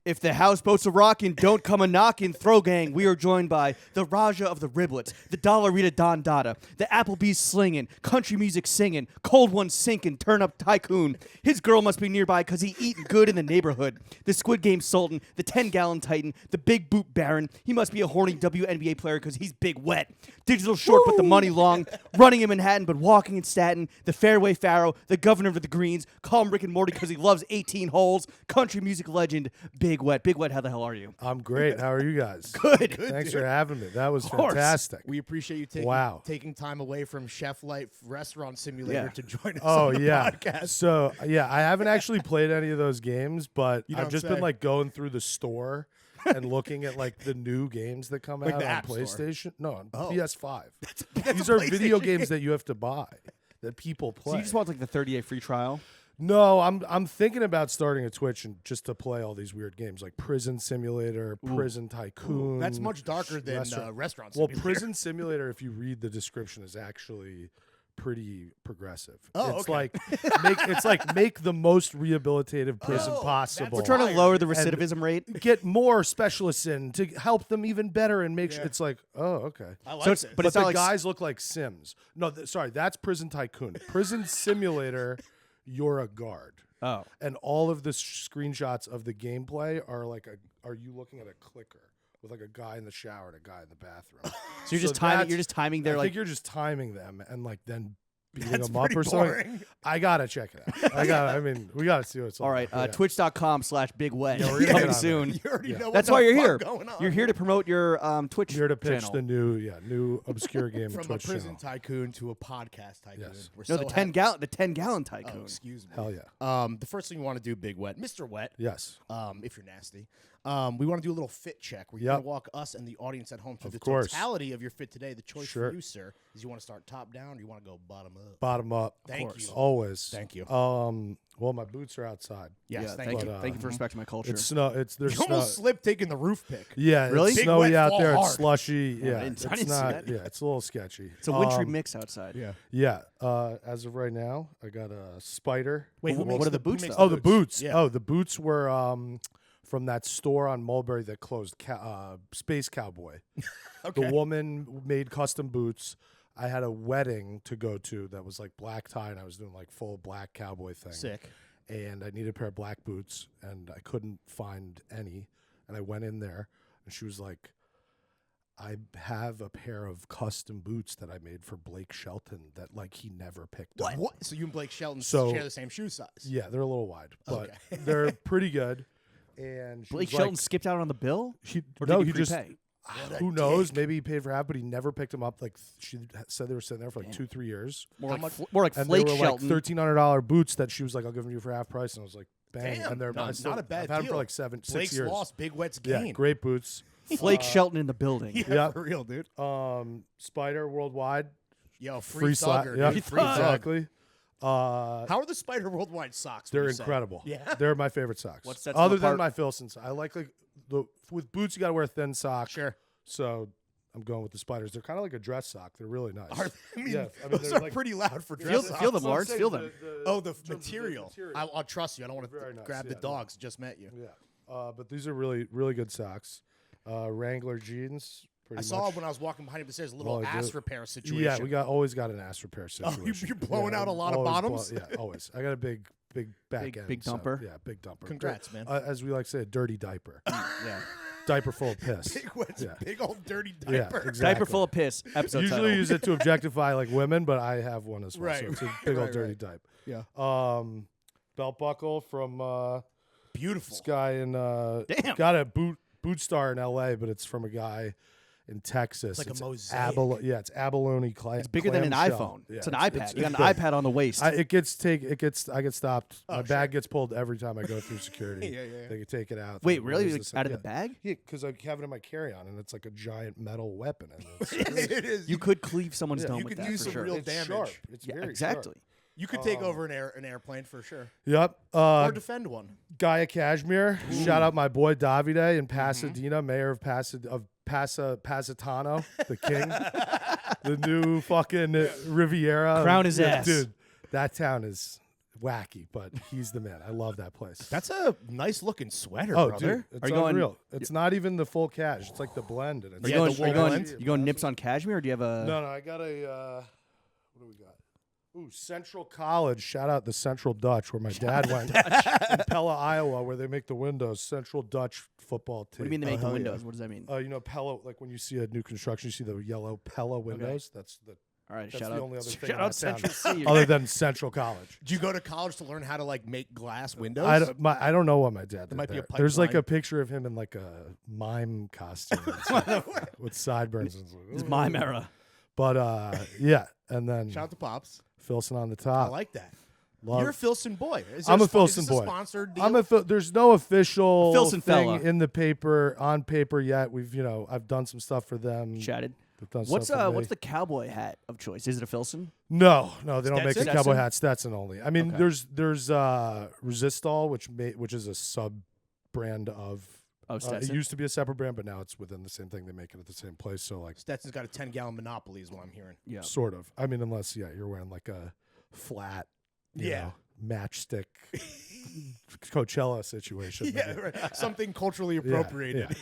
If the houseboats are rockin', don't come a knockin'. Throw gang, we are joined by the Raja of the Riblets, the Dollarita Don Dada, the Applebee's slingin', country music singin', cold one sinkin', turn up tycoon. His girl must be nearby cause he eatin' good in the neighborhood. The Squid Game Sultan, the 10-gallon Titan, the Big Boot Baron. He must be a horny WNBA player cause he's big wet. Digital short but the money long, running in Manhattan but walking in Staten, the Fairway Pharaoh, the governor of the Greens. Call him Rick and Morty cause he loves 18 holes. Country music legend, Big Wet. Big Wet, how the hell are you? I'm great. How are you guys? Good. Thanks for having me. That was fantastic. We appreciate you taking time away from Chef Life Restaurant Simulator to join us on the podcast. So, I haven't actually played any of those games, but I've just been like going through the store and looking at like the new games that come out on PlayStation. No, on PS5. These are video games that you have to buy that people play. So you just want like the 30-day free trial? No, I'm thinking about starting a Twitch and just to play all these weird games like Prison Simulator, Prison Tycoon. That's much darker than Restaurant Simulator. Well, Prison Simulator, if you read the description, is actually pretty progressive. It's like make the most rehabilitative prison possible. We're trying to lower the recidivism rate. Get more specialists in to help them even better and make sure it's like, okay. I like it. But the guys look like Sims. No, sorry, that's Prison Tycoon. Prison Simulator, you're a guard. Oh. And all of the screenshots of the gameplay are like are you looking at a clicker with like a guy in the shower and a guy in the bathroom. So you're just timing their I like think you're just timing them and like then beating them up or something. I gotta check it out. We gotta see what's all right. about. Twitch.com/bigwet. Yeah, we're gonna coming get soon. You already know That's what why the you're fuck here. going on. You're here to promote your Twitch Here to pitch channel. the new obscure game From Twitch a prison channel. tycoon to a podcast tycoon. Yes. We're No, so the happy. 10-gallon tycoon. Oh, excuse me. Hell yeah. The first thing you want to do, Big Wet, Mr. Wet. Yes. If you're nasty. We want to do a little fit check where you're going to walk us and the audience at home through the totality of your fit today. The choice for you, sir, is you want to start top down or you want to go bottom up? Bottom up. Thank you. Always. Thank you. Well, my boots are outside. Yes, thank you. Thank you for respecting my culture. It's snow. There's You snow. almost slipped taking the roof pick. Yeah, Really? it's Big snowy wet out fall there. hard. It's slushy. I Yeah, didn't it's see not. that. Yeah, it's a little sketchy. It's a wintry mix outside. Yeah. Yeah. As of right now, I got a spider. Wait, what are the boots, makes though? Oh, the boots. Yeah. Oh, the boots were from that store on Mulberry that closed, Space Cowboy. Okay. The woman made custom boots. I had a wedding to go to that was like black tie, and I was doing like full black cowboy thing. Sick. And I needed a pair of black boots, and I couldn't find any. And I went in there, and she was like, I have a pair of custom boots that I made for Blake Shelton that like he never picked up. What? So you and Blake Shelton share the same shoe size? Yeah, they're a little wide, but Okay. they're pretty good. And she Blake was Shelton like, skipped out on the bill? Or no, did he just prepay? who knows? Maybe he paid for half, but he never picked them up. Like she said, they were sitting there for like 2-3 years, More like and Flake they were Shelton. like $1,300 boots that she was like, "I'll give them to you for half price." And I was like, "Bang!" Damn. And they're No, not a bad I've had them deal. for like 6 Blake's years. lost, Big Wet's Yeah, gain. great boots. Flake Shelton in the building. Yeah, for real, dude. Spider worldwide, Yo, free thugger. Yeah, Dude. Free thug. exactly. How are the Spider Worldwide socks? They're would you say? incredible. Yeah. They're my favorite socks. What sets them Other than apart? my Filsons, I like with boots. You got to wear a thin sock. Sure. So I'm going with the Spiders. They're kind of like a dress sock. They're really nice. I mean, Yeah, those they're are like- pretty loud for dress Feel socks. them, That's what I'm Lawrence. saying, Feel them. The material. I'll trust you. I don't want Very to nice, grab the yeah. dogs. Just met you. Yeah, but these are really, really good socks. Wrangler jeans. I saw when I was walking behind him upstairs a little Well, I ass do. repair situation. Yeah, always got an ass repair situation. you're blowing out a lot of always bottoms? yeah, always. I got a big back end. big so, dumper? yeah, big dumper. Congrats, man. As we like to say, a dirty diaper. Yeah. Diaper full of piss. Big Wet's Yeah. big old dirty Yeah, diaper. exactly. Diaper full of piss. Episode Usually title. use it to objectify like women, but I have one as well. Right, So it's a big old right, dirty right. diaper. Yeah. Belt buckle from Beautiful. this guy in Damn. got a boot star in LA, but it's from a guy in Texas. It's like a mosaic. It's abalone clay. It's bigger than an iPhone. Yeah, it's an iPad. You got an good. iPad on the waist. I get stopped. My bag gets pulled every time I go through security. Yeah. They can take it out. Wait, Like, really? what is Like, this? out of Yeah. the bag? Yeah, because I have it in my carry-on, and it's like a giant metal weapon. And it's, It is. You could cleave someone's Yeah, dome you with could that use for some sure. real it's damage. sharp. It's Yeah, very exactly. You could take over an airplane for sure, Sharp. Yep. or defend one. Gaia Cashmere. Shout out my boy Davide in Pasadena, mayor of Pasitano, the king. The new fucking Riviera. Crown his ass. Dude, that town is wacky, but he's the man. I love that place. That's a nice looking sweater, oh, brother. dude, it's unreal. It's not even the full cash. It's like the blend. And it's you going nips on cashmere, or do you have a? No, I got a. What do we got? Ooh, Central College. Shout out the Central Dutch, where my dad went in Pella, Iowa, where they make the windows. Central Dutch football team. What do you mean they make the windows? Yeah. What does that mean? You know, Pella. Like when you see a new construction, you see the yellow Pella windows. Okay. That's the. All right, that's shout the out. only other thing shout out Central C. other than Central College. Did you go to college to learn how to like make glass windows? I don't know what my dad did. Might be a There's like a picture of him in like a mime costume with sideburns. It's mime era. But yeah, and then shout out to Pops. Filson on the top. I like that. You're a Filson boy. I'm a Filson boy. Sponsored deal? There's no official Filson thing fella. in the paper on paper yet. I've done some stuff for them. Chatted. What's the cowboy hat of choice? Is it a Filson? No, they don't make the Stetson? cowboy hat. Stetson only. I mean, there's Resistol, which is a sub brand of. Stetson. It used to be a separate brand, but now it's within the same thing. They make it at the same place. So like Stetson's got a 10-gallon monopoly, is what I'm hearing. Yeah, sort of. I mean, unless you're wearing like a flat, you know, matchstick Coachella situation. Yeah, right. Something culturally appropriated.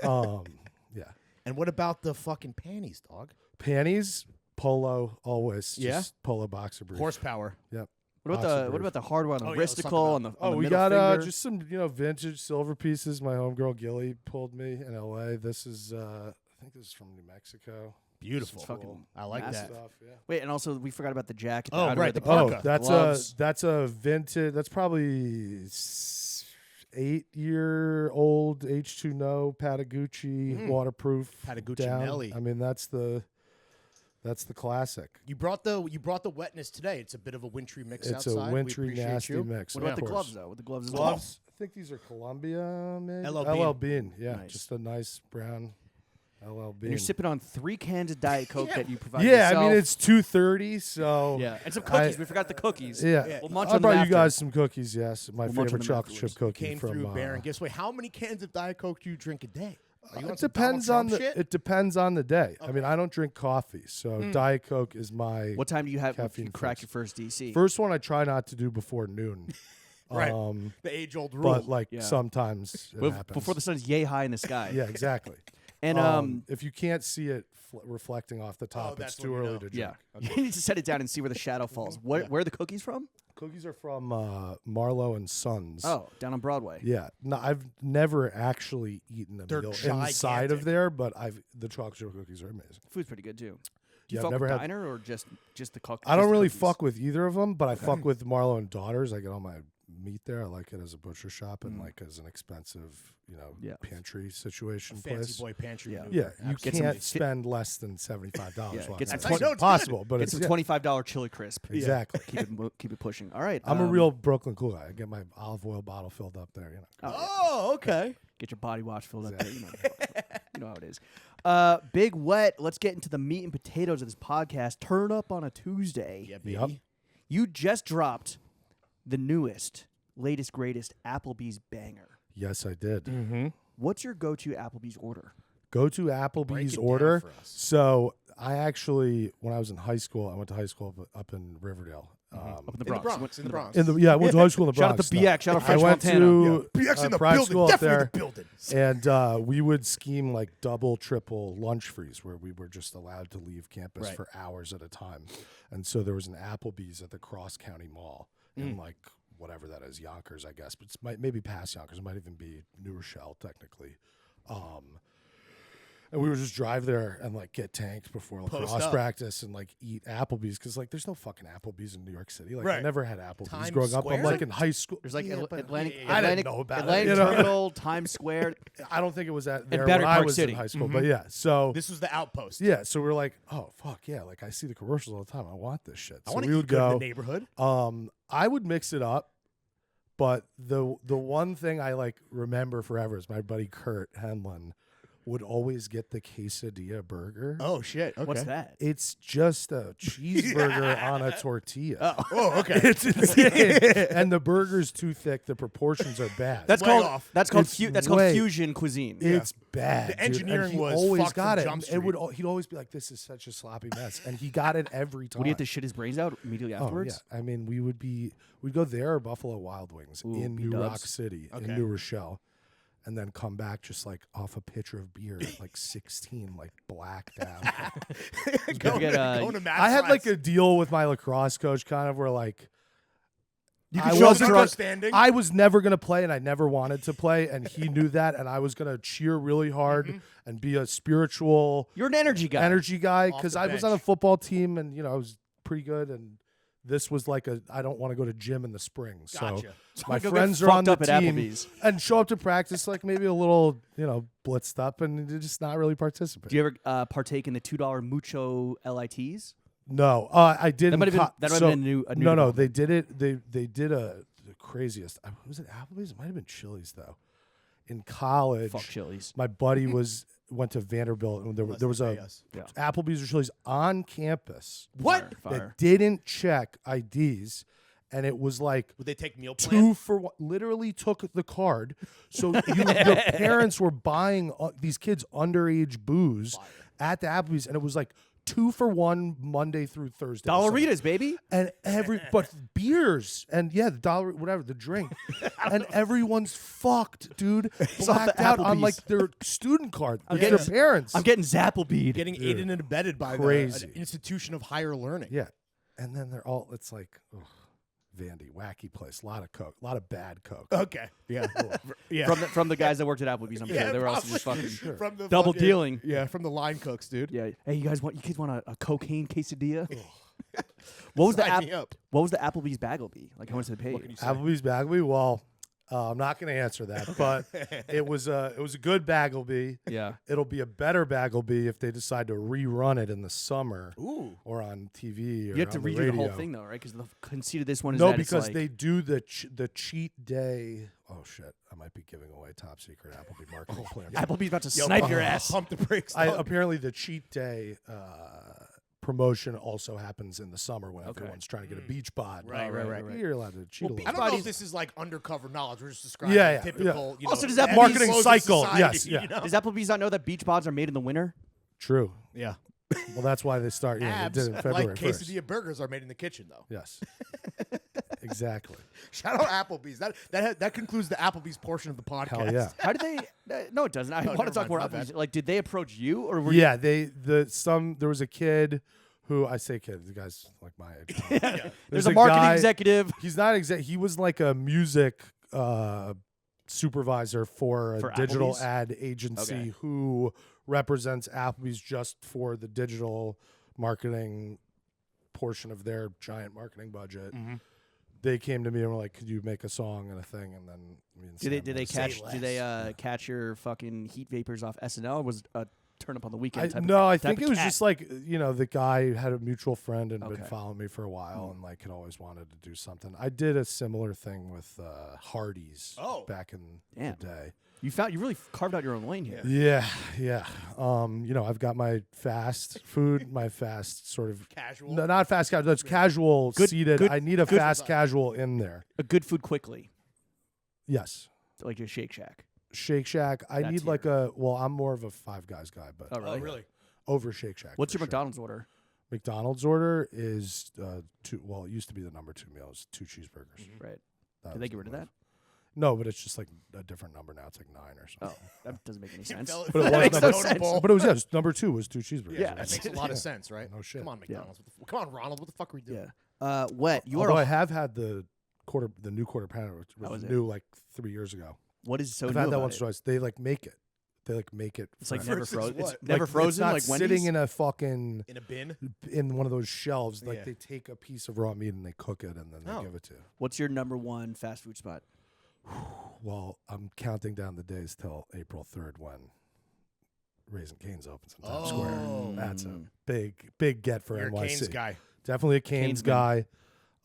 Yeah. And what about the fucking panties, dog? Panties, polo, always. Yeah? Just polo boxer brief. Horsepower. Yep. What about the hardware on the wristicle on the we middle got finger? just some vintage silver pieces. My homegirl Gilly pulled me in L.A. This is I think this is from New Mexico. Beautiful. Fucking I like massive that. Stuff, yeah. Wait, and also we forgot about the jacket. Oh, right, the parka. parka. That's a vintage. That's probably 8-year-old H2No Patagucci waterproof. Patagucci. I mean, that's the classic. You brought the wetness today. It's a bit of a wintry mix outside. It's a wintry, nasty mix. What about the gloves, though? With the gloves as well? Gloves? I think these are Columbia, maybe? LL Bean. Yeah, nice. Just a nice brown LL Bean. And you're sipping on 3 cans of Diet Coke that you provide Yeah, yourself. I mean, it's 2:30, so... Yeah, and some cookies. We forgot the cookies. Yeah. We'll munch I on them brought you after. guys some cookies, yes. My We'll munch on favorite them chocolate afterwards. chip cookie Came from... through Baron. Guess what? How many cans of Diet Coke do you drink a day? It depends on the shit? it depends on the day. Okay. I mean, I don't drink coffee, so Diet Coke is my What time do you have caffeine you crack fix. your first DC? First one I try not to do before noon. Right. The age-old rule. But like sometimes it happens. Before the sun's yay high in the sky. Yeah, exactly. And if you can't see it reflecting off the top, it's too early to drink. Yeah. Okay. You need to set it down and see where the shadow falls. Where are the cookies from? Cookies are from Marlowe and Sons. Oh, down on Broadway. Yeah. No, I've never actually eaten a meal inside of there, but the chocolate chip cookies are amazing. Food's pretty good too. Do you Yeah, fuck I've never with had Diner or just the cookies? I don't really fuck with either of them, but I fuck with Marlowe and Daughters. I get all my meat there. I like it as a butcher shop and like as an expensive, pantry situation fancy place. boy pantry. Yeah, you Get can't spend less than $75. Get some It's impossible, but it's it's some $25 chili crisp. Exactly. Keep it pushing. All right. I'm a real Brooklyn cool guy. I get my olive oil bottle filled up there. Oh, okay. Get your body wash filled up there. You know how it is. Big Wet. Let's get into the meat and potatoes of this podcast. Turn up on a Tuesday. Yeah, baby. Yep. You just dropped the newest, latest, greatest Applebee's banger. Yes, I did. Mm-hmm. What's your go-to Applebee's order? Go to Applebee's order. So I actually, when I was in high school, I went to high school up in Riverdale. Up in the Bronx. In the Bronx. I went to high school in the Shout out Bronx. to BX. Shout out I French went Montana. to BX in the private building. school up Definitely there, in the building. and we would scheme like double, triple lunch freeze where we were just allowed to leave campus for hours at a time. And so there was an Applebee's at the Cross County Mall in like whatever that is, Yonkers, I guess, but it's maybe past Yonkers. It might even be New Rochelle, technically. And we would just drive there and like get tanked before lacrosse practice and like eat Applebee's because like there's no fucking Applebee's in New York City. Like I never had Applebee's Times growing up. I'm Square? like in high school. There's like Atlantic I didn't know about Atlantic it. Terminal, Times Square. I don't think it was at there Battery when I Park was City. in high school, but yeah. So This was the outpost. yeah, so we're like, oh fuck yeah, like I see the commercials all the time. I want this shit. I So want we to would eat good in go. the neighborhood. I would mix it up, but the one thing I like remember forever is my buddy Kurt Henlon would always get the quesadilla burger. Oh shit! Okay. What's that? It's just a cheeseburger on a tortilla. Oh, okay. It's insane. And the burger's too thick. The proportions are bad. That's Way called off. that's called It's called way- fusion cuisine. It's bad. The dude. engineering And he was always fucked got from it. Jump It would. Street. He'd always be like, "This is such a sloppy mess," and he got it every time. Would he have to shit his brains out immediately afterwards? Oh, yeah. I mean, we'd go there or Buffalo Wild Wings Ooh, in New B-dubs. Rock City, Okay. in New Rochelle, and then come back just like off a pitcher of beer at like 16, like blacked out. Going to Matt's I had like class. a deal with my lacrosse coach, kind of where like You I could show up wasn't drunk gonna- standing. I was never gonna play, and I never wanted to play, and he knew that, and I was gonna cheer really hard and be a spiritual You're an energy guy. guy Off because the I was on a bench. football team, and I was pretty good, and this was like I don't want to go to gym in the spring, Gotcha. so my Go get friends are on the fucked up at team Applebee's. and show up to practice like maybe a little blitzed up and just not really participate. Do you ever partake in the $2 mucho LITs? No, I didn't. That might have been a new no, development. they did it. They did the craziest. Was it Applebee's? It might have been Chili's though. In college, Fuck Chili's. my buddy went to Vanderbilt, and there was a Yeah. Applebee's or Chili's on campus Fire. that didn't check IDs, and it was like Would they take meal plan? 2 for 1. Literally took the card, so your parents were buying these kids underage booze at the Applebee's, and it was like 2 for 1 Monday through Thursday. Dollaritas, baby. And but beers and the dollar, whatever, the drink, and everyone's fucked, dude, blacked out on Applebee's. like their student card with getting- their parents. I'm getting Zapplebeed. Getting aided and abetted by Crazy. an institution of higher learning. Yeah, and then they're all. It's like, ugh, Vandy, wacky place, a lot of coke, a lot of bad coke. Okay. Yeah. Yeah. From the guys that worked at Applebee's, I'm sure they were also just probably. fucking From the double fucking- dealing. Yeah, from the line cooks, dude. Yeah. Hey, you kids want a cocaine quesadilla? What was the Sign me up. What was the Applebee's bagel be? Like how much did they pay What you? can you say? Applebee's Bagel. Well, I'm not going to answer that, but it was a good Bagel. Yeah. It'll be a better Bagel if they decide to rerun it in the summer Ooh. or on TV. Or You have to on the redo radio. the whole thing though, right? Because the conceit of this one is No, that because it's like, they do the cheat day. Oh shit! I might be giving away top secret Applebee marketing plan. Applebee's about to snipe your ass. Pump the brakes. Apparently, the cheat day promotion also happens in the summer when everyone's trying to get a beach bod. Right. You're allowed to cheat a little. I don't know if this is like undercover knowledge. We're just describing Yeah, typical. You Also, know, does that ebbs marketing and flows of cycle, society, yes, yeah. you know? Does Applebee's not know that beach bods are made in the winter? True. Yeah. Well, that's why they start. Yeah, Abs, they did it in February like 1st. quesadilla burgers, are made in the kitchen, though. Yes. Exactly. Shout out Applebee's. That concludes the Applebee's portion of the podcast. Hell yeah. How did they? No, it doesn't. I want to never talk more mind, my Applebee's. bad. Like, did they approach you or were Yeah, there was a kid who I say kid, the guy's like my age. There's a marketing guy- executive He's not he was like a music supervisor for a For digital Applebee's? ad agency Okay. who represents Applebee's just for the digital marketing portion of their giant marketing budget. Mm-hmm. They came to me and were like, "Could you make a song and a thing?" And then me and Sam Did they were catch your fucking heat vapors off SNL or was it a turn up on the weekend I type think of it was cat? just like the guy had a mutual friend and been Okay. following me for a while and like had always wanted to do something. I did a similar thing with Hardee's back in Damn. the day. You really carved out your own lane here. Yeah. I've got my fast food, my fast sort of Casual. No, not fast casual. That's casual seated. I need a fast casual in there. A good food quickly, Yes. like your Shake Shack. Shake Shack. I That's need like I'm more of a Five Guys guy, but Oh, really? Really? over Shake Shack. What's for your sure. McDonald's order? McDonald's order is two. Well, it used to be the number 2 meals, 2 cheeseburgers. Right. That Did they was get the rid of move. that? No, but it's just like a different number now. It's like 9 or Oh, something. that doesn't make any sense. Fell- But it that was makes number, no sense. but it was just number 2 was 2 cheeseburgers. Yeah. That makes a lot of sense, right? No shit. Come on, McDonald's. Come on, Ronald. What the fuck are we doing? Yeah. Wet. You Although are. I have had the new quarter pounder, which That was was new like 3 years ago. What is so I've new had that about once or it? twice. They like make it. They like make it. It's like fresh. never Versus frozen. It's what? never frozen. It's not Like sitting Wendy's. in a fucking In a bin? in one of those shelves. Like Yeah. they take a piece of raw meat and they cook it and then they give it to you. What's your number one fast food spot? Well, I'm counting down the days till April 3rd when Raising Cane's opens in Times Square. That's a big get for You're a NYC. Cane's guy. Definitely a Cane's Cane's guy.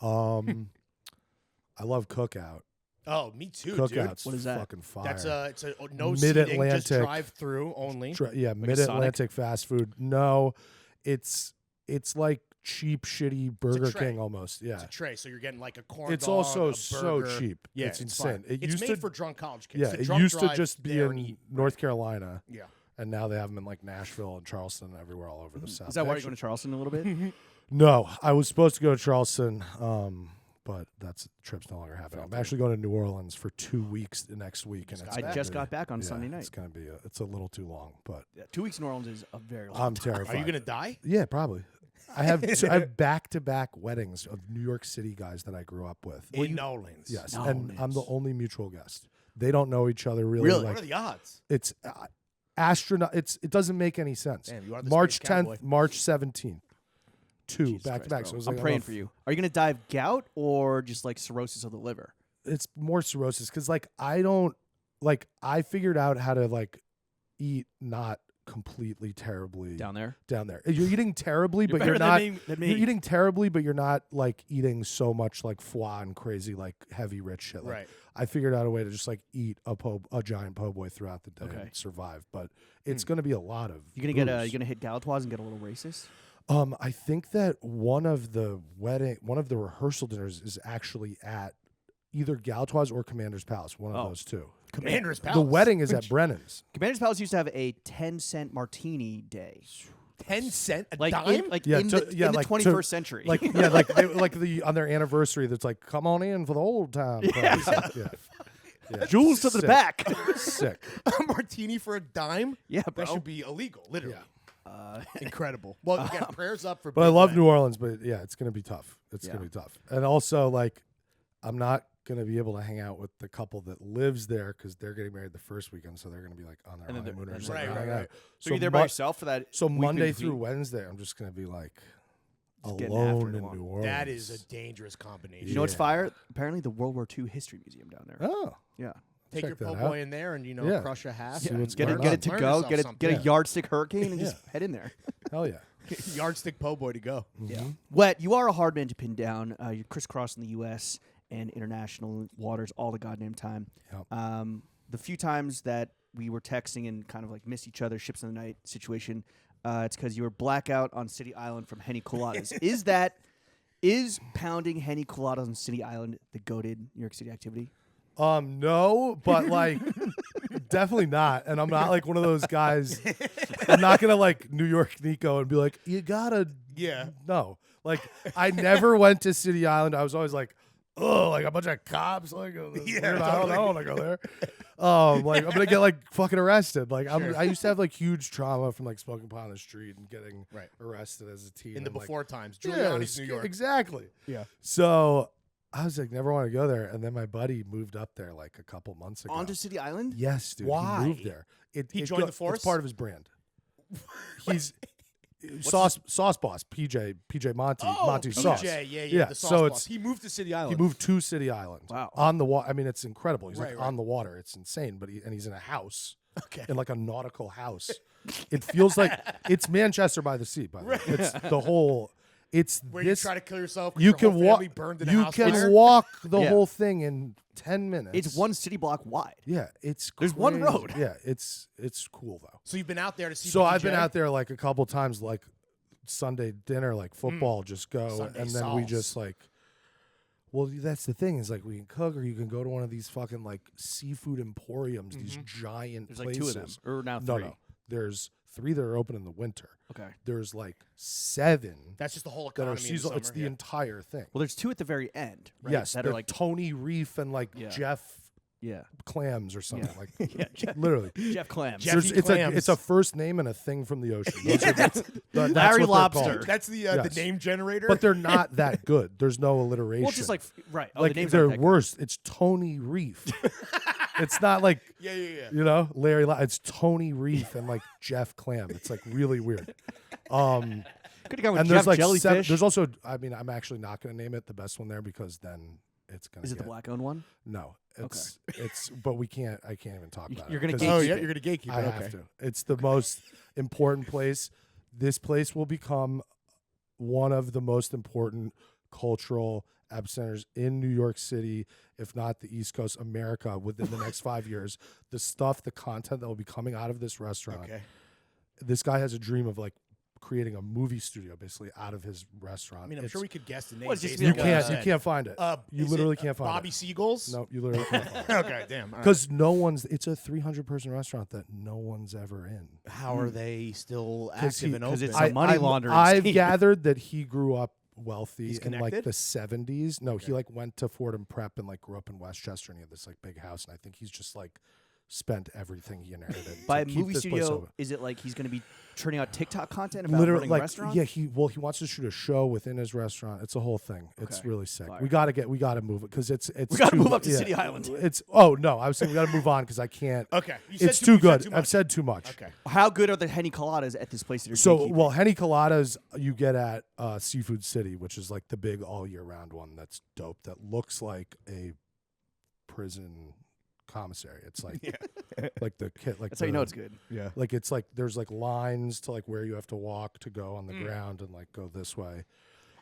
I love Cookout. Oh, me too, Cookouts. dude. What is that? Fucking fire. That's it's a no seating, just drive-through only. Mid-Atlantic fast food. No, it's like cheap, shitty Burger King almost. Yeah, it's a tray, so you're getting like a corn It's dog, also a so burger. cheap. Yeah, it's insane. It's made for drunk college kids. Yeah, So it drunk used to drive just be there and in eat. North Carolina. Yeah. And now they have them in like Nashville and Charleston and everywhere all over the South. Is that why you're going to Charleston a little bit? No, I was supposed to go to Charleston, but that trip's no longer happening. I'm actually going to New Orleans for 2 weeks next week, and I just got back on Sunday night. It's gonna be it's a little too long, but 2 weeks in New Orleans is a very long I'm time. terrified. Are you gonna die? Yeah, probably. I have back-to-back weddings of New York City guys that I grew up with. In New Orleans. Yes, New and Orleans. I'm the only mutual guest. They don't know each other really. Really? What are the odds? It's astronaut. It doesn't make any sense. Damn, you are the March space cowboy. 10th, March 17th. Jesus Back to Christ, back. bro. So it was I'm like, praying for you. Are you going to die of gout or just like cirrhosis of the liver? It's more cirrhosis because like I figured out how to like eat not completely terribly Down there? You're eating terribly, but you're better not. than me. You're eating terribly, but you're not like eating so much like foie and crazy like heavy rich shit. Like, Right. I figured out a way to just like eat a giant po' boy throughout the day Okay. and survive, but it's going to be a lot of. You gonna booze. you gonna hit Galatoire's and get a little racist? I think that one of the rehearsal dinners is actually at either Galatoire's or Commander's Palace. One of those two. Commander's Palace. The wedding is at Brennan's. Commander's Palace used to have a 10-cent martini day, 10 cent a like dime. in, like in the 21st century. Like yeah, like on their anniversary. That's like, come on in for the old time. Yeah. Yeah. Jewels to the Sick. back. Sick. a martini for a dime. Yeah, bro. That should be illegal. Literally. Yeah. Incredible. Well, again, prayers up for. But I Big love Red. New Orleans. But yeah, it's gonna be tough. It's Yeah. gonna be tough. And also like, I'm not gonna be able to hang out with the couple that lives there because they're getting married the first weekend, so they're gonna be like on their And then they're- honeymoon or and just, like, right, hanging right, out. right. So you're there by Mo- yourself for that. So weekly Monday routine? through Wednesday, I'm just gonna be like Just getting after alone it in alone. New Orleans. That is a dangerous combination. You know what's Yeah. fire? Apparently, the World War II History Museum down there. Oh, Yeah. Take check your that po' out. boy in there and Yeah. crush a half. See and what's Get going it, get on. it to learn go. yourself Get something. a Yeah. yardstick hurricane and Yeah. just head in there. hell yeah. Yardstick po' boy to go. Yeah. Wet, you are a hard man to pin down. You're crisscrossing the U.S. and international waters all the goddamn time. Yep. The few times that we were texting and kind of like missed each other, ships in the night situation, it's because you were blackout on City Island from Henny Coladas. Is pounding Henny Coladas on City Island the goated New York City activity? No, but like definitely not. And I'm not like one of those guys. I'm not gonna like New York Nico and be like, you gotta. Yeah. No, like I never went to City Island. I was always like, oh, like a bunch of cops. Like, Yeah, I don't want to go there. Like I'm gonna get like fucking arrested. Like I used to have like huge trauma from like smoking pot on the street and getting Right. arrested as a teen. In the and, like, before times. yeah, Giuliani's New York. Exactly. Yeah. So I was like, never want to go there. And then my buddy moved up there like a couple months ago. Onto City Island? Yes, dude. Why? He moved there. He joined the force? It's part of his brand. He's sauce boss, PJ Monty, Monty Sauce. PJ, yeah, Yeah, the sauce so boss. it's- He moved to City He Island. moved to City Island. Wow. On the water. I mean, it's incredible. He's Right, like right. on the water. It's insane. But he's in a house. Okay. In like a nautical house. It feels like it's Manchester by the Sea, by the way. It's the whole. It's Where this. you try to kill yourself 'cause You your can whole walk. family burned in a You house can fire? walk the Yeah. whole thing in 10 minutes. It's one city block wide. Yeah, it's There's one crazy. road. Yeah, it's cool though. So you've been out there to see So I've been PJ? out there like a couple times, like Sunday dinner, like football, just go, Sunday and then we sauce. just like. Well, that's the thing is like we can cook, or you can go to one of these fucking like seafood emporiums, these giant There's like places. 2 of them. Or now 3. No, there's 3 that are open in the winter. Okay. There's like 7 That's just the whole that are economy. in the seasonal. It's summer, the yeah. entire thing. Well, there's 2 at the very end, right? Yes, that they're are like Tony Reef and like Yeah. Jeff yeah, Clams or something like. yeah. Jeff, Literally. Jeff Clams. Jeff- There's- Jeffy it's a Clams. first name and a thing from the ocean. Those are that's Larry what they're Lobster. called. That's the Yes. name generator. But they're not that good. There's no alliteration. Well, just like right. Oh, like the names they're aren't that good. worse. It's Tony Reef. It's not like yeah. you know it's Tony Reef and like Jeff Clam. It's like really weird. Could have gone with And Jeff there's like Jellyfish. there's also I'm actually not going to name it the best one there because then it's going to Is it the black-owned one? No, it's but I can't even talk about You're it. gonna 'cause gatekeep Oh, it. yeah, you're going to gatekeep I it. have Okay. to. It's the most important place. This place will become one of the most important cultural epicenters in New York City, if not the East Coast, America, within the next 5 years. The content that will be coming out of this restaurant. Okay. This guy has a dream of like creating a movie studio basically out of his restaurant. I mean, I'm sure we could guess the name. You can't find it. You literally can't find it. Bobby Seagulls? No, you literally can't find it. Okay, damn. Because it's a 300-person restaurant that no one's ever in. How are they still active and open? Because it's a money laundering I've scheme. gathered that he grew up wealthy He's in like connected? the 70s. No, he like went to Fordham Prep and like grew up in Westchester, and he had this like big house, and I think he's just like spent everything he inherited. By to a keep movie this place studio, open. is it like he's going to be turning out TikTok content about Literally, running like, a restaurant? yeah, he wants to shoot a show within his restaurant. It's a whole thing. It's Okay. really sick. Fire. We gotta move it because it's. We got to too- move up to yeah. City Island. I was saying we gotta move on because I can't. Okay. It's too good. I've said too much. Okay. How good are the henny coladas at this place that you're So, gatekeeping? well, henny coladas you get at Seafood City, which is like the big all year round one that's dope. That looks like a prison commissary. It's like, like the kit. Like That's how you know it's good. Yeah. Like it's like there's like lines to like where you have to walk to go on the ground and like go this way.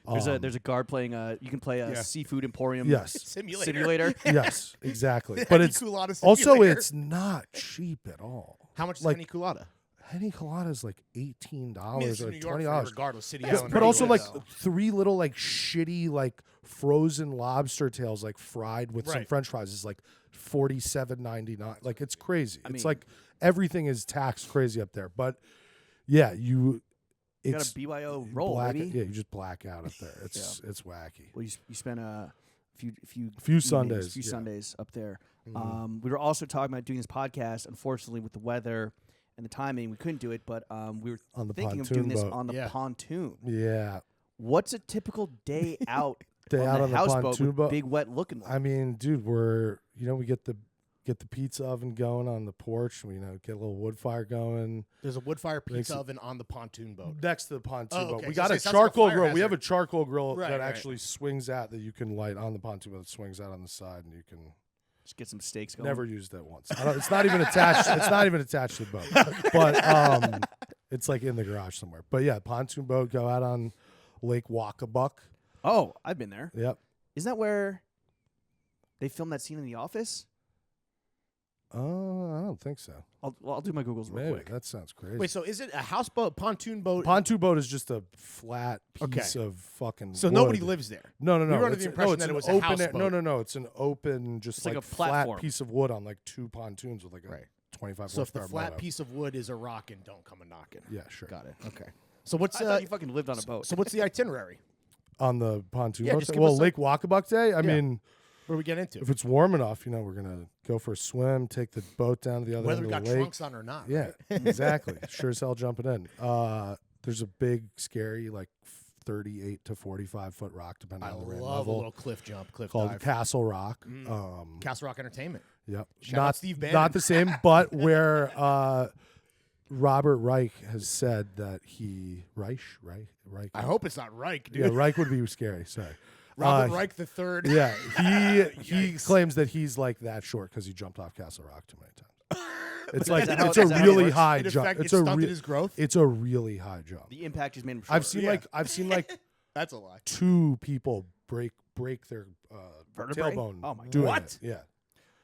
There's a guard playing you can play a seafood emporium Yes. simulator. Yes, exactly. But it's Colada also simulator. it's not cheap at all. How much is like, Henny Colada? Henny colada is like $18 It's or New York $20. regardless, City Yeah, Island. but also like anyway, 3 little like shitty like frozen lobster tails like fried with some Right. French fries is like $47.99. Like it's crazy. I It's mean- like everything is taxed crazy up there. But yeah, You got it's a BYO roll, black. baby. Yeah, you just black out up there. It's wacky. Well, you spent a few Few Sundays, few yeah. Sundays up there. We were also talking about doing this podcast. Unfortunately, with the weather and the timing, we couldn't do it. But we were On the thinking of pontoon doing this boat. on the Yeah. pontoon. Yeah. What's a typical day out Day out the on the houseboat pontoon with boat? big wet looking one? I mean, dude, we get the pizza oven going on the porch. We get a little wood fire going There's a wood fire Makes pizza it- oven on the pontoon boat. next to the pontoon Oh, boat. okay. We So got a it sounds like a charcoal fire grill. We have a hazard. charcoal grill Right, that right. actually swings out that you can light on the pontoon boat. That swings out on the side, and you can. Just get some steaks going. Never used it once. It's not even attached. It's not even attached to the boat, but it's like in the garage somewhere. But yeah, pontoon boat go out on Lake Wacabuck. Oh, I've been there. Yep. Isn't that where they filmed that scene in The Office? I don't think so. I'll do my Googles real Maybe quick. that sounds crazy. Wait, so is it a houseboat, pontoon boat? Pontoon boat is just a flat Okay. piece of fucking. so wood. nobody lives there. No. We were under the It's- impression it's that it an was a open. houseboat. No. It's an open, just It's like a flat platform. piece of wood on like 2 pontoons with like a Right. 25 So if the horsepower flat motor. piece of wood is a rockin', don't come a knockin'. Yeah, sure. Got it. Okay. So what's I thought you fucking lived on a boat. so what's the itinerary? On the pontoon Yeah, boat. just give Well, us Lake Wacabuck Day. I mean, What do we get into? if it's warm enough, we're gonna go for a swim, take the boat down to the other Whether end we of got the lake. trunks on or not. Yeah, exactly. Sure as hell jumping in. There's a big, scary, like 38 to 45 foot rock, depending I on the rain love a level, little cliff jump, cliff called dive. Castle Rock. Castle Rock Entertainment. Yep. Shout out not Steve Bannon. Not the same, but where Robert Reich has said that Reich. I hope it's not Reich, dude. Yeah, Reich would be scary. Sorry. Robert Reich the third. Yeah, he claims that he's like that short because he jumped off Castle Rock too many times. It's like that how- it's is a that how it really works? high It jump. affect- It's it a stunted his growth. It's a really high jump. The impact is made him I've shorter. seen like That's a lie. 2 people break their Vertebrae? tailbone. Oh my doing God. it. Yeah,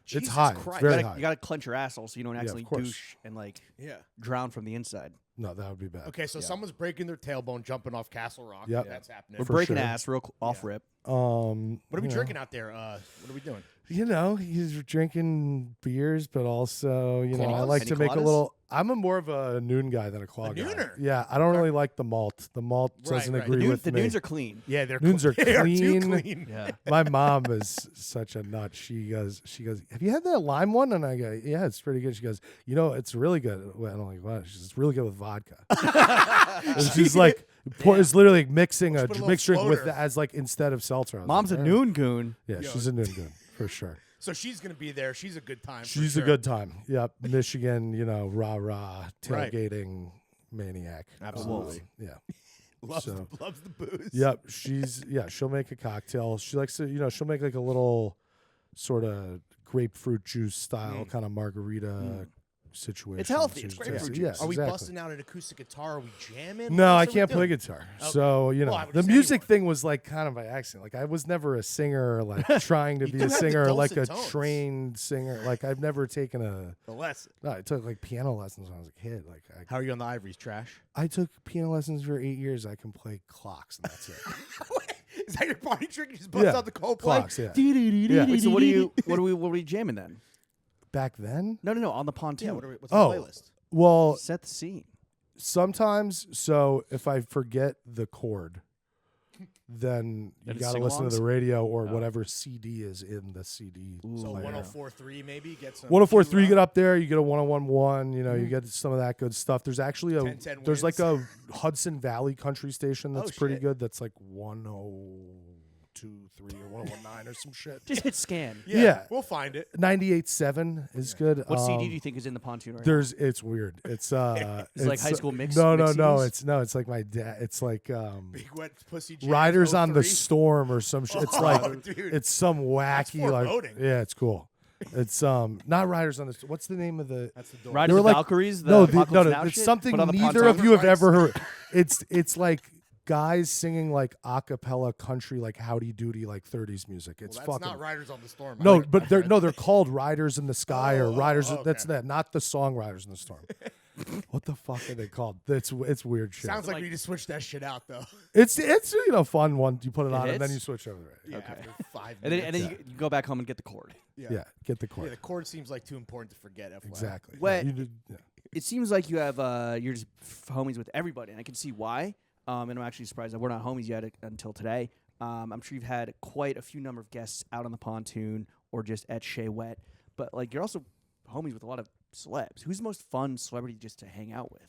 Jesus it's high. Christ. It's very You high. gotta clench your asshole so you don't accidentally course. douche and like Yeah. drown from the inside. No, that would be bad. Okay, so someone's breaking their tailbone, jumping off Castle Rock. Yep. That's happening. We're For breaking sure. ass real off rip. What are we you know, drinking out there? What are we doing? He's drinking beers, but also, I Claws? like Any to make a coladas? little. I'm more of a noon guy than a claw guy. nooner? Yeah, I don't really like the malt. The malt doesn't right. agree with The me. noons are clean. Yeah, they're Noons are they clean. too clean. Yeah. My mom is such a nut. She goes, have you had that lime one? And I go, yeah, it's pretty good. She goes, it's really good. Well, I'm like, what? She says, it's really good with vodka. And she's like, it's literally mixing Put a little mixing with floater. as like instead of seltzer. I was Mom's a like, noon goon. Yeah, she's a noon goon for sure. So she's gonna be there. She's a good time. for She's sure. a good time. Yep, Michigan, rah Right. tailgating maniac. Absolutely. Yeah. Loves, So- loves the booze. Yep. She'll make a cocktail. She likes to, she'll make like a little sort of grapefruit juice style kind of margarita situations. It's healthy. It's grapefruit juice. Yeah, Are we exactly. busting out an acoustic guitar? Are we jamming? No, I What can't are we play doing? guitar. Okay. So, you know, Well, the music thing was like kind of by accident. Like I was never a singer, like trying to be do a have the singer, or like a dulcet tones. trained singer. Like I've never taken The lesson. no, I took like piano lessons when I was a kid. Like How are you on the ivories? Trash. I took piano lessons for 8 years. I can play clocks and that's it. Is that your party trick? You just bust out the Coldplay? Clocks, yeah. Wait, so what are we jamming then? Back then? No, on the pontoon. Yeah, what's the playlist? Well, Set the scene. sometimes, so if I forget the chord, then you it's got to listen to sing-alongs? the radio or whatever CD is in the CD. So player. 104.3 maybe get some. 104.3, you get up there, you get a 101.1, you know, you get some of that good stuff. There's actually a 10-10 there's like wins. a Hudson Valley country station that's pretty shit. good. That's like 102.3 or 101.9 or some shit. Just hit scan. Yeah. We'll find it. 98.7 is good. What CD do you think is in the pontoon right There's it's weird. It's It's like High School Mix- No, mix no, CDs? it's like my dad. It's like Big wet pussy. Jams Riders on the 03. Storm or some shit. It's Oh, like dude. it's some wacky like foreboding. yeah, it's cool. It's not Riders on the What's the name of the That's the door. Riders They were of like- Valkyries? The no, Apocalypse Now it's shit, something but on the neither pontoon? of you have ever heard. It's like guys singing like a cappella country like howdy doody like 30s music. It's Well, that's fucking not Riders on the Storm. no, but they're called Riders in the Sky or Riders. okay. That's that, not the song Riders in the Storm. What the fuck are they called? It's weird shit. Sounds like we need to switch that shit out though. It's you know fun one. You put it on and then hits? you switch over there. Yeah, after 5 And minutes. then you go back home and get the cord. Yeah, get the chord. Yeah, the chord seems like too important to forget. FYI. Exactly. What- Yeah, you did- yeah. It seems like you have you're just homies with everybody, and I can see why. And I'm actually surprised that we're not homies yet until today. I'm sure you've had quite a few number of guests out on the pontoon or just at Shea Wet, but like you're also homies with a lot of celebs. Who's the most fun celebrity just to hang out with?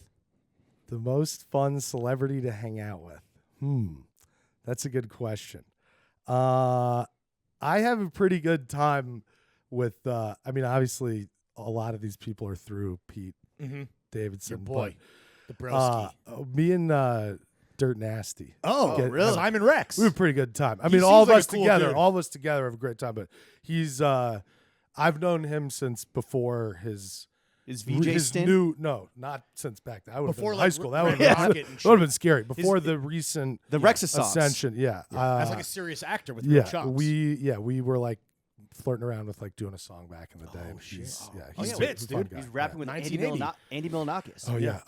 The most fun celebrity to hang out with. That's a good question. I have a pretty good time with. I mean, obviously, a lot of these people are through Pete Davidson, Your boy, the but, broski. me and Dirt Nasty. Really? Simon Rex. We have a pretty good time. I He mean, all of seems like us a cool together, dude. all of us together have a great time. But he's, I've known him since before his VJ stint? not since back then. I would have been Before, in like, high school. That Red would have Rocket been, and that would have shit. been scary. Before the recent The Rexaissance. ascension, yeah. As like a serious actor with real chops. we were like flirting around with like doing a song back in the day. and shit. he's, yeah, Oh, he's yeah, a Bits, fun dude. guy. He's rapping with Andy 1980. Milonakis. Oh yeah,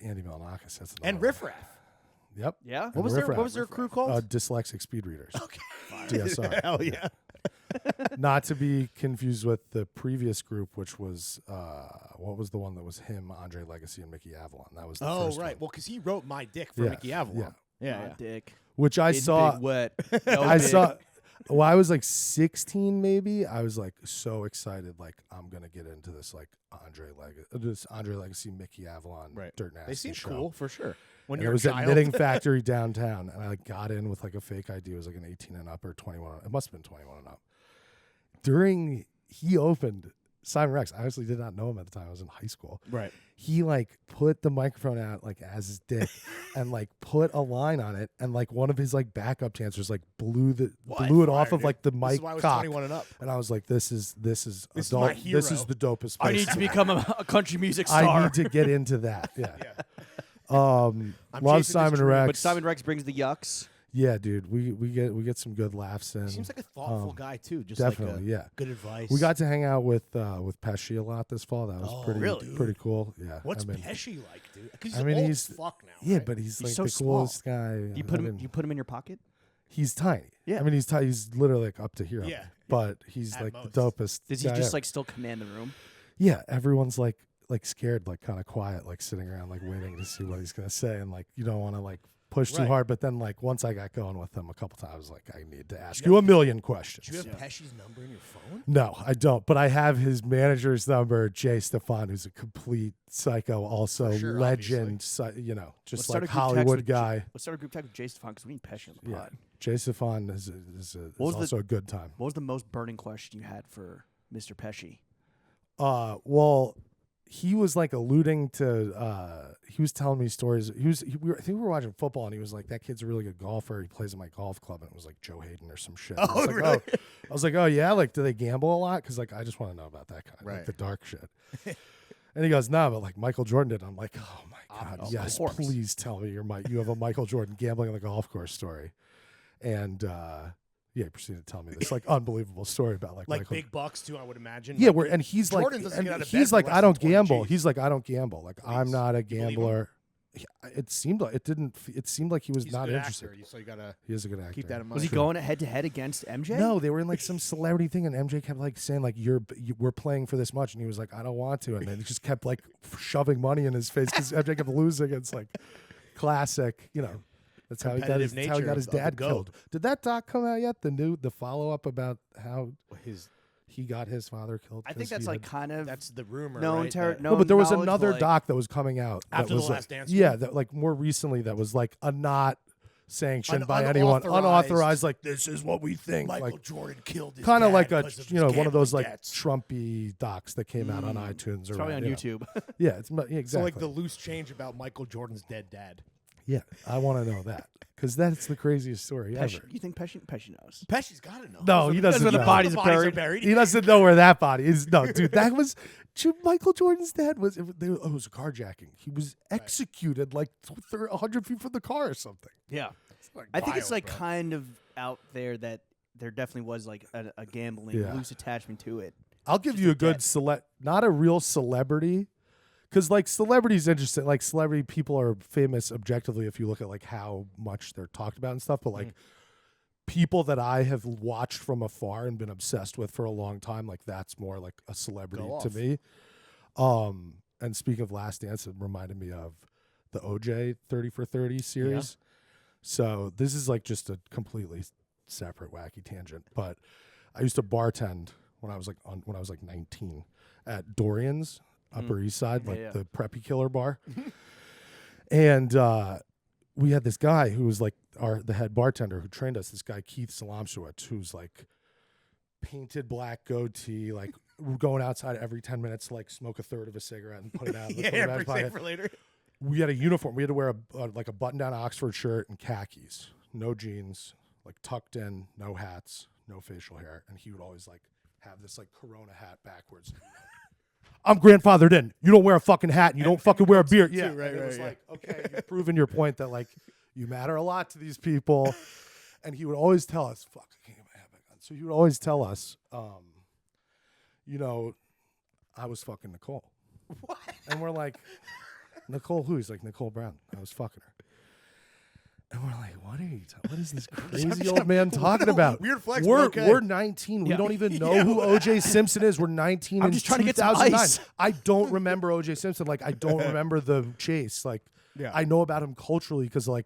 Andy Milonakis. That's and another Riff one. Raff. Yep. Yeah? And What was Riff their Raff. crew called? Dyslexic Speed Readers. Okay. DSR. Hell yeah. Not to be confused with the previous group, which was what was the one that was him, Andre Legacy, and Mickey Avalon. That was the first Right. one. Well, because he wrote My Dick for Yeah, Mickey Avalon. Yeah. Dick. Which I It's saw. big wet. I saw. Well, I was like 16, maybe. I was like so excited, like I'm gonna get into this, like this Andre Legacy, Mickey Avalon, Dirt Nasty. They seem show. cool for sure. When And you're it was a at child. Knitting Factory downtown, and I like, got in with like a fake ID. It was like an 18 and up or 21. It must have been 21 and up. He opened Simon Rex. I honestly did not know him at the time. I was in high school. Right. He like put the microphone out like as his dick and like put a line on it, and like one of his like backup dancers like blew it off Fire, of like the This mic is why I was cock. 21 and up. And I was like, this is is adult. my This is hero. the dopest. I place need to be. become a country music star. I need to get into that. Yeah. Love chasing this Simon dream. Rex. But Simon Rex brings the yucks. Yeah, dude. We get some good laughs in. He seems like a thoughtful guy too. Just definitely, like yeah. good advice. We got to hang out with Pesci a lot this fall. That was pretty cool. Yeah. What's I mean, Pesci like, dude? Because he's I mean, old he's as fuck now. Yeah, right? but he's like so the small. coolest guy. You put him in your pocket? He's tiny. Yeah. I mean, he's tiny. He's literally like up to here. Yeah. But he's At like most. the dopest. Does he guy just ever. like still command the room? Yeah, everyone's like scared, like kind of quiet, like sitting around, like waiting to see what he's gonna say, and like you don't want to like push too Right. hard. But then like once I got going with him a couple times, like I need to ask you a million questions. Do you have Pesci's number in your phone? No, I don't. But I have his manager's number, Jay Stefan, who's a complete psycho, also sure, legend. Just Let's start like a group text Hollywood with guy. Let's start a group text with Jay Stefan because we need Pesci on the Yeah, pod. Jay Stefan is was also a good time. What was the most burning question you had for Mr. Pesci? Well, he was like alluding to. He was telling me stories. I think we were watching football, and he was like, "That kid's a really good golfer. He plays at my golf club." And it was like Joe Hayden or some shit. Oh, really? I was like, "Oh yeah, like do they gamble a lot? Because like I just want to know about that kind of like the dark shit." And he goes, "No, but like Michael Jordan did." I'm like, "Oh my god, yes! Please tell me you have a Michael Jordan gambling on the golf course story." And he proceeded to tell me this like unbelievable story about like Michael, big bucks too, I would imagine. Yeah, like, and he's Jordan like, doesn't get out of he's bed like, for I don't less than 20 gamble. Gs. He's like, I don't gamble. Like I'm not a gambler. It seemed like he was not interested. Actor, so you gotta he is a good actor. keep that in mind. Was he going head to head against MJ? No, they were in like some celebrity thing, and MJ kept like saying like we're playing for this much, and he was like, I don't want to, and then he just kept like shoving money in his face because MJ kept losing. It's like classic, That's how he got his dad killed. Did that doc come out yet? The follow up about how he got his father killed. I think that's like kind of that's the rumor. known. Right? No, but there was another doc that was coming out after that was The Last Dance. Yeah, that like more recently that was like a not sanctioned by anyone, unauthorized. Like this is what we think. Michael Jordan killed his kind of dad like a one of those like debts. Trumpy docs that came out on iTunes or probably on YouTube. Yeah, exactly. So like the loose change about Michael Jordan's dead dad. Yeah, I want to know that because that's the craziest story ever. You think Pesci knows? Pesci's got to know. No, he doesn't. Where the bodies are buried. He doesn't know where that body is. No, dude, that was Michael Jordan's dad was. It was a carjacking. He was executed like 100 feet from the car or something. Yeah, I think it's like kind of out there that there definitely was like a gambling loose attachment to it. I'll give you a good not a real celebrity. Because, like, celebrity's interesting. Like, celebrity people are famous objectively if you look at, like, how much they're talked about and stuff. But, like, people that I have watched from afar and been obsessed with for a long time, like, that's more like a celebrity to me. And speaking of Last Dance, it reminded me of the OJ 30 for 30 series. Yeah. So this is, like, just a completely separate wacky tangent. But I used to bartend when I was, like, 19 at Dorian's. Upper East Side, like the preppy killer bar. And we had this guy who was like the head bartender who trained us, this guy Keith Salamshewitz, who's like painted black goatee, like going outside every 10 minutes to like smoke a third of a cigarette and put it out in the pretty safe for later. We had a uniform. We had to wear like a button-down Oxford shirt and khakis, no jeans, like tucked in, no hats, no facial hair. And he would always like have this like Corona hat backwards. I'm grandfathered in. You don't wear a fucking hat and you don't fucking wear a beard. Yeah, right, it was like, okay, you've proven your point that like you matter a lot to these people. And he would always tell us, fuck, I can't get my hat back on. So he would always tell us, I was fucking Nicole. What? And we're like, Nicole who? He's like, Nicole Brown. I was fucking her. And we're like, what is this crazy old man talking about? Weird flex. We're 19. We don't even know who O.J. Simpson is. We're 19 I'm in just trying to get some 2009. ice. I don't remember O.J. Simpson. Like, I don't remember the chase. Like, I know about him culturally because, like,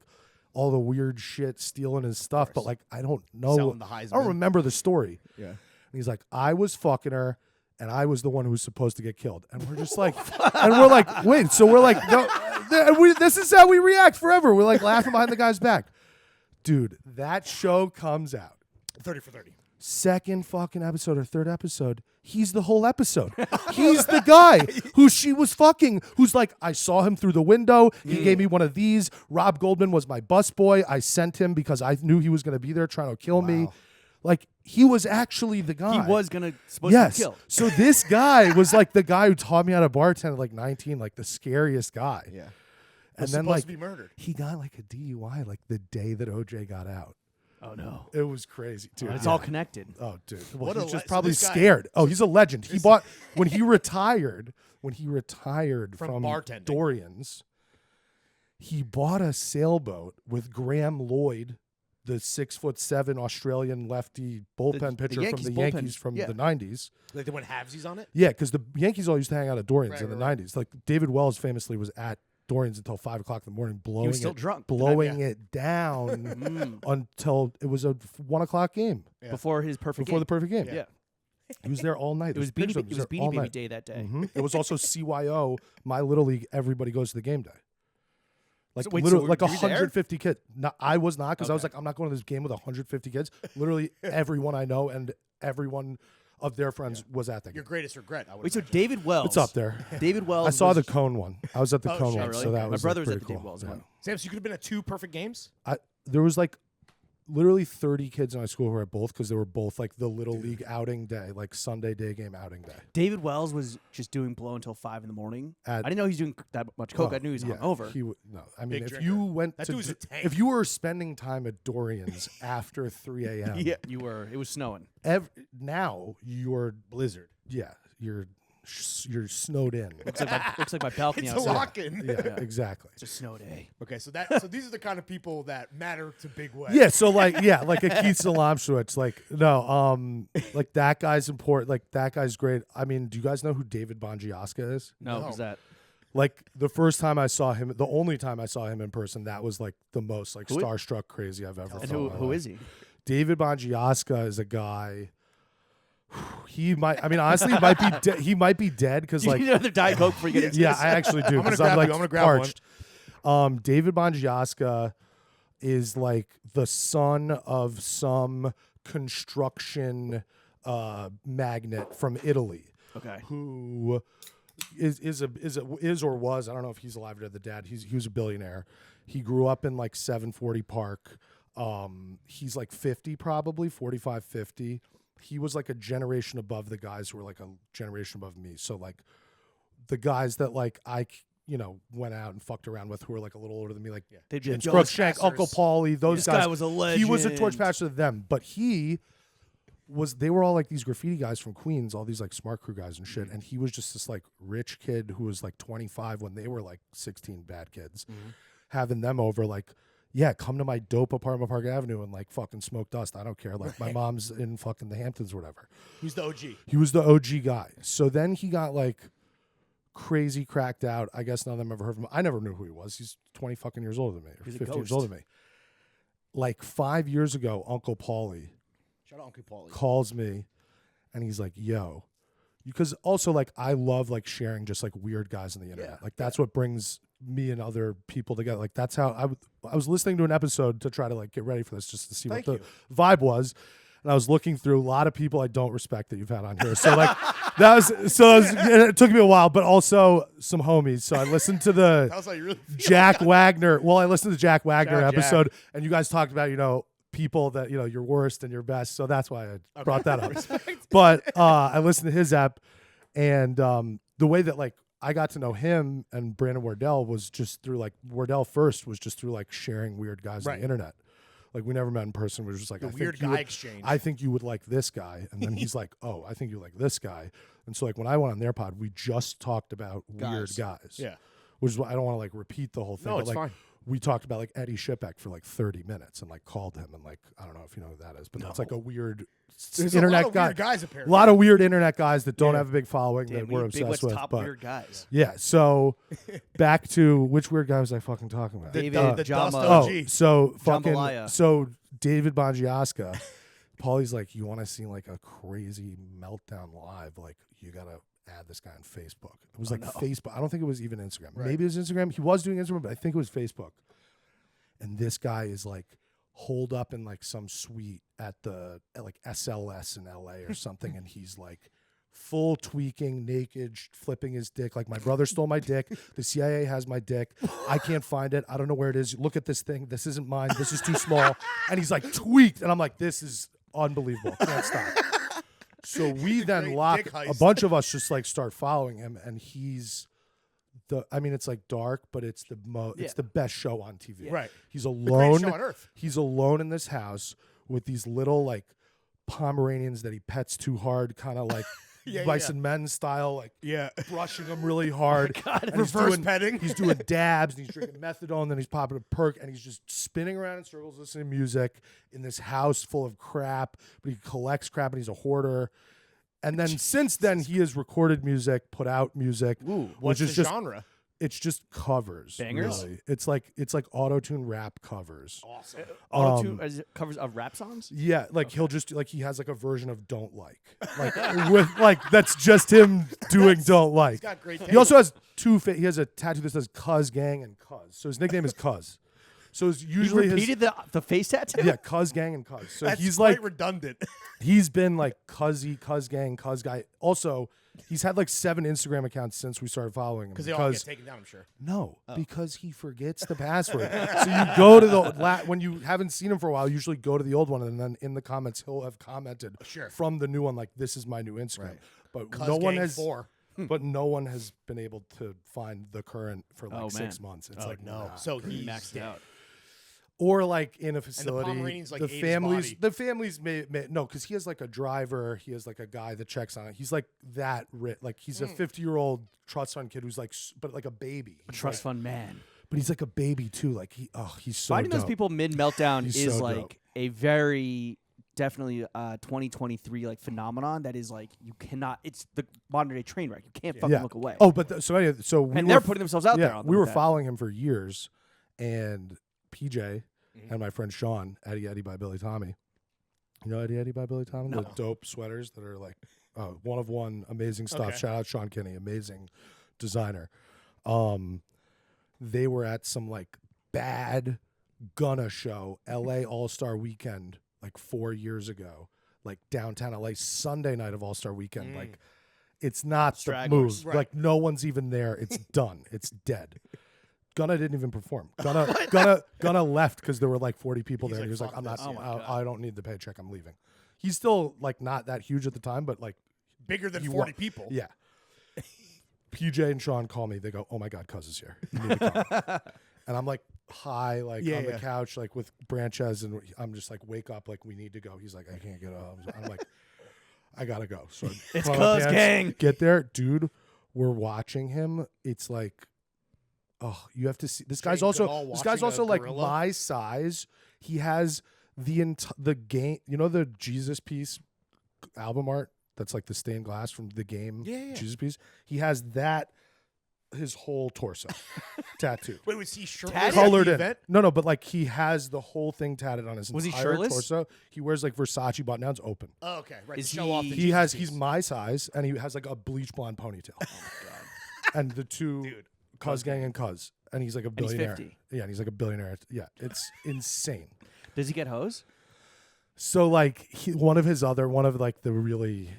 all the weird shit, stealing his stuff. But, like, I don't know. Selling the Heisman. I don't remember the story. Yeah. And he's like, I was fucking her. And I was the one who was supposed to get killed. And we're just like, wait. So we're like, no, this is how we react forever. We're like laughing behind the guy's back. Dude, that show comes out. 30 for 30. Second fucking episode or third episode, he's the whole episode. He's the guy who she was fucking, who's like, I saw him through the window. He gave me one of these. Rob Goldman was my busboy. I sent him because I knew he was going to be there trying to kill me. Like, he was actually the guy. He was supposed to kill. So this guy was like the guy who taught me how to bartend at like 19, like the scariest guy. Yeah. And then supposed like to be murdered. He got like a DUI like the day that OJ got out. Oh no. It was crazy, dude. It's all connected. Oh, dude. What Well, he's a just probably this guy- scared. Oh, he's a legend. He bought when he retired from bartending. Dorian's, he bought a sailboat with Graham Lloyd, the 6'7" Australian lefty bullpen pitcher from the Yankees from the 90s. Like they went halvesies on it? Yeah, because the Yankees all used to hang out at Dorian's in the 90s. Like David Wells famously was at Dorian's until 5 o'clock in the morning, blowing it down until it was a 1 o'clock game. Yeah. Before the perfect game. Yeah. He was there all night. It was Beanie Baby Day that day. Mm-hmm. It was also CYO, My Little League, everybody goes to the game day. Like so, wait, literally, so like were you 150 kids. No, I was not because I was like, I'm not going to this game with 150 kids. Literally everyone I know and everyone of their friends was at that game. Your greatest regret, I would Wait, so imagine. David Wells. It's up there. David Wells. I saw the Cone one. I was at the Cone one, really? so that My was brother was pretty at the cool. David Wells one. Sam, so you could have been at 2 perfect games? There was like literally 30 kids in my school who were at both because they were both like the Little League outing day, like Sunday day game outing day. David Wells was just doing blow until 5 in the morning. I didn't know he was doing that much coke. I knew he was hungover. No, I mean, Big if drinker. you went That to, dude's a tank. if you were spending time at Dorian's after 3 a.m., Yeah, you were. It was snowing. now you're blizzard. Yeah, you're snowed in. Looks like my balcony It's outside. a lock-in. Yeah, exactly. It's a snow day. Okay, so these are the kind of people that matter to Big Way. Yeah, so like a Keith Salamswitz, like that guy's important. Like that guy's great. I mean, do you guys know who David Bongiasca is? No, who's that? Like the first time I saw him, the only time I saw him in person, that was like the most like starstruck crazy I've ever felt. And who is he? David Bongiasca is a guy. He might. I mean, honestly, he might be dead because You like need another Diet Coke before you get into yeah, this? I actually do. I'm gonna 'cause grab like you. I'm gonna grab parched. David Bongiasca is like the son of some construction magnate from Italy. Okay. Who is or was, I don't know if he's alive or dead, the dad. He was a billionaire. He grew up in like 740 Park. He's like 50 probably, 45, 50. He was like a generation above the guys who were like a generation above me. So like the guys that like I went out and fucked around with who were like a little older than me, like James Crookshank, Uncle Paulie, those guys. This guy was a legend. He was a torch pastor to them, but they were all like these graffiti guys from Queens, all these like smart crew guys and shit. And he was just this like rich kid who was like 25 when they were like 16 bad kids, having them over like, yeah, come to my dope apartment Park Avenue and like fucking smoke dust. I don't care. Like my mom's in fucking the Hamptons or whatever. Who's the OG? He was the OG guy. So then he got like crazy cracked out. I guess none of them ever heard of him. I never knew who he was. He's 20 fucking years older than me, or 50 years older than me. Like 5 years ago, Uncle Paulie Shout out Uncle Paulie. calls me and he's like, yo, because also like I love like sharing just like weird guys on the internet. Like that's what brings me and other people together. Like that's how I was listening to an episode to try to like get ready for this just to see what the vibe was. And I was looking through a lot of people I don't respect that you've had on here. So like it took me a while, but also some homies. So I listened to the That was how you really feel. Jack Wagner. Well, I listened to the Jack Wagner episode and you guys talked about, people that, your worst and your best. So that's why I brought that up. But I listened to his app and the way that like I got to know him and Brandon Wardell was just through like Wardell first was just through like sharing weird guys on the internet. Like we never met in person. We were just like the weird guy exchange. I think you would like this guy, and then he's like, "Oh, I think you like this guy." And so like when I went on their pod, we just talked about weird guys. Yeah, which is why I don't want to like repeat the whole thing. No, but, it's like, fine. We talked about like Eddie Shipek for like 30 minutes and like called him and like I don't know if you know who that is, but that's like a weird There's internet a lot of guy. weird guys apparently. A lot of weird internet guys that don't have a big following that we're Big obsessed West with. top But weird guys. yeah, so back to which weird guy was I fucking talking about? David the Jama. Dust Oh, OG. so fucking Jambalaya. so David Bongiasca. Paulie's like, you want to see like a crazy meltdown live? Like you gotta add this guy on Facebook. It was Facebook. I don't think it was even Instagram. Right. Maybe it was Instagram. He was doing Instagram, but I think it was Facebook. And this guy is like holed up in like some suite at like SLS in LA or something, and he's like full tweaking, naked, flipping his dick. Like my brother stole my dick. The CIA has my dick. I can't find it. I don't know where it is. Look at this thing. This isn't mine. This is too small. And he's like tweaked, and I'm like, this is unbelievable. Can't stop. So we then lock a bunch of us just like start following him, and he's it's like dark, but it's it's the best show on TV. Yeah. Right. He's The alone. greatest show on earth. He's alone in this house with these little like Pomeranians that he pets too hard, kind of like Bison Men style, like brushing them really hard. And Reverse he's petting. He's doing dabs and he's drinking methadone, then he's popping a perk, and he's just spinning around in circles listening to music in this house full of crap. But he collects crap and he's a hoarder. And then since then, he has recorded music, put out music. Ooh, what's which is the just genre? It's just covers. Bangers? Really. It's like auto-tune rap covers. Awesome. Auto-tune is it covers of rap songs? Yeah, like he'll just like he has like a version of Don't Like. With like that's just him doing Don't Like. He's got great He also has he has a tattoo that says Cuz Gang and Cuz. So his nickname is Cuz. So it's usually he repeated the face tattoo. Yeah, cuz gang and cuz. So That's he's quite like redundant. he's been like cuzzy, cuz gang, cuz guy. Also, he's had like 7 Instagram accounts since we started following him. Because they all get taken down, I'm sure. No, because he forgets the password. So you go to the when you haven't seen him for a while, usually go to the old one, and then in the comments he'll have commented from the new one, like, "This is my new Instagram." Right. But no one has. But no one has been able to find the current for like 6 months. It's like no. Nah. So he's maxed out. Or like in a facility, and the Pomeranian's like the families may no, because he has like a driver, he has like a guy that checks on it. He's like that like he's a 50-year-old trust fund kid who's like, but like a baby, A trust fund man. but he's like a baby too. Like he's so Finding dope. those people mid meltdown He's is so like dope. a very definitely 2023 like phenomenon that is like you cannot. It's the modern day train wreck. You can't fucking look away. Oh, but so anyway, and they're putting themselves out there. On we were that. following him for years, and PJ and my friend Sean, Eddie Eddie by Billy Tommy. You know Eddie Eddie by Billy Tommy? No. The dope sweaters that are like one of one, amazing stuff. Okay. Shout out Sean Kinney, amazing designer. They were at some like bad Gunna show, LA All-Star Weekend, like 4 years ago, like downtown LA, Sunday night of All-Star Weekend. Like, it's not the Stragglers. move. Like, no one's even there. It's done. It's dead. Gunna didn't even perform. Gunna left because there were like 40 people there. like, he was like, "Fuck I'm not. this." I don't need the paycheck. I'm leaving. He's still like not that huge at the time, but like Bigger than 40 people. yeah. PJ and Sean call me. They go, "Oh my God, Cuz is here. You need to come." And I'm like high, like on the couch, like with Branches, and I'm just like, "Wake up, like we need to go." He's like, "I can't get up." I'm like, "I gotta go." So It's Cuz gang. Get there, dude. We're watching him. It's like, oh, you have to see. This guy's also like my size. He has the game. You know the Jesus piece album art that's like the stained glass from the game. Jesus piece. He has that. His whole torso tattooed. Wait, was he shirtless? Colored in. No, but like he has the whole thing tatted on his Was he entire shirtless? torso. He wears like Versace button downs open. Oh, okay. Right. Is to show off the he- Jesus He's piece. my size, and he has like a bleach blonde ponytail. Oh my God. And the two Cuz gang and Cuz. And he's like a And he's billionaire. 50. Yeah, and he's like a billionaire. Yeah, it's insane. Does he get hose? So like one of like the really,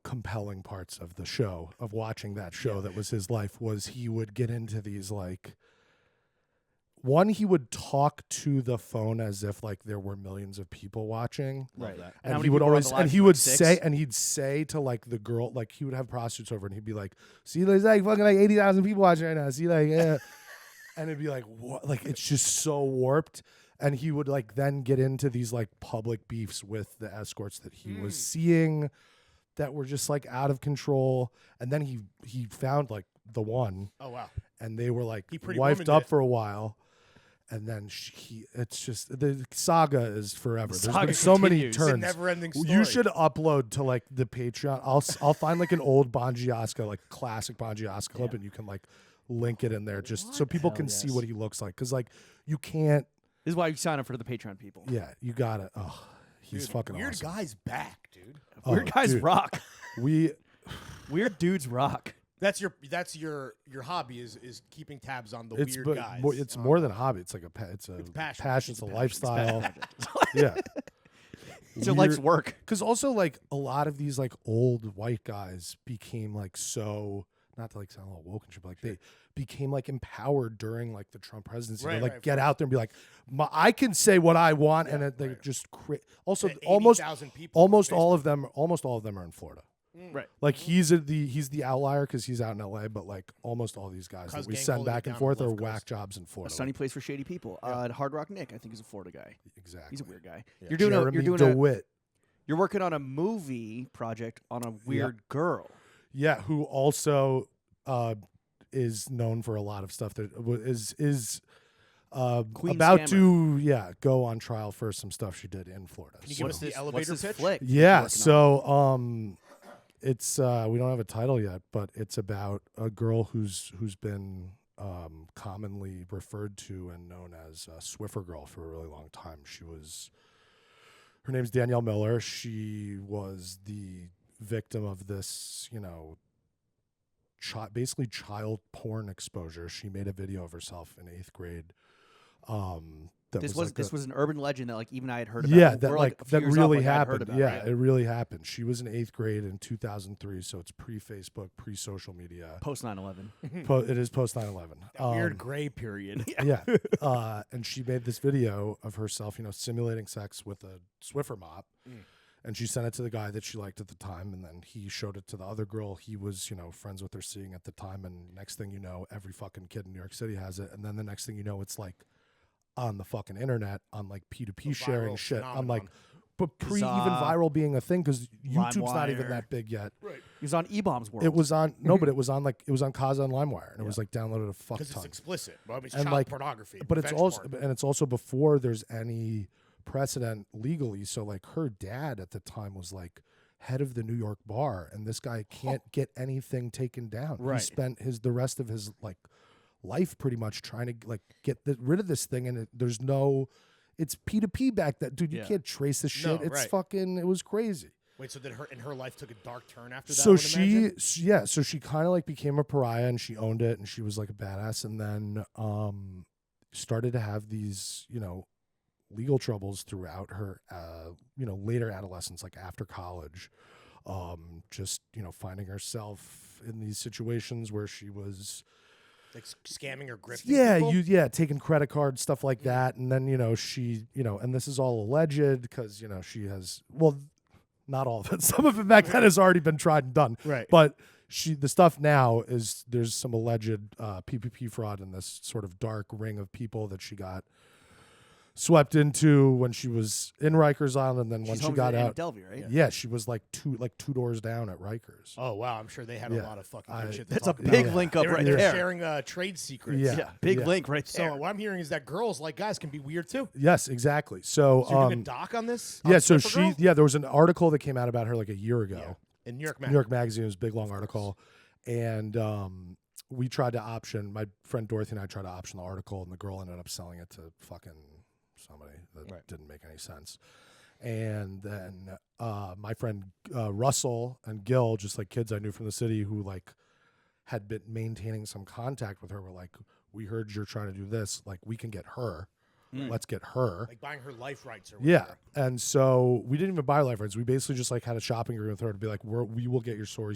compelling parts of the show, of watching that show that was his life, was he would get into these like, he would talk to the phone as if like there were millions of people watching. Right. And he would always, and he would say, and he'd say to like the girl, like he would have prostitutes over and he'd be like, "See, there's like fucking like 80,000 people watching right now. See, like, yeah." And it'd be like, what? Like, it's just so warped. And he would like then get into these like public beefs with the escorts that he was seeing that were just like out of control. And then he found like the one. Oh, wow. And they were like Pretty wifed Womaned up it. for a while. And then it's just, the saga is forever. There's Saga been so many continues. turns. It's a never-ending story. You should upload to like the Patreon. I'll find like an old Bongiasca, like classic Bongiasca clip, and you can like link it in there just so people can see what he looks like. Because like you can't. This is why you sign up for the Patreon people. Yeah, you gotta. Oh, he's fucking Weird awesome. guy's back, dude. Weird guys dude. rock. We Weird dudes rock. That's your hobby is keeping tabs on the weird guys. It's more than a hobby. It's like it's a passion. It's a lifestyle. Yeah. It's your life's work. Because also like a lot of these like old white guys became like so, not to like sound a little woke and shit, but like they became like empowered during like the Trump presidency. They like get out there and be like, I can say what I want, and they just also almost 80,000 people almost all of them are in Florida. Right. Like he's the outlier because he's out in LA, but like almost all these guys that we gang send holding back it and down forth on the are left whack coast. jobs in A Florida. sunny place for shady people. Hard Rock Nick, I think, is a Florida guy. Exactly. He's a weird guy. Yeah. You're DeWitt. You're working on a movie project on a weird girl. Yeah, who also is known for a lot of stuff that is Queen about Scammer. to go on trial for some stuff she did in Florida. Can you give us the elevator what's this pitch? flick? Yeah, Working so it's we don't have a title yet, but it's about a girl who's been commonly referred to and known as Swiffer Girl for a really long time. Her name's Danielle Miller. She was the victim of this, basically child porn exposure. She made a video of herself in 8th grade This was an urban legend that like even I had heard about. Yeah, that really happened. About, yeah, right? it really happened. She was in 8th grade in 2003, so it's pre-Facebook, pre-social media. Post 9/11. It is post 9/11. Weird gray period. Yeah, and she made this video of herself, simulating sex with a Swiffer mop, and she sent it to the guy that she liked at the time, and then he showed it to the other girl he was, friends with or seeing at the time, and next thing you know, every fucking kid in New York City has it, and then the next thing you know, it's like on the fucking internet, on like P2P sharing shit. Phenomenon. I'm like, but even viral being a thing, because YouTube's not even that big yet. Right. He was on E-Bombs World. It was on but it was on Kaza and LimeWire, and it was like downloaded a fuck ton. Because it's explicit. Well, it's and child pornography. But it's also before there's any precedent legally. So like her dad at the time was like head of the New York bar, and this guy can't get anything taken down. Right. He spent the rest of his like life pretty much trying to like get rid of this thing, and it's P2P back then, dude. You can't trace the shit. No, it's fucking. It was crazy. Wait, so then her life took a dark turn after that? So she kind of like became a pariah, and she owned it, and she was like a badass, and then started to have these legal troubles throughout her later adolescence, like after college, just finding herself in these situations where she was like scamming or grifting people? Taking credit cards, stuff like that. And then, she, and this is all alleged because, she has, well, not all of it. Some of it back then has already been tried and done. Right. But the stuff now is there's some alleged PPP fraud in this sort of dark ring of people that she got swept into when she was in Rikers Island, and then when she got out, Delvey, right? Yeah, she was like two doors down at Rikers. Oh wow, I'm sure they had a lot of fucking good shit. That's a big link up right there. They're sharing trade secrets. Yeah, big link right there. So what I'm hearing is that girls like guys can be weird too. Yes, exactly. So you're doing a doc on this? Yeah, so there was an article that came out about her like a year ago in New York Magazine. New York Magazine. It was a big long article, and we tried to option. My friend Dorothy and I tried to option the article, and the girl ended up selling it to fucking somebody that didn't make any sense. And then my friend Russell and Gil, just like kids I knew from the city who like had been maintaining some contact with her, were like, we heard you're trying to do this, like we can get her. Let's get her. Like buying her life rights or whatever. Yeah. And so we didn't even buy life rights. We basically just like had a shopping agreement with her to be like, we will get your story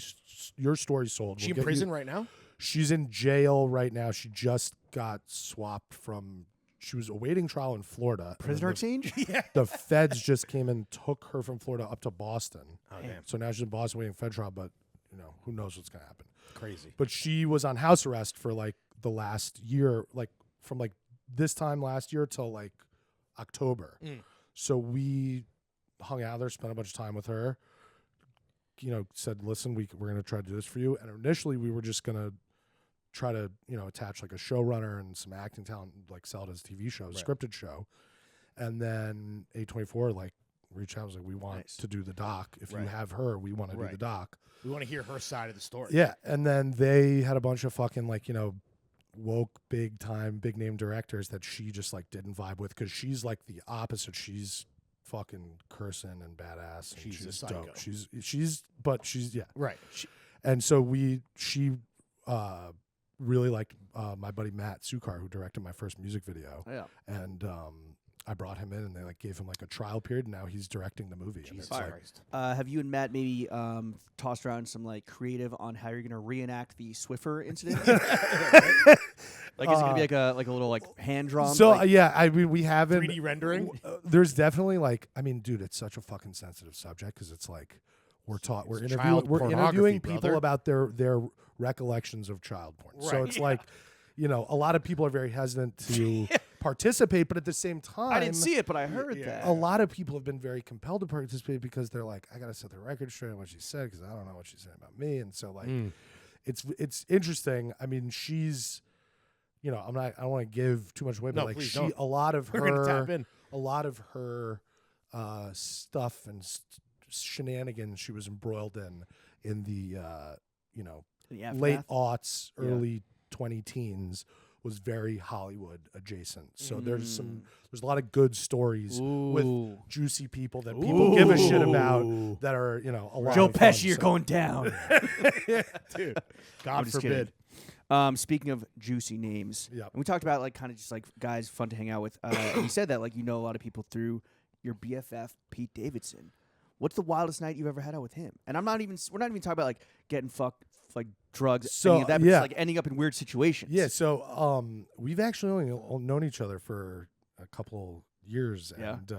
sold. She in prison right now? She's in jail right now. She just got swapped from... She was awaiting trial in Florida. Prisoner exchange? Yeah. The feds just came and took her from Florida up to Boston. Oh, damn. So now she's in Boston waiting fed trial, but who knows what's going to happen. Crazy. But she was on house arrest for like the last year, like from like this time last year till like October. So we hung out there, spent a bunch of time with her, said, listen, we're going to try to do this for you. And initially we were just going to try to attach like a showrunner and some acting talent, like sell it as a TV show, scripted show. And then A24 like reached out and was like, we want to do the doc. If you have her, we want to do the doc. We want to hear her side of the story. Yeah. And then they had a bunch of fucking like woke big name directors that she just like didn't vibe with, because she's like the opposite. She's fucking cursing and badass, and she's a dope. psycho. Right. And so she really liked my buddy Matt Sukar, who directed my first music video. Yeah. And I brought him in, and they like gave him like a trial period, and now he's directing the movie. Jesus Christ. Have you and Matt maybe tossed around some like creative on how you're going to reenact the Swiffer incident? Like, is it going to be like a little like hand drawn? So we haven't 3D rendering. There's definitely like, I mean, dude, it's such a fucking sensitive subject, because it's like we're interviewing people about their recollections of child porn. Right. So it's like, a lot of people are very hesitant to participate, but at the same time, I didn't see it, but I heard that a lot of people have been very compelled to participate, because they're like, I got to set the record straight on what she said, because I don't know what she said about me. And so like, it's interesting. I mean, she's, I don't want to give too much away, but like a lot of her stuff and shenanigans she was embroiled in the late aughts, early 2010s was very Hollywood adjacent. So there's a lot of good stories with juicy people that people give a shit about that are, a lot Joe of Pesci, fun, you're going down. Dude, God forbid. Speaking of juicy names, Yep. and we talked about like kind of just like guys fun to hang out with. And you said that like you know a lot of people through your BFF Pete Davidson. What's the wildest night you've ever had out with him? And we're not even talking about like getting fucked, like drugs, any of that, but just like ending up in weird situations. Yeah. So we've actually only known each other for a couple years, and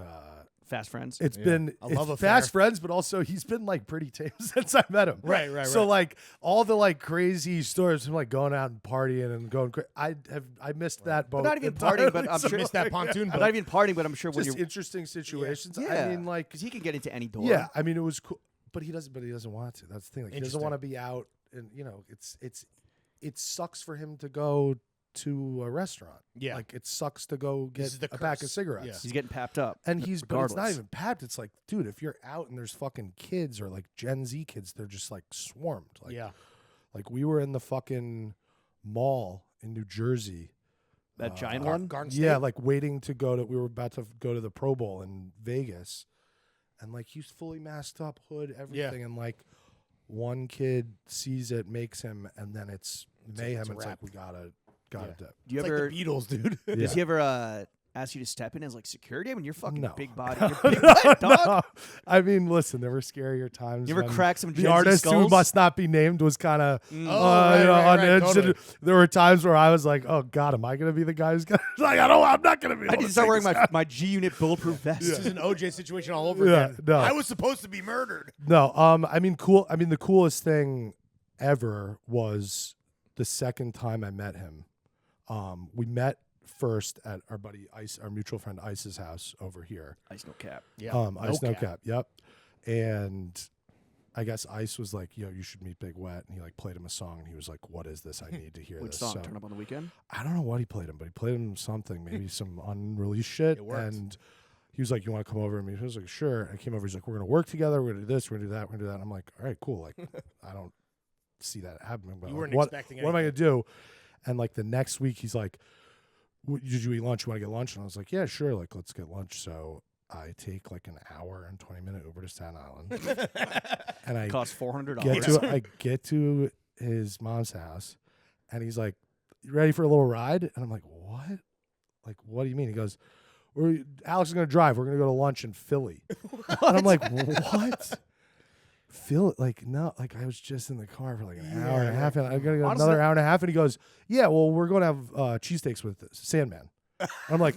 fast friends. It's been fast friends, but also he's been like pretty tame since I met him. Right. So like all the like crazy stories of like going out and partying and going crazy. I missed that boat. But not even partying, but I'm sure missed that pontoon. But not even partying, but I'm sure when just you're interesting situations. Yeah. I mean, like because he can get into any door. Yeah, I mean it was cool, but he doesn't. But he doesn't want to. That's the thing. Like, he doesn't want to be out, and you know, it sucks for him to go to a restaurant. Yeah. Like it sucks to go get a pack of cigarettes. Yeah. He's getting papped up. And but it's not even papped. It's like, dude, if you're out and there's fucking kids or like Gen Z kids, they're just like swarmed. Like, like we were in the fucking mall in New Jersey. That giant one? Garden State? Yeah, like waiting to we were about to go to the Pro Bowl in Vegas. And like he's fully masked up, hood, everything. And like one kid sees it, makes him, and then it's mayhem. It's like, we gotta dip. Do you It's ever like the Beatles, dude? Does he ever ask you to step in as like security? I mean, you're fucking big body. No. You're big what, dog? No. I mean, listen, there were scarier times. You ever crack some the Gen Z artist skulls? who must not be named was kind of right, totally. There were times where I was like, "Oh God, am I going to be the guy who's going to like? I'm not going to be." I need to start wearing my G Unit bulletproof vest. This is an OJ situation all over again. No. I was supposed to be murdered. No, I mean, cool. I mean, the coolest thing ever was the second time I met him. We met first at our buddy Ice, our mutual friend Ice's house over here. Ice no cap. Yeah. Ice no cap. Yep. And I guess Ice was like, "Yo, you should meet Big Wet," and he like played him a song, and he was like, "What is this? I need to hear Which this." song? So, Turn Up on the Weekend? I don't know what he played him, but he played him something, maybe some unreleased shit. It worked. And he was like, "You want to come over?" And I was like, "Sure." I came over. He's like, "We're gonna work together. We're gonna do this. We're gonna do that. We're gonna do that." And I'm like, "All right, cool." Like, I don't see that happening. But You like, weren't what expecting am I gonna do? And like the next week, he's like, "Did you eat lunch? You want to get lunch?" And I was like, "Yeah, sure. Like, let's get lunch." So I take like an hour and 20-minute Uber to Staten Island, and I Cost $400. I get to his mom's house, and he's like, "You ready for a little ride?" And I'm like, "What? Like, what do you mean?" He goes, "Alex is gonna drive. We're gonna go to lunch in Philly." And I'm like, "What?" Philly? Like, no. Like, I was just in the car for like an hour and a half, and I gotta go another hour and a half. And he goes, "Yeah, well, we're going to have cheesesteaks with Sandman." And I'm like,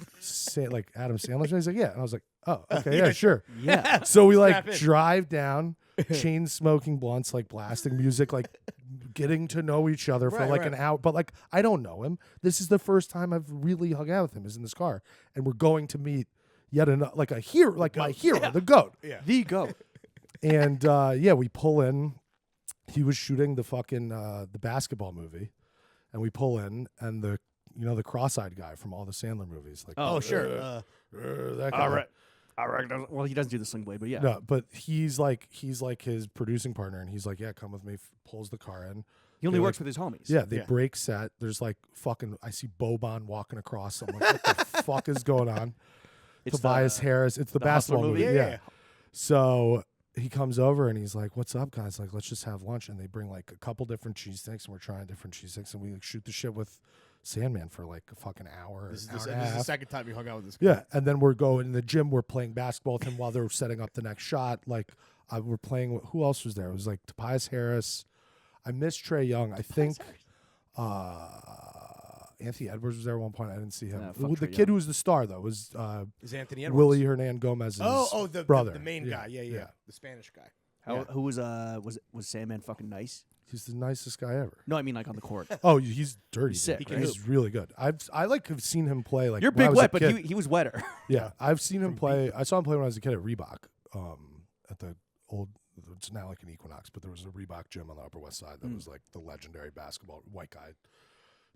like Adam Sandler? And he's like, "Yeah." And I was like, "Oh, okay, yeah, sure." Yeah. So we like drive down, chain smoking blunts, like blasting music, like getting to know each other for like an hour. But like, I don't know him. This is the first time I've really hung out with him. Is in this car, and we're going to meet yet another, like a hero, like my hero, the GOAT. Yeah. The GOAT. And we pull in. He was shooting the fucking the basketball movie, and we pull in, and the cross-eyed guy from all the Sandler movies, like, Oh, sure. that guy. All right. Well, he doesn't do the sling blade, but yeah. No, but he's like his producing partner, and he's like, "Yeah, come with me." Pulls the car in. He only They're works like- with his homies. Yeah, they break set. There's like fucking. I see Boban walking across. I'm like, what the fuck is going on? It's Tobias Harris. It's the the Hustler basketball movie? movie. Yeah. So he comes over and he's like, "What's up, guys? Like, let's just have lunch." And they bring like a couple different cheesesteaks, and we're trying different cheesesteaks, and we like, shoot the shit with Sandman for like a fucking hour. This is hour the and a half. second time you hung out with this guy. Yeah, and then we're going in the gym. We're playing basketball with him while they're setting up the next shot. Like, we're playing. Who else was there? It was like Tobias Harris. I missed Trae Young. I think Anthony Edwards was there at one point. I didn't see him. Nah, fuck The Trae kid Young. who was the star though was Is Anthony Edwards? Willie Hernan Gomez's the brother, the main guy. Yeah. The Spanish guy. Who was Sandman fucking nice? He's the nicest guy ever. No, I mean like on the court. Oh, he's dirty. He's sick, dude. right? He's really good. I like have seen him play. Like You're when I big was a wet, but kid. he was wetter. Yeah, I've seen him play. I saw him play when I was a kid at Reebok. At the old, it's now like an Equinox, but there was a Reebok gym on the Upper West Side that was like the legendary basketball white guy.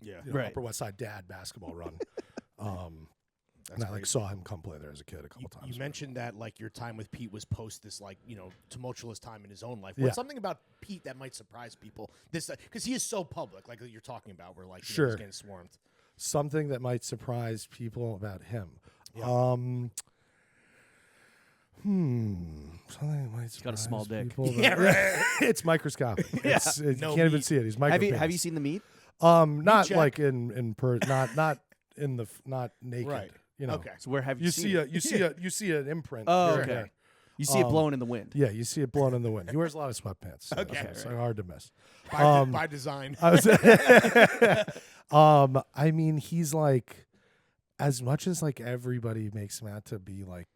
Yeah. Right. Upper West Side dad basketball run. And I like saw him come play there as a kid a couple times. You mentioned that like your time with Pete was post this like tumultuous time in his own life. Yeah. What's something about Pete that might surprise people? This because he is so public, like you're talking about, where like Sure. he's getting swarmed. Something that might surprise people about him. Yeah. Something that might surprise got a small dick. people Yeah, that- it's microscopic. You can't even see it. He's microscopic. Have you seen the meat? Not check. like not in the not naked. Right. You know. Okay. So where have you seen see it? you see an imprint. Oh, here and okay. there. You see it blowing in the wind. Yeah, you see it blowing in the wind. He wears a lot of sweatpants. So Okay. it's hard to miss. By design. I mean, he's like, as much as like everybody makes him out to be like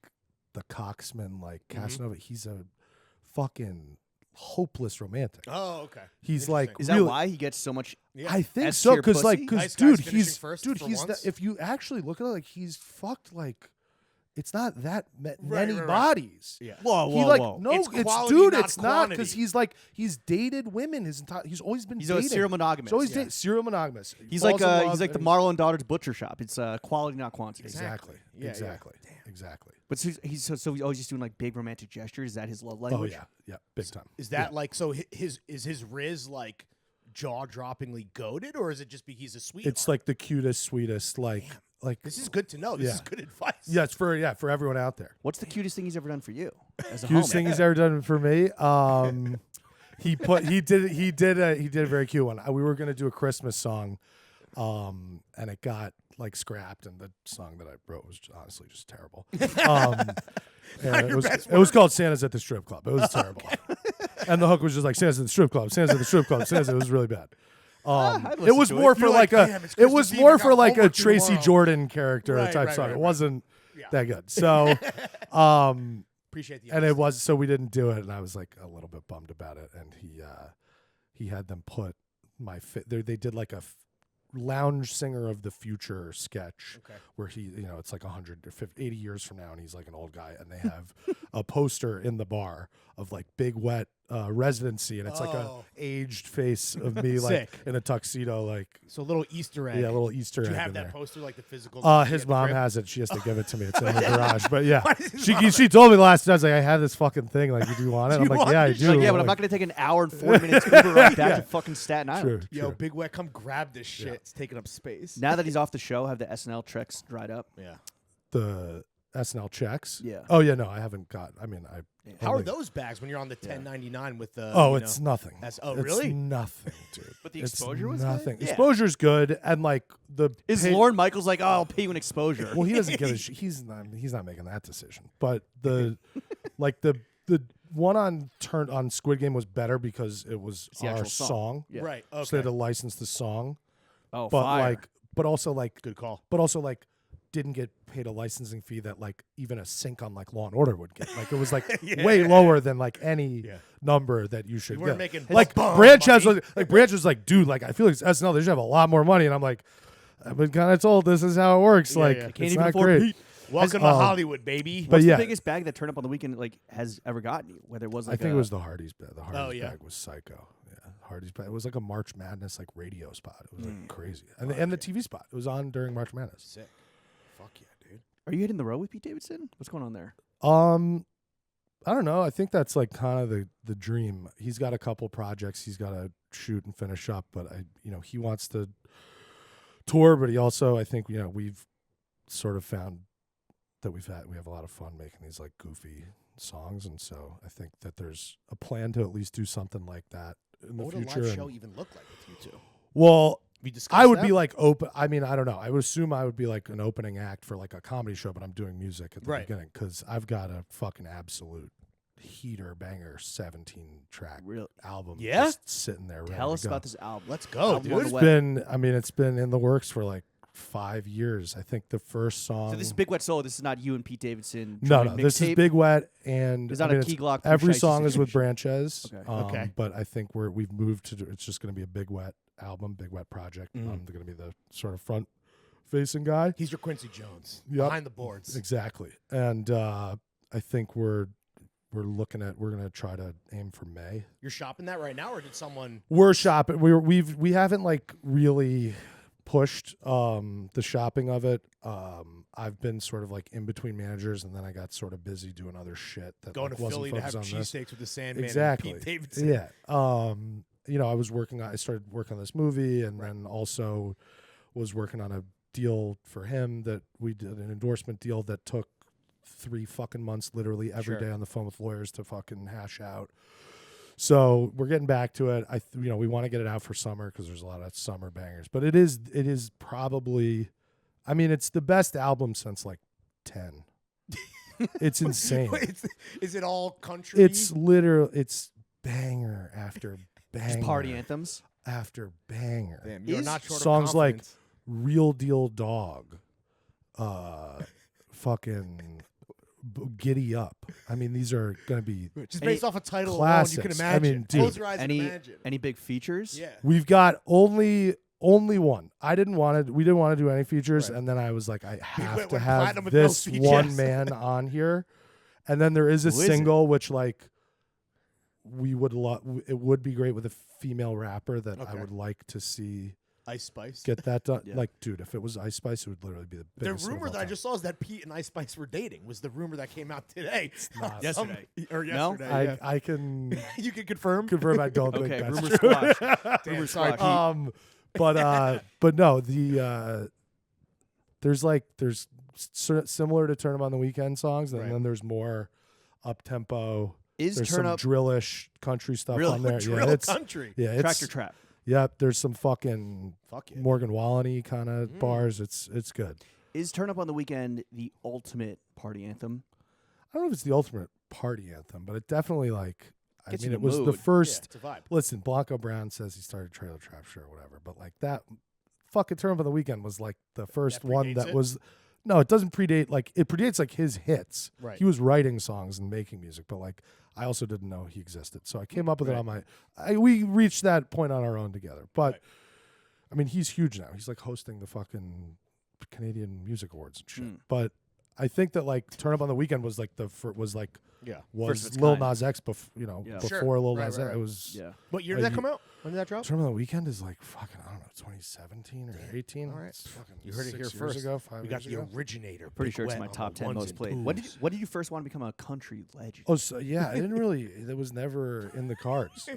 the coxman, like Casanova, he's a fucking hopeless romantic. Oh, okay. He's like, Is that why he gets so much? Yeah. I think S so, tier because pussy? Nice dude, guys finishing he's first dude, for he's once? if you actually look at it, like he's fucked like. It's not that Right, many right. body. Yeah. Whoa, He like whoa. no, It's it's quality, dude, not it's not because quantity. he's dated women his entire. He's always been. He's dating. a serial monogamous. He's always serial monogamous. He's Falls like in love the and Marlon Daughter's butcher shop. It's quality, not quantity. Exactly. Yeah, Exactly. Exactly. But so he's always just doing like big romantic gestures. Is that his love Oh language? yeah, big time. Is that like so? His Riz like jaw-droppingly goated, or is it just because he's a sweetheart? It's like the cutest, sweetest, like This is good to know. This Yeah. is good advice. yeah, it's for everyone out there. What's the cutest thing he's ever done for you? As a Cutest homie? thing he's ever done for me. He did a very cute one. We were gonna do a Christmas song, and it got like scrapped, and the song that I wrote was honestly just terrible. And it was called Santa's at the Strip Club. It was terrible, and the hook was just like Santa's at the Strip Club. Santa's at the Strip Club. Santa's. It was really bad. I'd It was listen to more it. for You're like like, a. "Damn, it's It was Christmas more Eve, I for got like a homework Tracy tomorrow." Jordan character Right, type right, song. right, It right. wasn't Yeah. that good. So, Appreciate the and it honesty. was so we didn't do it, and I was like a little bit bummed about it. And he had them put my fit. They did like a lounge singer of the future sketch where he, it's like 100 or 50, 80 years from now, and he's like an old guy, and they have a poster in the bar of like Big Wet residency, and it's like a aged face of me like Sick. in a tuxedo, like So a little Easter egg. a little Easter Do egg you have in that there. poster, like the physical? His mom has it. She has to give it to me. It's in her garage. But Why yeah, does his mom she told me last night. I was like, I have this fucking thing. Like, do you want it? I'm like, want yeah, I this do. She's like, yeah, but I'm not going to take an hour and 40 minutes Uber ride back to fucking Staten Island. True. Yo, Big Wet, come grab this shit. It's taking up space. Now that he's off the show, have the SNL treks dried up? Yeah. The SNL checks. Yeah. Oh yeah, no, I haven't got. I mean, I. How are only- those bags when you're on the 1099 with the? Oh, it's nothing. Oh, It's really? nothing, dude. But the It's exposure was good? nothing. Yeah. Exposure's good, and like the Is pay- Lorne Michaels like, oh, I'll pay you an exposure? Well, he doesn't give a shit. He's not making that decision. But the like the one on Squid Game was better because it was It's the our actual song. Yeah. Right. So they Okay. had to license the song. Oh, But fire. but also Good call. didn't get paid a licensing fee that like even a sync on like Law and Order would get. Like it was like way lower than like any number that you should You weren't get. making Like bum Branch money. was like, dude, like I feel like SNL they should have a lot more money, and I'm like, I've been kind of told this is how it works. Yeah, like yeah. it's Can't even not afford great. Pete. Welcome to Hollywood, baby. But What's yeah, the biggest bag that turned up on the weekend like has ever gotten you? Whether it was I like think it was the Hardee's bag. The Hardee's yeah. bag was psycho. Yeah, Hardee's bag. It was like a March Madness like radio spot. It was like crazy, and the TV spot. It was on during March Madness. Sick. Fuck yeah, dude. Are you hitting the road with Pete Davidson? What's going on there? I don't know. I think that's like kind of the dream. He's got a couple projects he's got to shoot and finish up, but he wants to tour, but he also, I think, we've sort of found that we have a lot of fun making these like goofy songs, and so I think that there's a plan to at least do something like that in the What future. would a live and- show even look like with you two? well, We discussed I would that? be like open. I mean, I don't know. I would assume I would be like an opening act for like a comedy show, but I'm doing music at the Right. beginning because I've got a fucking absolute heater banger 17-track Really? album. Yeah? just sitting there. ready Tell to us go. about this album. Let's go, Album dude. on the It's way. been. I mean, it's been in the works for like 5 years. I think the first song. So this is Big Wet Soul. This is not you and Pete Davidson. No, joint this is mixtape? Big Wet, and Is that I mean, a Key Glock? every Shiesty song is with situation? Branches. Okay. Okay. But I think we've moved to. It's just going to be a Big Wet album, Big Wet project. Mhm. I'm going to be the sort of front facing guy. He's your Quincy Jones. Yep. Behind the boards. Exactly. And I think we're going to try to aim for May. You're shopping that right now, or did someone? We're shopping. We haven't like really pushed the shopping of it. I've been sort of like in between managers, and then I got sort of busy doing other shit that Going like, to wasn't Philly to have focused on this. cheesesteaks with the Sandman Exactly. and Pete Davidson. Yeah. I started working on this movie, and then also was working on a deal for him that we did an endorsement deal that took 3 fucking months, literally every Sure. day on the phone with lawyers to fucking hash out. So we're getting back to it. We want to get it out for summer because there's a lot of summer bangers. But it is probably, I mean, it's the best album since like 10. It's insane. Is it all country? It's banger after banger. Just party anthems after banger. Damn, you're not short songs of like Real Deal Dog, fucking Giddy Up. I mean, these are going to be just based off a title classics. alone, you can imagine. I mean, dude, close your eyes and imagine. Any big features? Yeah. We've got only one. We didn't want to do any features, and then I was like, I have to have this one man on here. And then there is a single which like we would it would be great with a female rapper that I would like to see. Ice Spice. Get that done. Yeah. Like, dude, if it was Ice Spice, it would literally be the biggest. The rumor that I just saw is that Pete and Ice Spice were dating. Was the rumor that came out today? Yesterday. No? I can. You can confirm. I don't think that's rumor true. squash. Damn, sorry, Pete. But no, there's similar to Turn 'Em on the Weekend songs, and then there's more up tempo. There's some drillish country stuff on there. Drill country. Yeah, it's Tractor Trap. Yep, there's some fucking Morgan Wallen kind of bars. It's good. Is Turn Up on the Weekend the ultimate party anthem? I don't know if it's the ultimate party anthem, but it definitely like. I Gets mean, you it was mood. the first. Yeah, it's a vibe. Listen, Blanco Brown says he started Trailer Trap, sure, whatever. But like that, fucking Turn Up on the Weekend was like the first one that was. No, it doesn't predate. Like it predates like his hits. Right. He was writing songs and making music, but like I also didn't know he existed, so I came up with it on my. We reached that point on our own together, but I mean, he's huge now. He's like hosting the fucking Canadian Music Awards and shit. But I think that like Turn Up on the Weekend was like was Lil Nas X before Lil Nas X. It was What year did that come out? When did that drop? Turn Up on the Weekend is like fucking, I don't know, 2017 or 18. All right. It's fucking You heard it here 6 years first. ago, 5 We got years the ago. originator. Pretty Big sure it's Wet my on top the 10 ones most and played. twos. When did you first want to become a country legend? Oh, so yeah, I didn't really. It was never in the cards.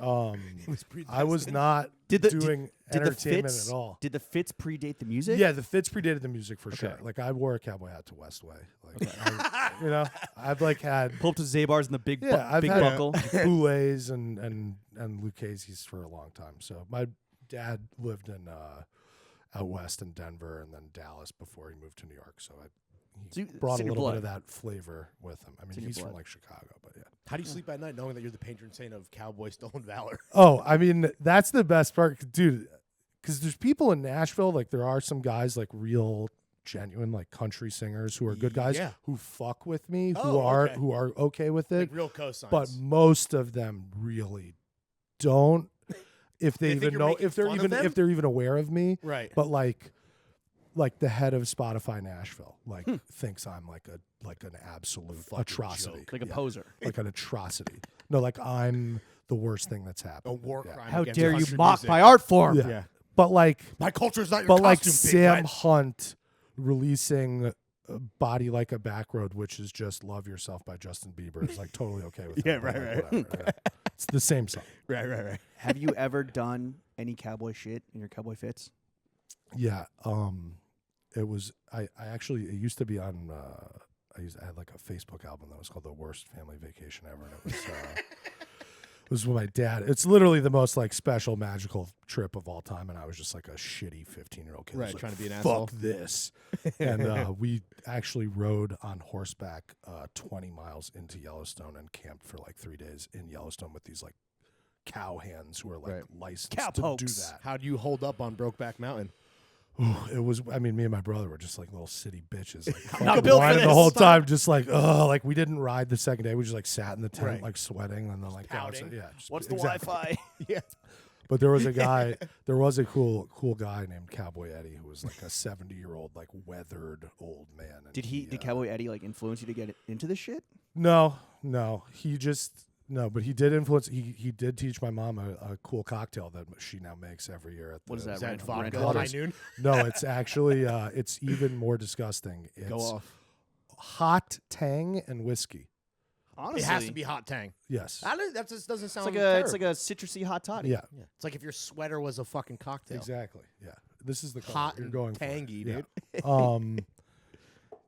I was not Did the entertainment Fits, at all. Did the Fits predate the music? Yeah, the Fits predated the music for sure. Like I wore a cowboy hat to Westway. Like I've like had pull up to Zabars in the big I've big had buckle. Boulets and Lucchese's for a long time. So my dad lived in out west in Denver and then Dallas before he moved to New York. So he brought a little bit of that flavor with him. I mean, he's from like Chicago, but yeah. How do you sleep at night knowing that you're the patron saint of cowboy stolen valor? Oh, I mean, that's the best part, dude. Because there's people in Nashville, like there are some guys, like real, genuine, like country singers who are good guys who fuck with me, who are okay with it. Like real cosigns. But most of them really don't. If they even know, if they're even aware of me, right? But like the head of Spotify Nashville, like thinks I'm like an absolute atrocity, joke. Like a poser, like an atrocity. No, like I'm the worst thing that's happened. A war crime. How against dare you country mock music. my art form? Yeah. But like my culture is not your but costume. like Big Sam Wet. Hunt releasing Body Like a Backroad, which is just Love Yourself by Justin Bieber, is like totally okay with it. Yeah, right. It's the same song. Right. Have you ever done any cowboy shit in your cowboy fits? Yeah. It was I actually it used to be on I had like a Facebook album that was called The Worst Family Vacation Ever, and it was it was with my dad. It's literally the most like special magical trip of all time, and I was just like a shitty 15-year-old kid. Right, Like, trying to be an fuck asshole. this. And we actually rode on horseback 20 miles into Yellowstone and camped for like 3 days in Yellowstone with these like cow hands who are like licensed to do that. How do you hold up on Brokeback Mountain? Ooh, it was. I mean, me and my brother were just like little city bitches, like not fucking built for whining the this. whole time, just like like we didn't ride the second day. We just like sat in the tent, Right. like sweating, and then like pouting. just, What's the exactly. Wi-Fi? Yeah. But there was a guy, there was a cool guy named Cowboy Eddie who was like a 70-year-old, like weathered old man. And Did Cowboy Eddie like influence you to get into this shit? No, he just. No, but he did influence. He did teach my mom a cool cocktail that she now makes every year. At the, What is that? Is that Rent- vodka rent at waters? high noon? No, it's actually it's even more disgusting. It's Go off. hot tang and whiskey. Honestly, It has to be hot tang. Yes. That just doesn't sound it's like a citrusy hot toddy. Yeah. It's like if your sweater was a fucking cocktail. Exactly. Yeah. This is the color Hot you're and going for. tangy, Yeah. dude.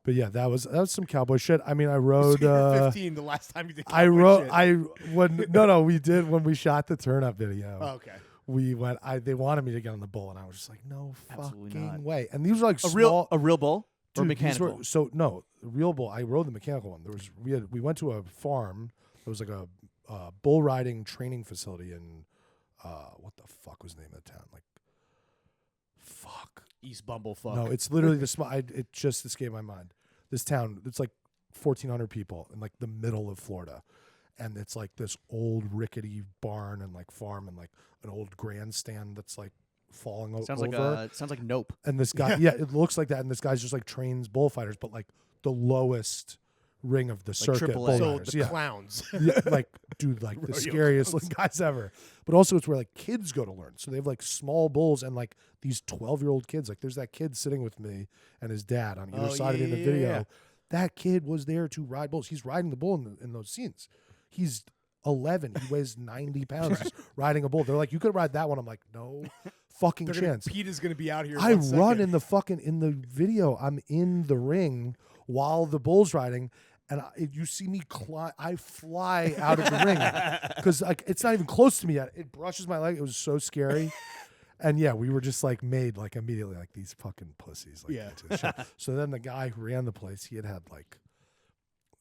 But yeah, that was some cowboy shit. I mean, I rode. So you were 15 the last time you did cowboy shit. We did when we shot the turn up video. Oh, okay. We went. They wanted me to get on the bull, and I was just like, no Absolutely fucking not. way. And these were like A small, real bull or dude, mechanical? No, the real bull. I rode the mechanical one. We went to a farm. It was like a bull riding training facility in what the fuck was the name of the town? Like, fuck. East Bumblefuck. No, it's literally the small. It just escaped my mind. This town. It's like 1,400 people in like the middle of Florida, and it's like this old rickety barn and like farm and like an old grandstand that's like falling over. Sounds like Nope. And this guy, yeah, it looks like that. And this guy's just like trains bullfighters, but like the lowest ring of the circuit. AAA. So Bullriders. the clowns. Yeah, like, dude, like the scariest looking guys ever. But also, it's where like kids go to learn. So they have like small bulls and like these 12-year-old kids. Like, there's that kid sitting with me and his dad on either side of me in the video. Yeah. That kid was there to ride bulls. He's riding the bull in those scenes. He's 11. He weighs 90 pounds. He's riding a bull. They're like, you could ride that one. I'm like, no fucking chance. Pete is gonna be out here. I run in the video. I'm in the ring while the bull's riding, and you see me I fly out of the ring because like it's not even close to me yet. It brushes my leg. It was so scary. And yeah, we were just like made like immediately like these fucking pussies. Like, Yeah. So then the guy who ran the place, he had like.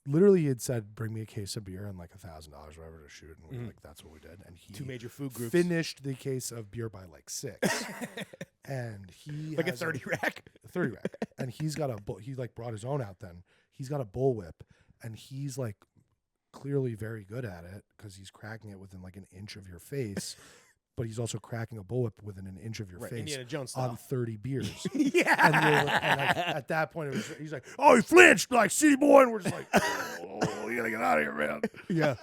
Literally, he had said, "Bring me a case of beer and like $1,000, whatever, to shoot." And we were like, "That's what we did." And he 2 major food groups finished the case of beer by like 6, and he like a has 30 rack. 30 rack, and he's got a bull. He like brought his own out. Then he's got a bullwhip, and he's like clearly very good at it because he's cracking it within like an inch of your face. But he's also cracking a bullwhip within an inch of your face Indiana Jones style. on 30 beers. Yeah. And like, at that point, he's like, "Oh, he flinched like city boy," and we're just like, "Oh, you gotta get out of here, man." Yeah.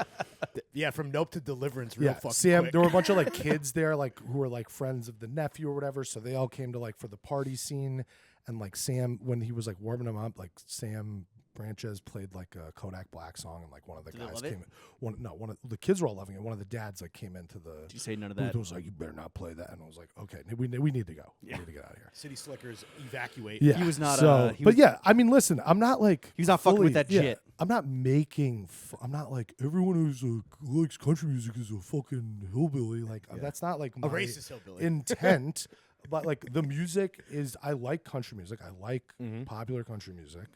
Yeah, from Nope to Deliverance real fucking Sam, quick. there were a bunch of like kids there, like who were like friends of the nephew or whatever. So they all came to like for the party scene, and like Sam, when he was like warming them up, like Sam Branches played like a Kodak Black song, and like one of the guys came in. One of the kids were all loving it. One of the dads like came into the. Did you say none of booth that? and was like, "You better not play that," and I was like, "Okay, we need to go. Yeah. We need to get out of here." City Slickers evacuate. Yeah, He was not. So, but yeah, I mean, listen, I'm not like He's not fucking with that shit. I'm not making. I'm not like everyone who's who likes country music is a fucking hillbilly. Like that's not like A my racist hillbilly. intent. But like the music is, I like country music. I like popular country music.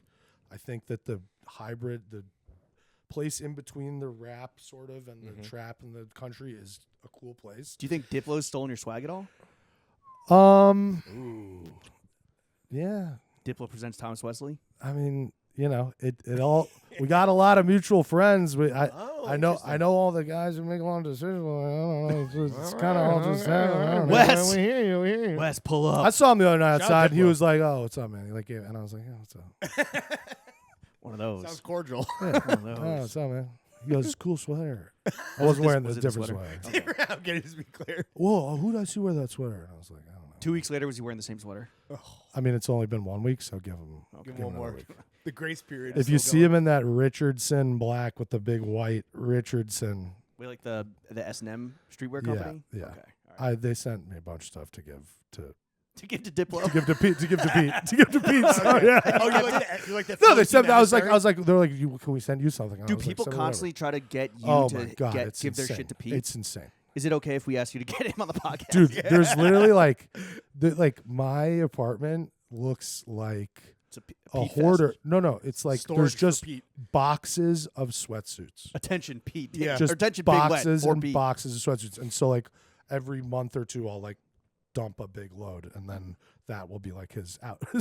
I think that the hybrid, the place in between the rap sort of and the trap and the country is a cool place. Do you think Diplo's stolen your swag at all? Yeah. Diplo presents Thomas Wesley. I mean, you know, it all. We got a lot of mutual friends. I know all the guys who make a lot of decisions. I don't know. It's kind of all just. I don't know. Wes, we hear you. Wes, pull up. I saw him the other night Shout outside. out And he Diplo. was like, "Oh, what's up, man?" He like, yeah. And I was like, "Yeah, what's up?" One of those. Sounds cordial. One of "Oh, those. what's up, man?" He goes, "Cool sweater." I wasn't wearing was the it the different sweater? sweater. I'm getting to be clear. Whoa, who did I see wear that sweater? And I was like, I don't know. 2 weeks later, was he wearing the same sweater? I mean, it's only been 1 week, so give him. Give give him one another more. week. The grace period. If you see him in that Richardson black with the big white Richardson, We like the S&M streetwear company. yeah. Okay. All right. They sent me a bunch of stuff to give to To give to Diplo. give to Pete to give to Pete. So, yeah. Oh, you like that? No, they sent. Philippine I was like, emissary? they're like, can we send you something? And I Do was like, people "Send me whatever." constantly try to get you Oh to my God, it's give their insane. shit to Pete? It's insane. Is it okay if we ask you to get him on the podcast? Dude, there's literally like my apartment looks like It's a a Pete hoarder. fest. No, it's like Storage there's for just Pete. boxes of sweatsuits. Attention, Pete. Yeah. Just Or attention, boxes Big Wet, or and Pete. boxes of sweatsuits. And so like every month or two I'll like dump a big load, and then that will be like his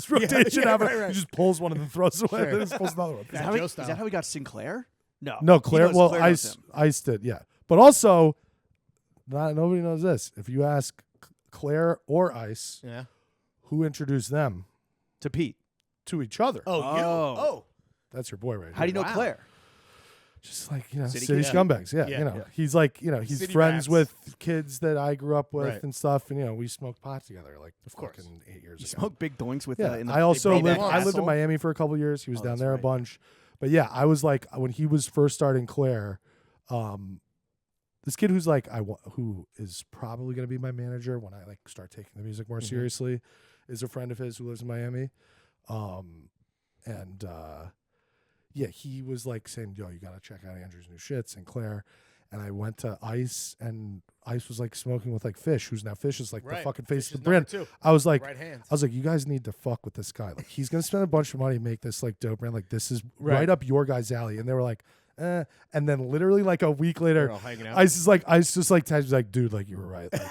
rotation. yeah, out. right. He just pulls one and then throws it away. Sure. Then he pulls another one. Is that, how we, Joe is style. that how we got Sinclair? No. No, He Claire. knows Well, Claire knows him. Ice did, yeah. But also, nobody knows this. If you ask Claire or Ice, Yeah. who introduced them To Pete. to each other? Oh, you. Oh. Oh. That's your boy right here. How do you know Wow. Claire? Just like, city kids. scumbags. Yeah, Yeah. Yeah. He's like, he's City friends rats. with kids that I grew up with Right. and stuff. And, we smoked pot together like Of course. fucking 8 years You ago. smoke big doinks with Yeah, in the I also bring lived. back I lived in asshole? Miami for a couple years. He was Oh, down that's there a right. bunch, but yeah, I was like when he was first starting Claire. This kid who's like who is probably going to be my manager when I like start taking the music more seriously, is a friend of his who lives in Miami, And yeah, he was like saying, yo, you got to check out Andrew's new shit, Sinclair. And I went to Ice, and Ice was like smoking with like Fish, who's now Fish is like the fucking face of the brand. I was like, you guys need to fuck with this guy. Like, he's gonna spend a bunch of money to make this like dope brand. Like, this is right up your guys' alley. And they were like, and then literally like a week later, Ice just texted like, dude, like you were right. Like,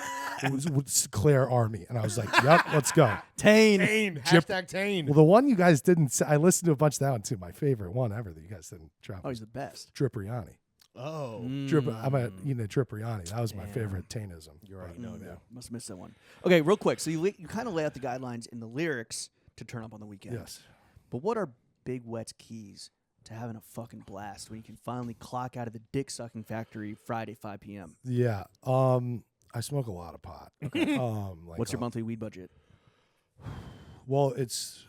it was Claire Army, and I was like, yep, let's go. Tane. Hashtag Tane. Well, the one you guys didn't. I listened to a bunch of that one too. My favorite one ever that you guys didn't drop. Oh, he's the best. Dripriani. Oh, I'm Dripriani. That was my favorite Tanism. You already know that. Must have missed that one. Okay, real quick. So you kind of lay out the guidelines in the lyrics to turn up on the weekend. Yes. But what are Big Wet's keys to having a fucking blast when you can finally clock out of the dick sucking factory Friday 5 p.m.? Yeah. I smoke a lot of pot. Okay. What's your monthly weed budget? Well, it's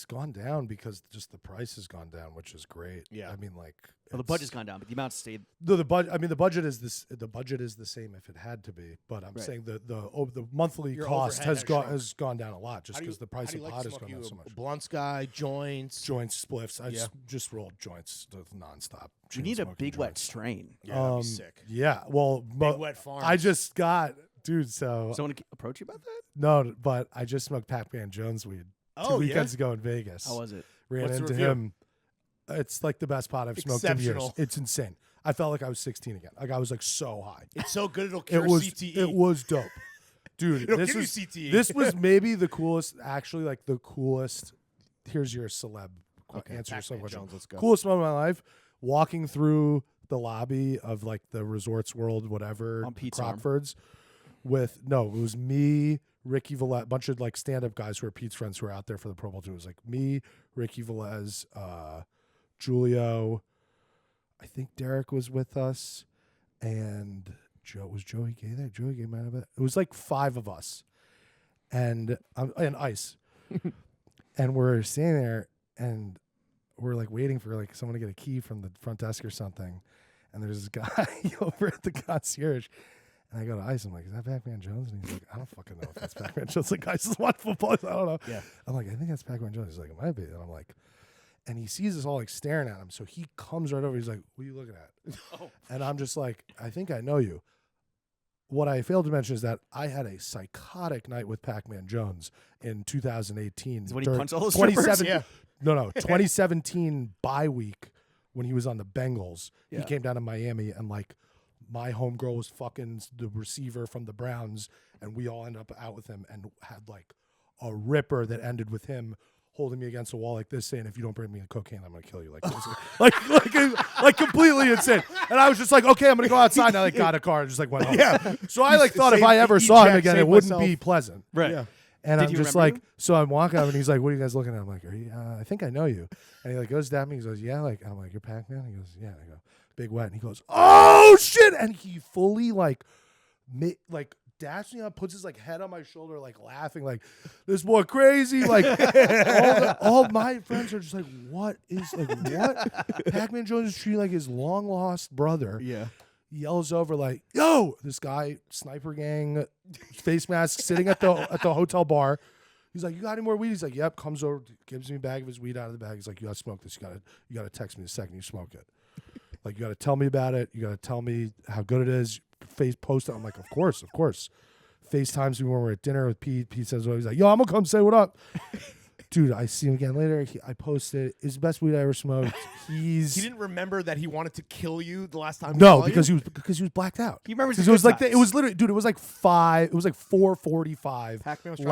gone down because just the price has gone down, which is great. Yeah. I mean, like, well, the budget's gone down, but the amount stayed. The budget. I mean, the budget is this. The budget is the same if it had to be, but I'm saying the monthly cost has gone down a lot just because the price of pot has gone down so much. Blunts guy, joints, spliffs. I just rolled joints nonstop. We need a Big Wet strain. Yeah, that'd be sick. Yeah, well, Big Wet Farms. I just got, dude. So someone approach you about that? No, but I just smoked Pacman Jones weed 2 weekends ago in Vegas. How was it? Ran into him. It's like the best pot I've smoked in years. It's insane. I felt like I was 16 again. Like I was like so high. It's so good it'll cure CTE. It was dope. Dude, this was maybe the coolest, actually like the coolest. Here's your celeb answer. Let's go. Coolest moment of my life, walking through the lobby of like the Resorts World, whatever, on Pete's Crockford's it was me, Ricky Velez, a bunch of like stand-up guys who are Pete's friends who are out there for the Pro Bowl too. It was like me, Ricky Velez, Julio, I think Derek was with us, and was Joey Gay there? Joey Gay might have been. It was like 5 of us, and Ice, and we're standing there, and we're like waiting for like someone to get a key from the front desk or something, and there's this guy over at the concierge. And I go to Ice, I'm like, is that Pacman Jones? And he's like, I don't fucking know if that's Pacman Jones. Like, Ice is watching football. I don't know. Yeah. I'm like, I think that's Pacman Jones. He's like, it might be. And I'm like, and he sees us all like staring at him. So he comes right over. He's like, what are you looking at? And I'm just like, I think I know you. What I failed to mention is that I had a psychotic night with Pacman Jones in 2018. Is when he punched all those strippers? Yeah. No. 2017 bye week when he was on the Bengals. Yeah. He came down to Miami and like, my homegirl was fucking the receiver from the Browns, and we all ended up out with him and had like a ripper that ended with him holding me against a wall like this, saying, "If you don't bring me a cocaine, I'm gonna kill you." Like completely insane. And I was just like, "Okay, I'm gonna go outside." And I like got a car and just like went home. Yeah. So I like thought if I ever saw him again, it wouldn't be pleasant. Right. Yeah. And I'm just like, so I'm walking up and he's like, what are you guys looking at? I'm like, are you, I think I know you. And he like goes down me. He goes, yeah. Like, I'm like, you're Pacman? He goes, yeah. And I go, Big Wet. And he goes, oh shit. And he fully like dashed me up, puts his like head on my shoulder, like laughing, like this boy crazy. Like all my friends are just like, what? Pacman Jones is treating like his long lost brother. Yeah. He yells over like, yo, this guy, sniper gang, face mask, sitting at the hotel bar. He's like, you got any more weed? He's like, yep. Comes over, gives me a bag of his weed out of the bag. He's like, you gotta smoke this. You gotta text me the second you smoke it. Like, you gotta tell me about it. You gotta tell me how good it is. Post it. I'm like, of course. FaceTimes me when we're at dinner with Pete. Pete says, well, he's like, yo, I'm gonna come say what up. Dude, I see him again later. I posted, it's the best weed I ever smoked. He didn't remember that he wanted to kill you the last time. No, because he was blacked out. He remembers. It was like it was literally, dude. It was like 4:45.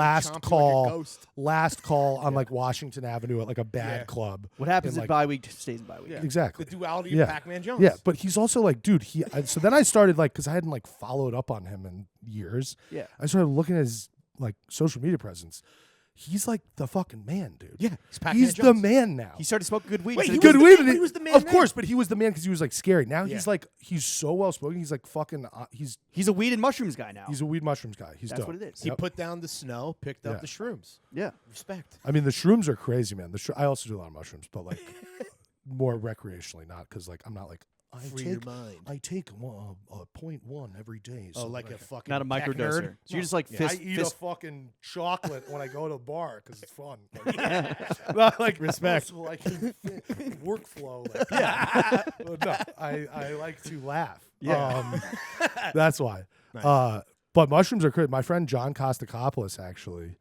Last call on like Washington Avenue at like a bad club. What happens in bye week stays in bye week. Yeah. Exactly. The duality of Pacman Jones. Yeah, but he's also like, dude. So then I started like, because I hadn't like followed up on him in years. Yeah. I started looking at his like social media presence. He's like the fucking man, dude. Yeah, he's the man now. He started smoking good weed. Wait, he was the man. Of course, but he was the man because he was like scary. Now he's like, he's so well spoken. He's like fucking. He's a weed and mushrooms guy now. He's a weed mushrooms guy. That's dope. What it is. He put down the snow, picked up the shrooms. Yeah, respect. I mean, the shrooms are crazy, man. I also do a lot of mushrooms, but like more recreationally, not because like I'm not like I take 0.1 every day. So like a fucking not a microdoser. nerd? So you're just like I eat a fucking chocolate when I go to a bar because it's fun. Like respect. So like workflow. No, I like to laugh. Yeah. That's why. Nice. But mushrooms are crazy. My friend John Costacopoulos, actually,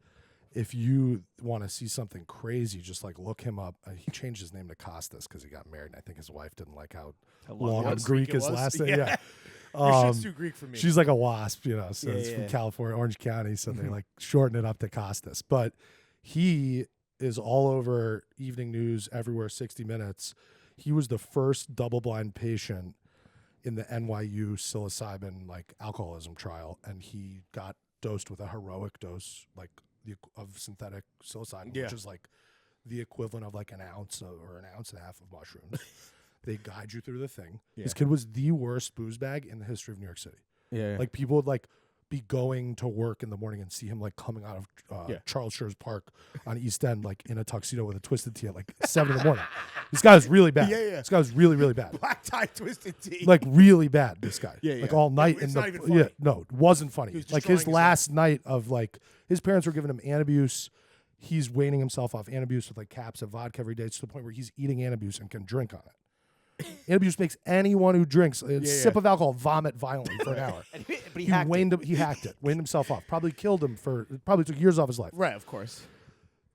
if you want to see something crazy, just like look him up. He changed his name to Costas because he got married. And I think his wife didn't like how long and Greek his last name. Yeah. Your shit's too Greek for me. She's like a wasp, so it's from California, Orange County, so they like shorten it up to Costas. But he is all over evening news everywhere, 60 Minutes. He was the first double-blind patient in the NYU psilocybin alcoholism trial, and he got dosed with a heroic dose of synthetic psilocybin, which is the equivalent of an ounce or an ounce and a half of mushrooms. They guide you through the thing. Yeah. This kid was the worst booze bag in the history of New York City. Yeah. People would be going to work in the morning and see him coming out of Charles Schurz Park on East End in a tuxedo with a twisted tea at 7 in the morning. This guy was really bad. Yeah. This guy was really, really bad. Black tie, twisted tea. Really bad, this guy. Yeah. All night. It's not even funny. No, it wasn't funny. His last night of his parents were giving him Antabuse. He's waning himself off Antabuse with caps of vodka every day to the point where he's eating Antabuse and can drink on it. Antabuse makes anyone who drinks a sip of alcohol vomit violently for an hour. But he hacked it, waned himself off. Probably killed him probably took years off his life. Right, of course.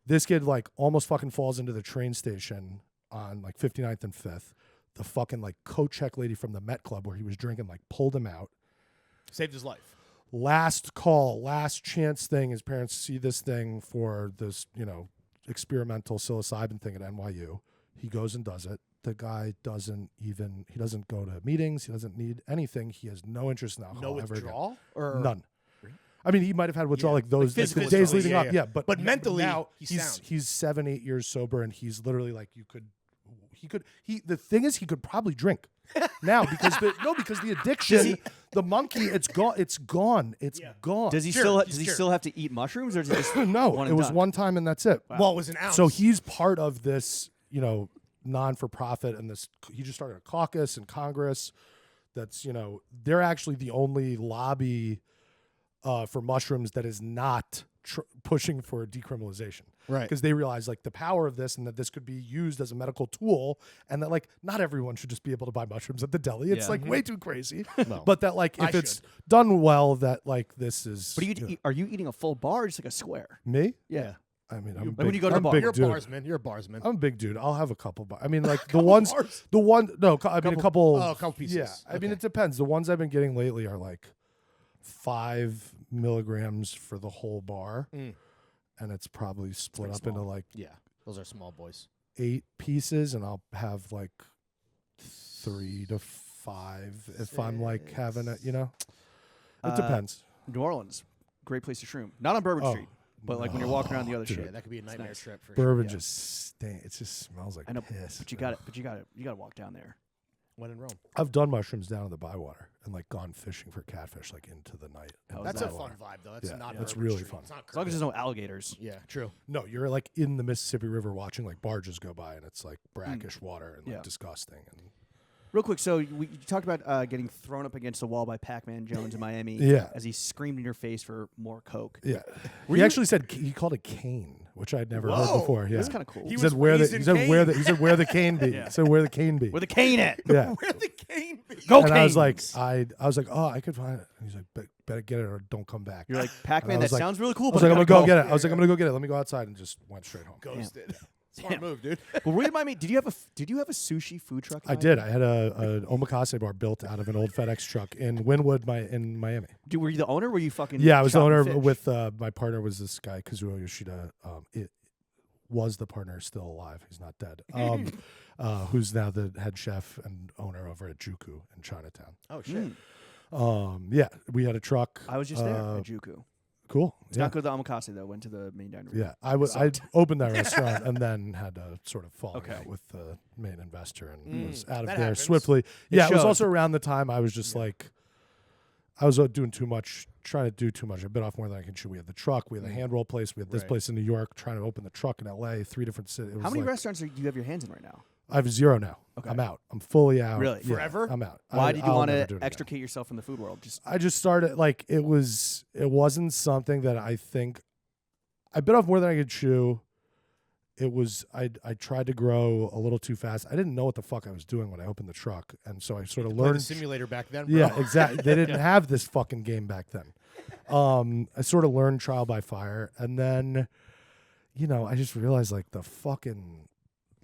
This kid almost fucking falls into the train station on 59th and 5th. The fucking coat check lady from the Met Club where he was drinking pulled him out. Saved his life. Last call, last chance thing. His parents see this thing for this, experimental psilocybin thing at NYU. He goes and does it. The guy doesn't go to meetings. He doesn't need anything. He has no interest in alcohol ever again. No withdrawal? Or none. I mean, he might have had withdrawal those the days leading up. Yeah, but mentally, now he's sound. He's 7-8 years sober, and he's literally the thing is he could probably drink now because the addiction, the monkey, it's gone. It's gone. Does he still have to eat mushrooms, or is it just no? It was one time and that's it. Wow. Well, it was an ounce. So he's part of this, non-for-profit, and this he just started a caucus in Congress that's they're actually the only lobby for mushrooms that is not pushing for decriminalization, right? Because they realize the power of this and that this could be used as a medical tool, and that not everyone should just be able to buy mushrooms at the deli. It's way too crazy. No. But that if it's done well, that this is. But are you eating a full bar or just a square? Me? Yeah. I mean, when you go to the bar, you're a barsman. You're a barsman. I'm a big dude. I'll have a couple. I mean, a couple pieces. Yeah. I mean, it depends. The ones I've been getting lately are 5 milligrams for the whole bar, and it's probably split up into those are small boys. 8 pieces, and I'll have 3 to 5 if I'm having it. It depends. New Orleans, great place to shroom. Not on Bourbon Street. But when you're walking around the other shit, that could be a nightmare trip for Bourbon sure. just it just smells like I know, piss. But you got to walk down there. When in Rome. I've done mushrooms down in the Bywater and gone fishing for catfish into the night. That's a fun vibe though. That's not that's really Street. fun. As long as there's no alligators. Yeah, true. No, you're in the Mississippi River watching barges go by, and it's brackish water and disgusting. And real quick, so you talked about getting thrown up against the wall by Pacman Jones in Miami. Yeah. As he screamed in your face for more coke. Yeah. He actually said he called it cane, which I'd never heard before. Yeah. That's kind of cool. He said where the cane be. He said where the cane be. Where the cane at? Yeah. Where the cane be? Go and canes. I was like, oh, I could find it. And he's like, better get it or don't come back. You're like, Pacman, that sounds really cool. I was like, I'm gonna go get it. I was like, I'm gonna go get it. Let me go outside, and just went straight home. Ghosted. Smart move, dude. Well, remind me, did you have a sushi food truck? I did. I had an omakase bar built out of an old FedEx truck in Wynwood, in Miami. Dude, were you the owner? Or were you fucking? Yeah, I was the owner with my partner was this guy Kazuo Yoshida. It was the partner, still alive. He's not dead. Who's now the head chef and owner over at Juku in Chinatown. Oh shit. Yeah, we had a truck. I was just there at Juku. Cool. It's not good to the omakase though. Went to the main dining room. Yeah, I opened that restaurant and then had to sort of fall out with the main investor and was out of there swiftly. Yeah, it was also around the time I was just I was doing too much, trying to do too much. I bit off more than I can chew. We had the truck, we had the hand roll place, we had this place in New York, trying to open the truck in LA, 3 different cities. How many restaurants do you have your hands in right now? I have 0 now. Okay. I'm out. I'm fully out. Really? Yeah, Forever? I'm out. Why did you want to extricate extricate yourself from the food world? I just started, like, it wasn't something that I think, I bit off more than I could chew. It was, I tried to grow a little too fast. I didn't know what the fuck I was doing when I opened the truck. And so I sort of learned. The simulator back then, bro. Yeah, exactly. They didn't have this fucking game back then. I sort of learned trial by fire. And then, I just realized, like, the fucking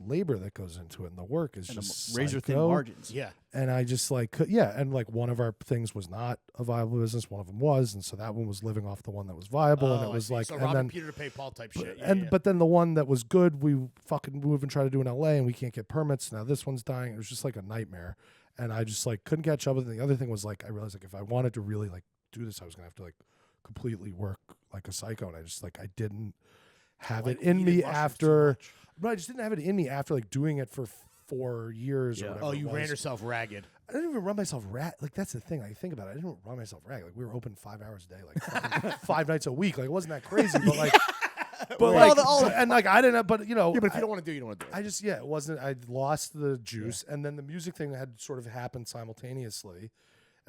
labor that goes into it and the work is just razor thin margins. Yeah. And I just and like one of our things was not a viable business, one of them was, and so that one was living off the one that was viable, and it was like, so and robbing then Peter to pay Paul type shit. But then the one that was good, we fucking move and try to do in LA, and we can't get permits. Now this one's dying. It was just like a nightmare, and I just like couldn't catch up. And the other thing was like I realized like if I wanted to really like do this, I was gonna have to like completely work like a psycho, and I just like I didn't have it in me after. But I just didn't have it in me after like doing it for 4 years or whatever. Oh, you ran yourself ragged. I didn't even run myself ragged. Like that's the thing. I think about it. I didn't run myself ragged. Like we were open 5 hours a day, like 5 nights a week. Like it wasn't that crazy, but like, and like I didn't. But yeah, but if you don't want to do it, you don't want to do it. I just it wasn't. I lost the juice, and then the music thing had sort of happened simultaneously.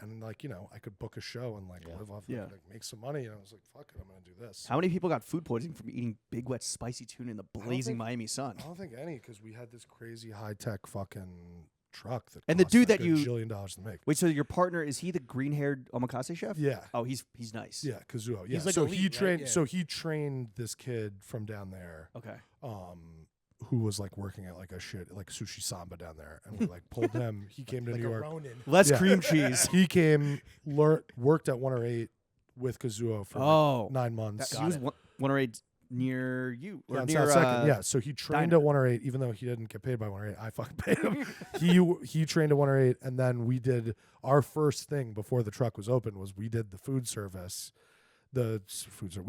And like I could book a show and like live off, like make some money. And I was like, "Fuck it, I'm gonna do this." How many people got food poisoning from eating big wet spicy tuna in the blazing Miami sun? I don't think any, because we had this crazy high tech fucking truck that. And the dude like that you $1 billion to make. Wait, so your partner is he the green haired omakase chef? Yeah. Oh, he's nice. Yeah, Kazuo. Yeah. He's like so elite, he trained. right? Yeah. So he trained this kid from down there. Okay. Who was like working at like a like sushi samba down there, and we like pulled him. He came to like New York. Less cream cheese. He came, worked at 108 with Kazuo for 9 months. He was 108 near you or on near South Second. Yeah, so he trained Diner. at 108, even though he didn't get paid by 108. I fucking paid him. He trained at 108, and then we did our first thing before the truck was open. Was we did the food service. We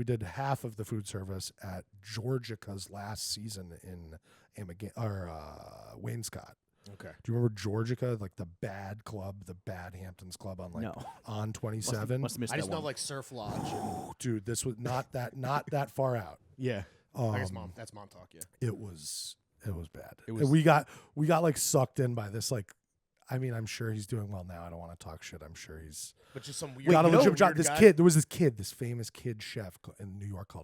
did half of the food service at Georgica's last season in Wainscott. Okay. Do you remember Georgica, like the bad club, the bad Hamptons club on like on 27? Must have missed I just that know one. like Surf Lodge. Dude, this was not that far out. Yeah. I guess that's Montauk. Yeah. It was bad. Was, we got like sucked in by this like. I mean, I'm sure he's doing well now. I don't want to talk shit. I'm sure he's. But just some weird. Got a legit job. This kid. There was this famous kid chef in New York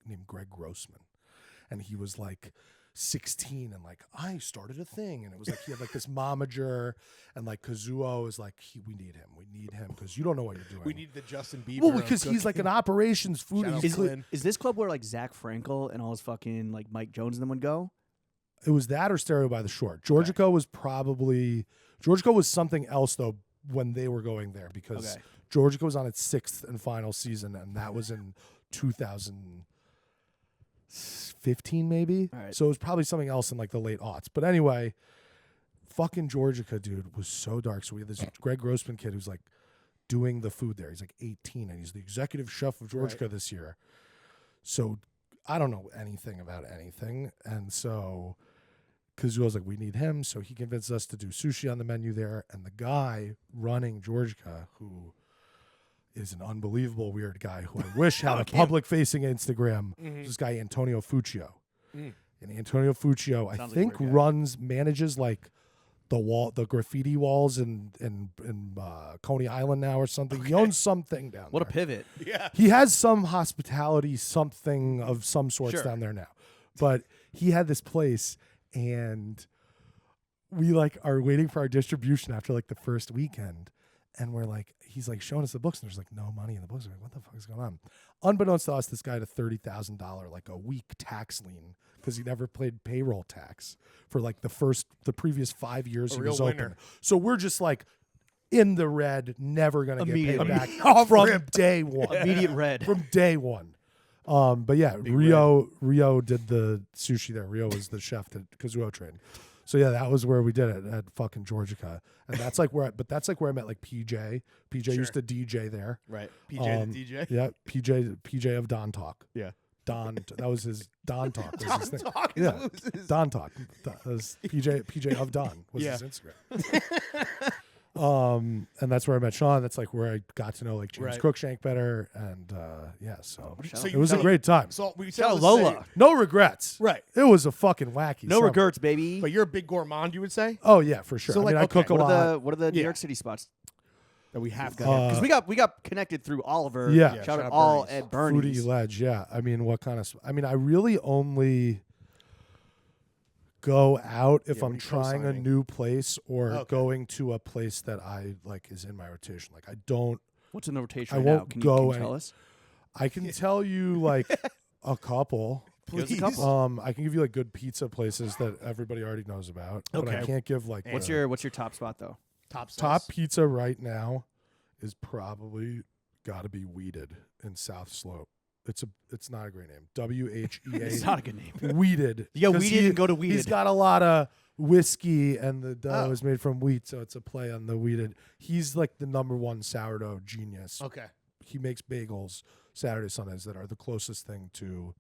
named Greg Grossman, and he was like 16 and like I started a thing, and it was like he had like this momager, and like Kazuo is like we need him because you don't know what you're doing. We need the Justin Bieber. Well, because he's like an operations food. Is this club where like Zach Frankel and all his fucking like Mike Jones and them would go? It was that or Stereo by the Shore. Georgica was something else though when they were going there, because Georgica was on its 6th and final season, and that was in 2015 maybe. Right. So it was probably something else in like the late aughts. But anyway, fucking Georgica, dude, was so dark. So we had this Greg Grossman kid who's like doing the food there. He's like 18 and he's the executive chef of Georgica this year. So I don't know anything about anything, and so Kazuo's like, we need him, so he convinced us to do sushi on the menu there. And the guy running Georgica, who is an unbelievable weird guy, who I wish had a public-facing Instagram, is this guy Antonio Fuccio. And Antonio Fuccio, I think, manages like the graffiti walls in Coney Island now or something. He owns something down there. What a pivot! Yeah, he has some hospitality, something of some sorts down there now. But he had this place. And we like are waiting for our distribution after like the first weekend, and we're like, he's like showing us the books, and there's like no money in the books. We're like, what the fuck is going on? Unbeknownst to us, this guy had a $30,000 like a week tax lien because he never paid payroll tax for like the previous 5 years he was open. So we're just like in the red, never gonna get paid back from day one. Immediate red from day one. But yeah, Rio did the sushi there. Rio was the chef that Kazuo trained. So yeah, that was where we did it at fucking Georgica, and that's like where I met like PJ. PJ used to DJ there. Right. PJ the DJ. Yeah. PJ of Don Talk. Yeah. Don. That was his Don Talk. Was his thing. Talk yeah. Don Talk. That was PJ of Don was his Instagram. And that's where I met Sean. That's like where I got to know like James Right. Cruikshank better, and so So it was a great time. So we Shout out say- Lola. No regrets. Right. It was a fucking wacky. No summer. regrets, baby. But you're a big gourmand, you would say? Oh yeah, for sure. So, I mean, like, I okay, cook a What lot. are the New Yeah. York City spots? That we have got. Because we got connected through Oliver. Yeah. Shout shout out out all Bernie's. at Bernie's. Foodie Ledge, yeah. I mean, what kind of? I mean, I really only go out if Yeah, when I'm you're trying a co-signing. new place or Okay. going to a place that I like is in my rotation. Like I don't. What's in the rotation I right now? won't Can go you tell us? I can tell you like a couple. Give us a Please. couple. I can give you like good pizza places that everybody already knows about. But I Okay. can't give like What's the your top spot though? top pizza right now is probably got to be Weeded in South Slope. It's not a great name. It's not a good name. Weeded. You go 'Cause Weeded and go to Weeded. He's got a lot of whiskey, and the dough Oh. is made from wheat, so it's a play on the Weeded. He's like the #1 sourdough genius. Okay. He makes bagels Saturday, Sundays that are the closest thing to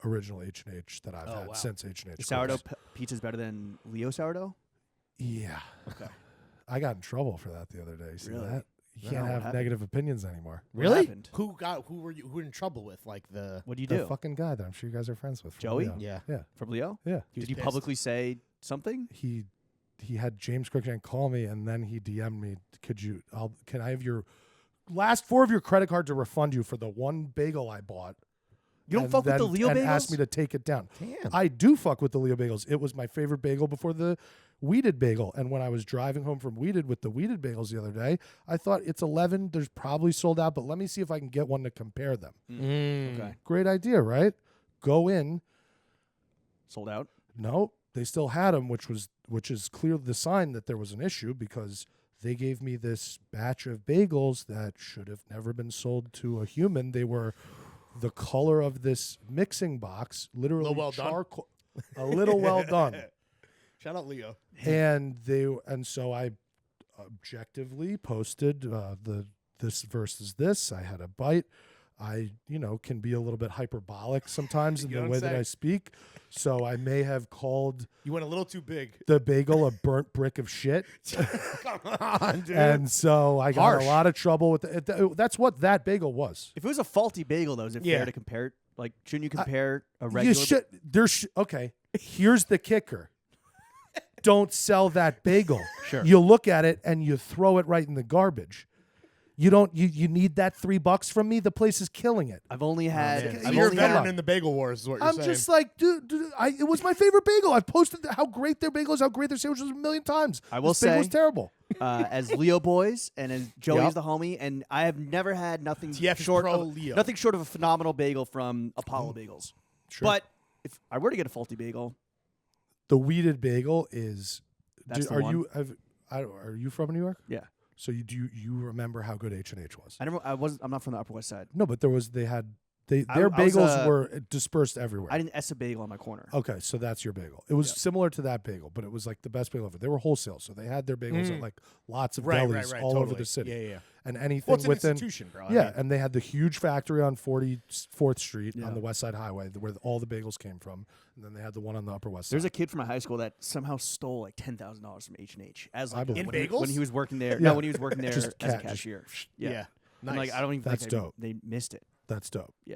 original H&H that I've had wow. since H&H. The sourdough pizza is better than Leo sourdough. Yeah. Okay. I got in trouble for that the other day. See Really? that? You No, can't what have happened? negative opinions anymore. What Really? happened? Who were in trouble with? Like the What do you The do fucking guy that I'm sure you guys are friends with. from Joey? Leo. Yeah. Yeah. from Leo? Yeah. He was Did you pissed. publicly say something? He had James Cruikshank call me, and then he DM'd me. Can I have your last 4 of your credit card to refund you for the one bagel I bought? You don't And fuck with the then- Leo and bagels? asked me to take it down. Damn. I do fuck with the Leo bagels. It was my favorite bagel before the Weeded bagel. And when I was driving home from Weeded with the Weeded bagels the other day, I thought it's 11. There's probably sold out, but let me see if I can get one to compare them. Okay. Great idea, right? Go in. Sold out. No, they still had them, which is clearly the sign that there was an issue because they gave me this batch of bagels that should have never been sold to a human. They were the color of this mixing box, literally Little well done. charcoal, a little well done. Shout out Leo. And so I objectively posted this versus this. I had a bite. I can be a little bit hyperbolic sometimes in You the don't way that say. I speak. So I may have called You went a little too big. the bagel a burnt brick of shit. Come on, dude. And so I got Harsh. a lot of trouble with it. That's what that bagel was. If it was a faulty bagel, though, is it Yeah. fair to compare it? Like, shouldn't you compare a regular? You should. Okay. Here's the kicker. Don't sell that bagel. Sure. You look at it and you throw it right in the garbage. You don't. You need that $3 from me. The place is killing it. I've only had. Man. I've You're a only veteran had. in the bagel wars, is what you're I'm saying. just like, dude. It was my favorite bagel. I've posted how great their bagel is, how great their sandwiches a million times. I will this bagel was say- terrible. As Leo boys and as Joey's Yep. the homie, and I have never had nothing TF is short pro of Leo. nothing short of a phenomenal bagel from Apollo Bagels. Sure. But if I were to get a faulty bagel, The Weeded bagel is. That's the are one. you? Are you from New York? yeah, So you remember how good H&H was? I'm not from the Upper West Side. No, but their I was, bagels were dispersed everywhere. I didn't ess a bagel on my corner. Okay, so that's your bagel. It was similar to that bagel, but it was like the best bagel ever. They were wholesale, so they had their bagels at like lots of Right, delis right, all over totally. the city. Yeah. And anything Well, it's an within institution, bro. I yeah, mean, and they had the huge factory on 44th Street Yeah. on the West Side Highway where all the bagels came from, and then they had the one on the Upper West Side. There's a kid from my high school that somehow stole like $10,000 from H&H as I like believe when, it. he, when bagels? he was working there. Yeah. No, when he was working there Just as a cat- just- cashier. yeah. And, like Nice. I don't even That's think dope. they missed it. That's dope. Yeah.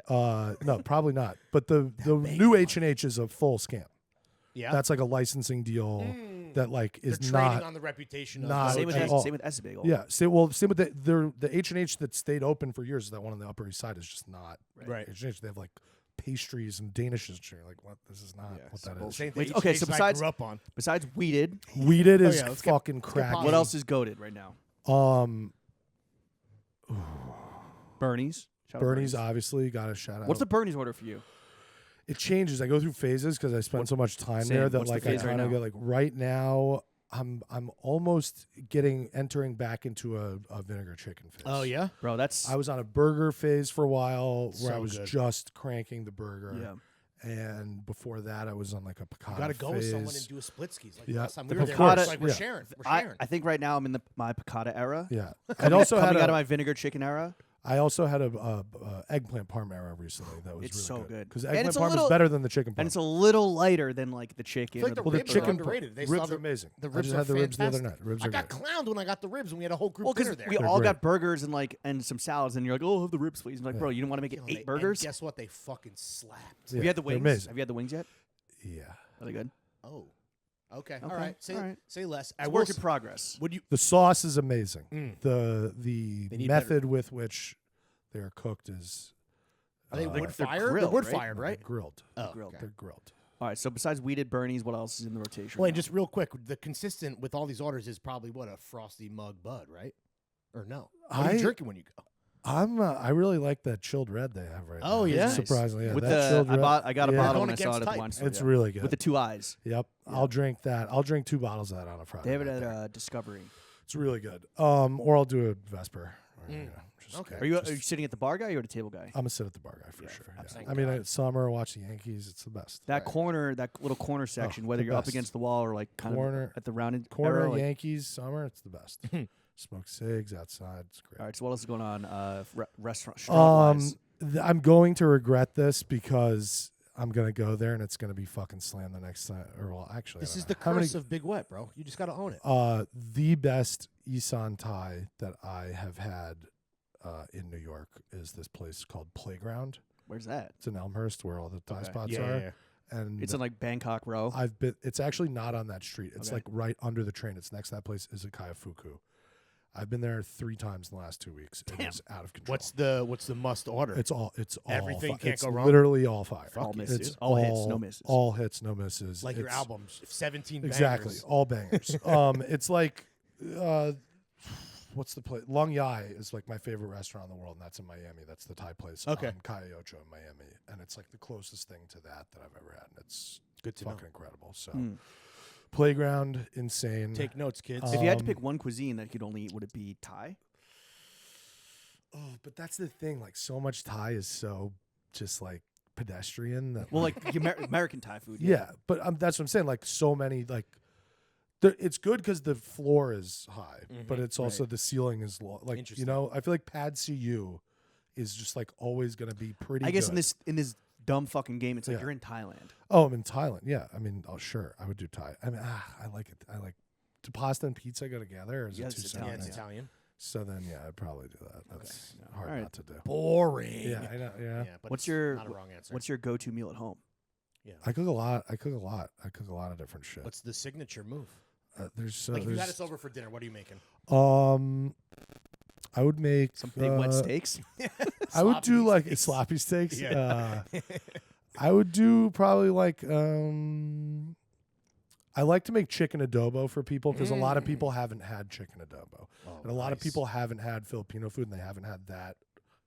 No, probably not. But the new H&H is a full scam. Yeah. That's like a licensing deal that like They're is trading not on the reputation of not those Same with at all. same with S bagel. Yeah. Same with the H&H that stayed open for years. That one on the Upper East Side is just not Right. H&H. They have like pastries and danishes. And shit. You're like, what? This is not what that Well, is. same Wait, thing okay, H&H so I besides- grew up on. Besides Weeded, Weeded is yeah, let's get- fucking get crack. what else is goated right now? Bernie's. Shout out Bernie's obviously got a shout out. What's the Bernie's order for you? It changes. I go through phases because I spend so much time there Same. that What's the like I phase right kind of now? get like right now. I'm almost entering back into a vinegar chicken phase. Oh yeah. Bro, that's I was on a burger phase for a while where I So was good. just cranking the burger. yeah. And before that, I was on like a piccata You got to go with someone phase. and do a split skis. Like Yeah. last time The we were there, piccata- it's like we're yeah. sharing. We're I, sharing. I think right now I'm in my piccata era. Yeah, I'd also coming had out of my vinegar chicken era. I also had a eggplant parmara recently. That was it's really so good because eggplant parm is better than the chicken parm. And it's a little lighter than like the chicken. I feel like the ribs are underrated. Ribs are amazing. The ribs I just had the ribs the other night. I got clowned when I got the ribs, and we had a whole group dinner there. We all got burgers and some salads, and you're like, oh, have the ribs, please. And like, bro, you didn't want to make it 8 burgers? And guess what? They fucking slapped. Have you had the wings? Have you had the wings yet? Yeah. Are they good? Oh. Okay. All right. Say less. It's work in progress. The sauce is amazing. The method with which they are cooked is. Are they wood fired? Grilled, they're wood fired, right? Grilled. Oh, grilled. Okay. They're grilled. All right. So besides weeded Bernie's, what else is in the rotation? Well, and just real quick, the consistent with all these orders is probably what, a frosty mug bud, right? Or no? What are you drinking when you go? I really like that chilled red they have right now. Oh yeah, surprisingly. With that chilled red. I got a bottle when I saw it at the type. wine store. It's really good with the 2 eyes. Yep, I'll drink that. I'll drink 2 bottles of that on a Friday. They have it at Discovery. It's really good. Or I'll do a Vesper. Okay. Are you sitting at the bar guy or the table guy? I'm gonna sit at the bar guy for sure. Thank I mean, it's summer, watch the Yankees. It's the best. That little corner section, whether you're up against the wall or like kind of at the rounded corner, Yankees summer, it's the best. Smoke cigs outside. It's great. All right. So what else is going on? Restaurant. I'm going to regret this because I'm gonna go there and it's gonna be fucking slammed the next time. Or well, actually, this is the curse of Big Wet, bro. You just gotta own it. The best Isan Thai that I have had in New York is this place called Playground. Where's that? It's in Elmhurst, where all the Thai spots are. Yeah. And it's in like Bangkok Row. It's actually not on that street. It's like right under the train. It's next to that place, Izakaya Fuku. I've been there 3 times in the last 2 weeks. It is out of control. What's the must order? It's all everything can't go wrong. Literally all fire. All misses. It's all hits, no misses. All hits, no misses. Like your albums, 17 bangers. Exactly, all bangers. It's like what's the place? Long Yai is like my favorite restaurant in the world, and that's in Miami. That's the Thai place on Calle Ocho in Miami, and it's like the closest thing to that I've ever had. And it's good to fucking incredible. So. Playground, insane. Take notes, kids. If you had to pick one cuisine that you could only eat, would it be Thai? Oh, but that's the thing. Like, so much Thai is so just like pedestrian. That, well, like American Thai food. Yeah, but that's what I'm saying. Like, so many like. It's good because the floor is high, but it's also the ceiling is low. Like, I feel like Pad CU is just like always going to be pretty. I guess good. in this dumb fucking game, it's like you're in Thailand. Oh, I'm in Thailand. Yeah, I mean, sure, I would do Thai. I mean, I like it. I like. Do pasta and pizza go together? Or is it too Italian. Yeah, it's Italian. So then, I'd probably do that. That's hard not to do. Boring. Yeah, I know. Yeah. But what's your not a wrong answer? What's your go-to meal at home? Yeah, I cook a lot. I cook a lot of different shit. What's the signature move? There's if you had us over for dinner, what are you making? I would make some big wet steaks. I would do like sloppy steaks. Yeah. I would do probably like I like to make chicken adobo for people because a lot of people haven't had chicken adobo, and a lot of people haven't had Filipino food and they haven't had that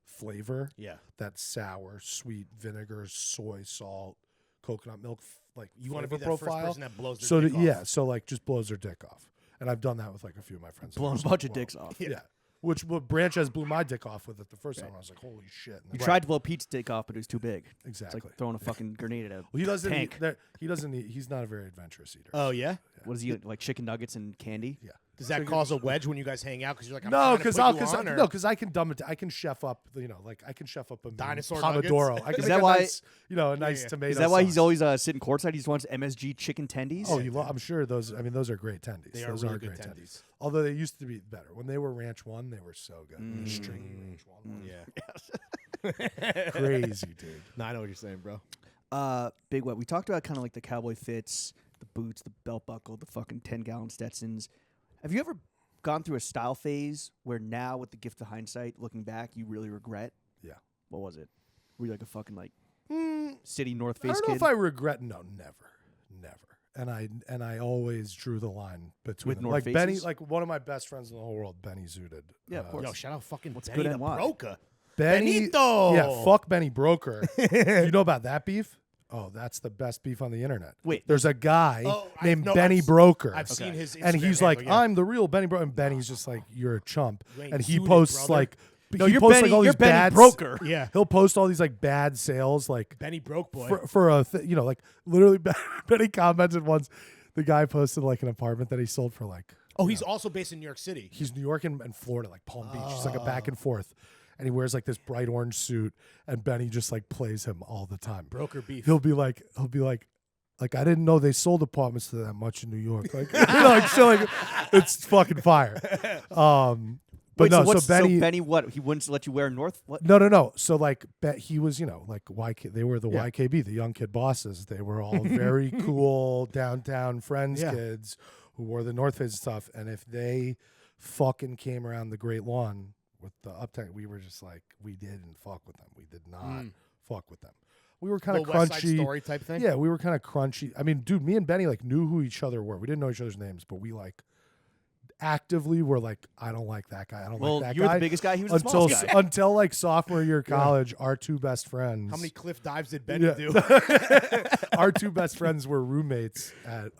flavor. Yeah, that sour, sweet vinegar, soy, salt, coconut milk. Like you want to be that profile. First person that blows their dick off. So like just blows their dick off, and I've done that with like a few of my friends. Blown a bunch of dicks off. Yeah. Which Branch has blew my dick off with it the first time. I was like, holy shit. You tried to blow Pete's dick off, but it was too big. Exactly. It's like throwing a fucking grenade at a he doesn't tank. He's not a very adventurous eater. Oh, yeah? What does he eat, like chicken nuggets and candy? Yeah. Does that cause a wedge when you guys hang out? Because you're like, because I can dumb it. I can chef up, I can chef up a dinosaur pomodoro. I can is make that why? A nice tomato. Is that why sauce. he's always sitting courtside? He just wants MSG chicken tendies. Oh, I'm sure those. I mean, those are great tendies. Those are great tendies. Although they used to be better when they were Ranch One. They were so good. Stringy Ranch One. Yeah. Crazy, dude. No, I know what you're saying, bro. Big Wet. We talked about kind of like the cowboy fits, the boots, the belt buckle, the fucking 10-gallon Stetsons. Have you ever gone through a style phase where now, with the gift of hindsight, looking back, you really regret? Yeah. What was it? Were you like a fucking city North Face I don't kid? know if I regret. No, never. And I always drew the line between with them. North like Faces? Benny, like one of my best friends in the whole world, Benny Zooted. Yeah, of course. Yo, shout out fucking What's Benny good the and why? Broker. Benito. Yeah, fuck Benny Broker. You know about that beef? Oh, that's the best beef on the internet. Wait. There's a guy named Benny Broker. I've seen his Instagram and he's handle, like, I'm the real Benny Broker. And Benny's just like, you're a chump. And he posts brother. like, no, he you're posts Benny, like all you're these Benny bad Broker. Yeah. He'll post all these like bad sales, like Benny Broke Boy. for a like literally Benny commented once. The guy posted like an apartment that he sold for like. Oh, he's also based in New York City. He's New York and Florida, like Palm Beach. It's like a back and forth. and he wears like this bright orange suit, and Benny just like plays him all the time. Broker beef. He'll be like, I didn't know they sold apartments to that much in New York. Like, like so, like it's fucking fire. But wait, no, so Benny, what? He wouldn't let you wear North? What? No. So like, he was, like they were the YKB, the young kid bosses. They were all very cool downtown friends kids who wore the North Face stuff. And if they fucking came around the Great Lawn with the Uptown, we were just like, we didn't fuck with them. We did not fuck with them. We were kind of crunchy. West Side Story type thing? Yeah, we were kind of crunchy. I mean, dude, me and Benny like knew who each other were. We didn't know each other's names, but we like actively were like, I don't like that guy. I don't like that guy. You were the biggest guy. He was the smallest guy. Until like sophomore year of college, our two best friends. How many cliff dives did Benny do? Our two best friends were roommates at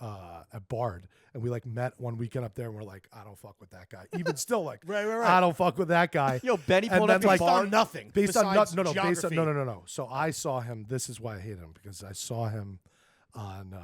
Bard. And we like met one weekend up there, and we're like, I don't fuck with that guy. Even still, like, right. I don't fuck with that guy. Yo, Benny pulled up based on nothing. Based on geography. no. So I saw him. This is why I hate him, because I saw him on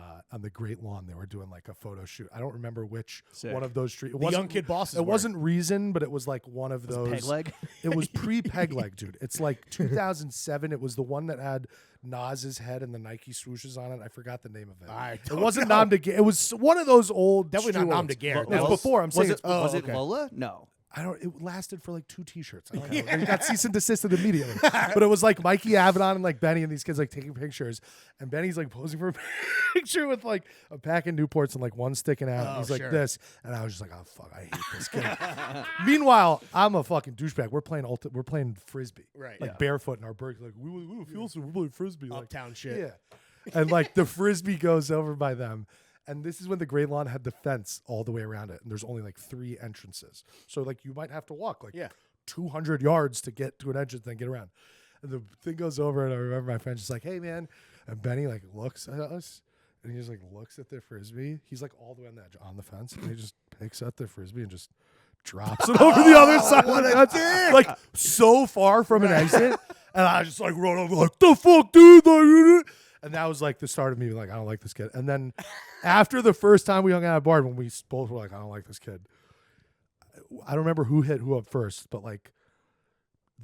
the Great Lawn. They were doing like a photo shoot. I don't remember which one of those streets. The young kid bosses. It wasn't Reason, but it was like one of those. Peg leg. It was pre-Peg leg, dude. It's like 2007. It was the one that had Nas's head and the Nike swooshes on it. I forgot the name of it. It wasn't Nom de Guerre. It was one of those old. Definitely not Nom de Guerre. It was before. I'm saying was it Lola? No. It lasted for like 2 T-shirts. I don't know. It got cease and desisted immediately. But it was like Mikey Avedon and like Benny and these kids like taking pictures. And Benny's like posing for a picture with like a pack of Newports and like one sticking out. And he's like this. And I was just like, oh, fuck, I hate this kid. Meanwhile, I'm a fucking douchebag. We're playing Frisbee. Right. Like barefoot in our burg. Like, we don't feel so. We're playing Frisbee. Uptown like, shit. Yeah. And like the Frisbee goes over by them. And this is when the Great Lawn had the fence all the way around it. And there's only like 3 entrances. So like you might have to walk like 200 yards to get to an entrance and then get around. And the thing goes over, and I remember my friend's just like, hey, man. And Benny like looks at us, and he just like looks at the Frisbee. He's like all the way on the edge on the fence. And he just picks up the Frisbee and just drops it over the other side of the fence. Like so far from an exit. And I just like run over like, the fuck, dude? And that was like the start of me like, I don't like this kid. And then after the first time we hung out at Bard, when we both were like, I don't like this kid. I don't remember who hit who up first, but like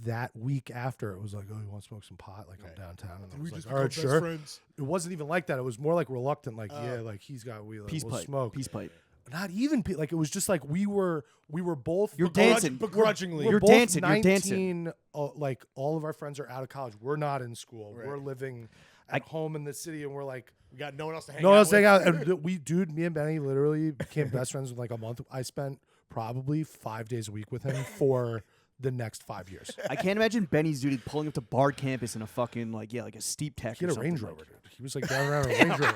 that week after, it was like, oh, you want to smoke some pot? Like I'm downtown. And I was like, all right, sure. Friends. It wasn't even like that. It was more like reluctant, like, yeah, like he's got weed. Like, we'll smoke. Peace pipe. Not even like it was just like we were both. You're dancing begrudgingly. You're both dancing. 19, You're dancing. Like all of our friends are out of college. We're not in school. Right. We're living at home in the city, and we're like, we got no one else to hang out with. And me and Benny literally became best friends in like a month. I spent probably 5 days a week with him for the next 5 years. I can't imagine Benny's dude pulling up to Bard campus in a fucking like a steep tech. He had a Range Rover, dude. He was like down around a Range Rover.